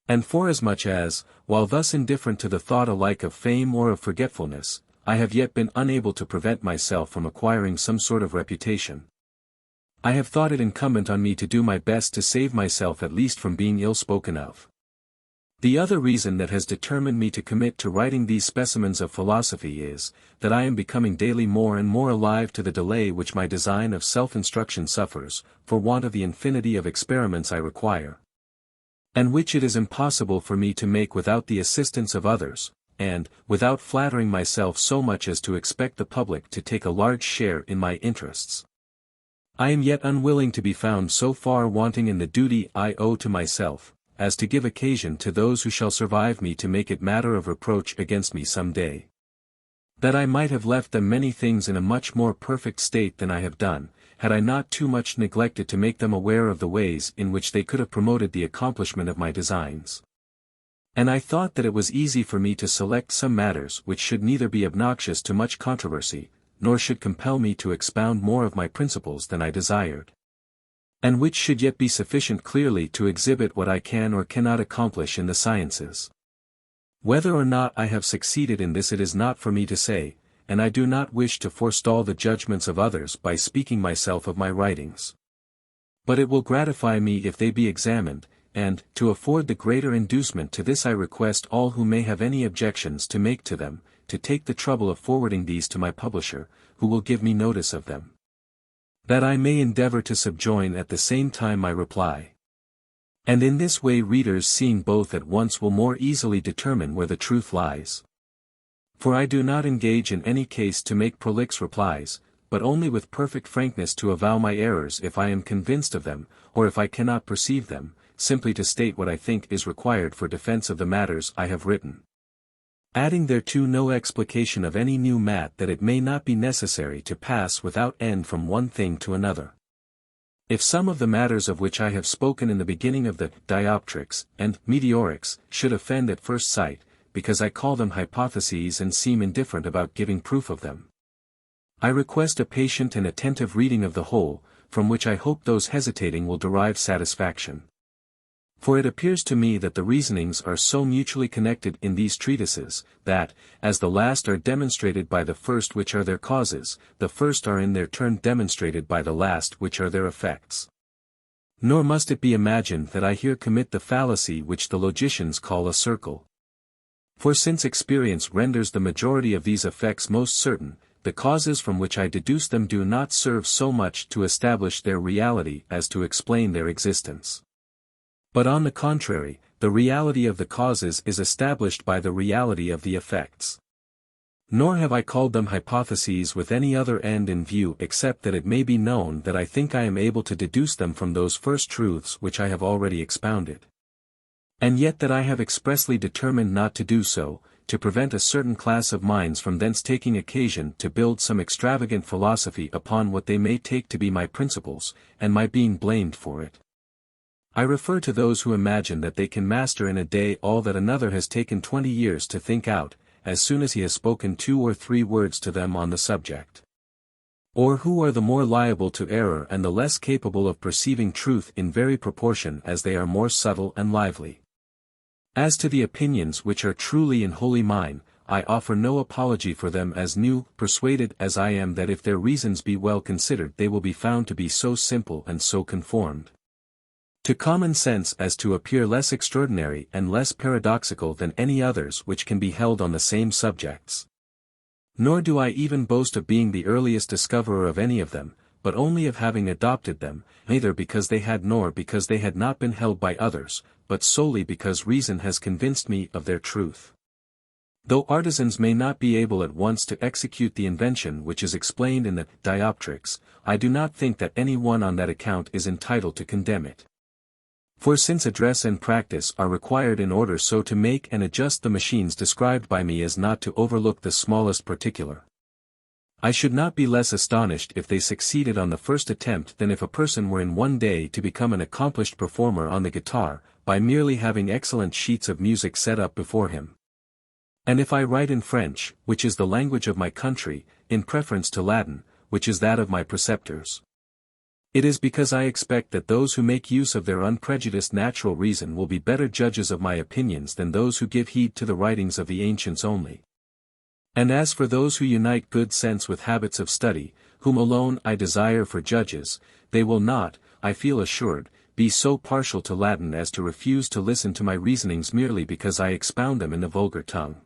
And forasmuch as, while thus indifferent to the thought alike of fame or of forgetfulness, I have yet been unable to prevent myself from acquiring some sort of reputation, I have thought it incumbent on me to do my best to save myself at least from being ill spoken of. The other reason that has determined me to commit to writing these specimens of philosophy is, that I am becoming daily more and more alive to the delay which my design of self-instruction suffers, for want of the infinity of experiments I require, and which it is impossible for me to make without the assistance of others, and, without flattering myself so much as to expect the public to take a large share in my interests. I am yet unwilling to be found so far wanting in the duty I owe to myself, as to give occasion to those who shall survive me to make it matter of reproach against me some day. That I might have left them many things in a much more perfect state than I have done, had I not too much neglected to make them aware of the ways in which they could have promoted the accomplishment of my designs. And I thought that it was easy for me to select some matters which should neither be obnoxious to much controversy, nor should compel me to expound more of my principles than I desired. And which should yet be sufficient clearly to exhibit what I can or cannot accomplish in the sciences. Whether or not I have succeeded in this it is not for me to say, and I do not wish to forestall the judgments of others by speaking myself of my writings. But it will gratify me if they be examined, and, to afford the greater inducement to this I request all who may have any objections to make to them, to take the trouble of forwarding these to my publisher, who will give me notice of them. That I may endeavor to subjoin at the same time my reply. And in this way readers seeing both at once will more easily determine where the truth lies. For I do not engage in any case to make prolix replies, but only with perfect frankness to avow my errors if I am convinced of them, or if I cannot perceive them, simply to state what I think is required for defense of the matters I have written. Adding thereto no explication of any new mat that it may not be necessary to pass without end from one thing to another. If some of the matters of which I have spoken in the beginning of the Dioptrics and Meteorics should offend at first sight, because I call them hypotheses and seem indifferent about giving proof of them, I request a patient and attentive reading of the whole, from which I hope those hesitating will derive satisfaction. For it appears to me that the reasonings are so mutually connected in these treatises, that, as the last are demonstrated by the first which are their causes, the first are in their turn demonstrated by the last which are their effects. Nor must it be imagined that I here commit the fallacy which the logicians call a circle. For since experience renders the majority of these effects most certain, the causes from which I deduce them do not serve so much to establish their reality as to explain their existence. But on the contrary, the reality of the causes is established by the reality of the effects. Nor have I called them hypotheses with any other end in view except that it may be known that I think I am able to deduce them from those first truths which I have already expounded. And yet that I have expressly determined not to do so, to prevent a certain class of minds from thence taking occasion to build some extravagant philosophy upon what they may take to be my principles, and my being blamed for it. I refer to those who imagine that they can master in a day all that another has taken 20 years to think out, as soon as he has spoken 2 or 3 words to them on the subject. Or who are the more liable to error and the less capable of perceiving truth in very proportion as they are more subtle and lively. As to the opinions which are truly and wholly mine, I offer no apology for them as new, persuaded as I am that if their reasons be well considered they will be found to be so simple and so conformed to common sense as to appear less extraordinary and less paradoxical than any others which can be held on the same subjects. Nor do I even boast of being the earliest discoverer of any of them, but only of having adopted them, neither because they had nor because they had not been held by others, but solely because reason has convinced me of their truth. Though artisans may not be able at once to execute the invention which is explained in the Dioptrics, I do not think that any one on that account is entitled to condemn it. For since address and practice are required in order so to make and adjust the machines described by me as not to overlook the smallest particular, I should not be less astonished if they succeeded on the first attempt than if a person were in one day to become an accomplished performer on the guitar, by merely having excellent sheets of music set up before him. And if I write in French, which is the language of my country, in preference to Latin, which is that of my preceptors, it is because I expect that those who make use of their unprejudiced natural reason will be better judges of my opinions than those who give heed to the writings of the ancients only. And as for those who unite good sense with habits of study, whom alone I desire for judges, they will not, I feel assured, be so partial to Latin as to refuse to listen to my reasonings merely because I expound them in the vulgar tongue.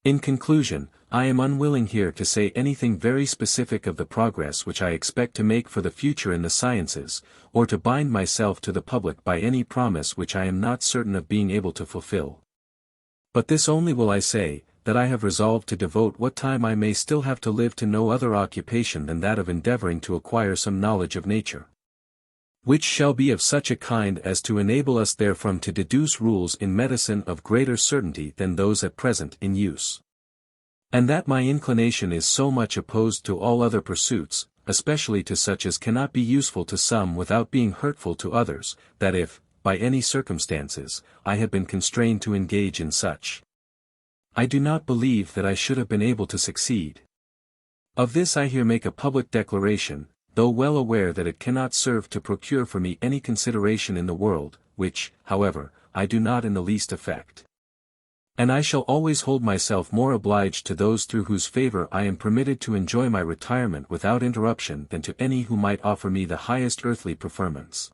In conclusion, I am unwilling here to say anything very specific of the progress which I expect to make for the future in the sciences, or to bind myself to the public by any promise which I am not certain of being able to fulfill. But this only will I say, that I have resolved to devote what time I may still have to live to no other occupation than that of endeavoring to acquire some knowledge of nature, which shall be of such a kind as to enable us therefrom to deduce rules in medicine of greater certainty than those at present in use. And that my inclination is so much opposed to all other pursuits, especially to such as cannot be useful to some without being hurtful to others, that if, by any circumstances, I had been constrained to engage in such, I do not believe that I should have been able to succeed. Of this I here make a public declaration, though well aware that it cannot serve to procure for me any consideration in the world, which, however, I do not in the least affect. And I shall always hold myself more obliged to those through whose favor I am permitted to enjoy my retirement without interruption than to any who might offer me the highest earthly preferments.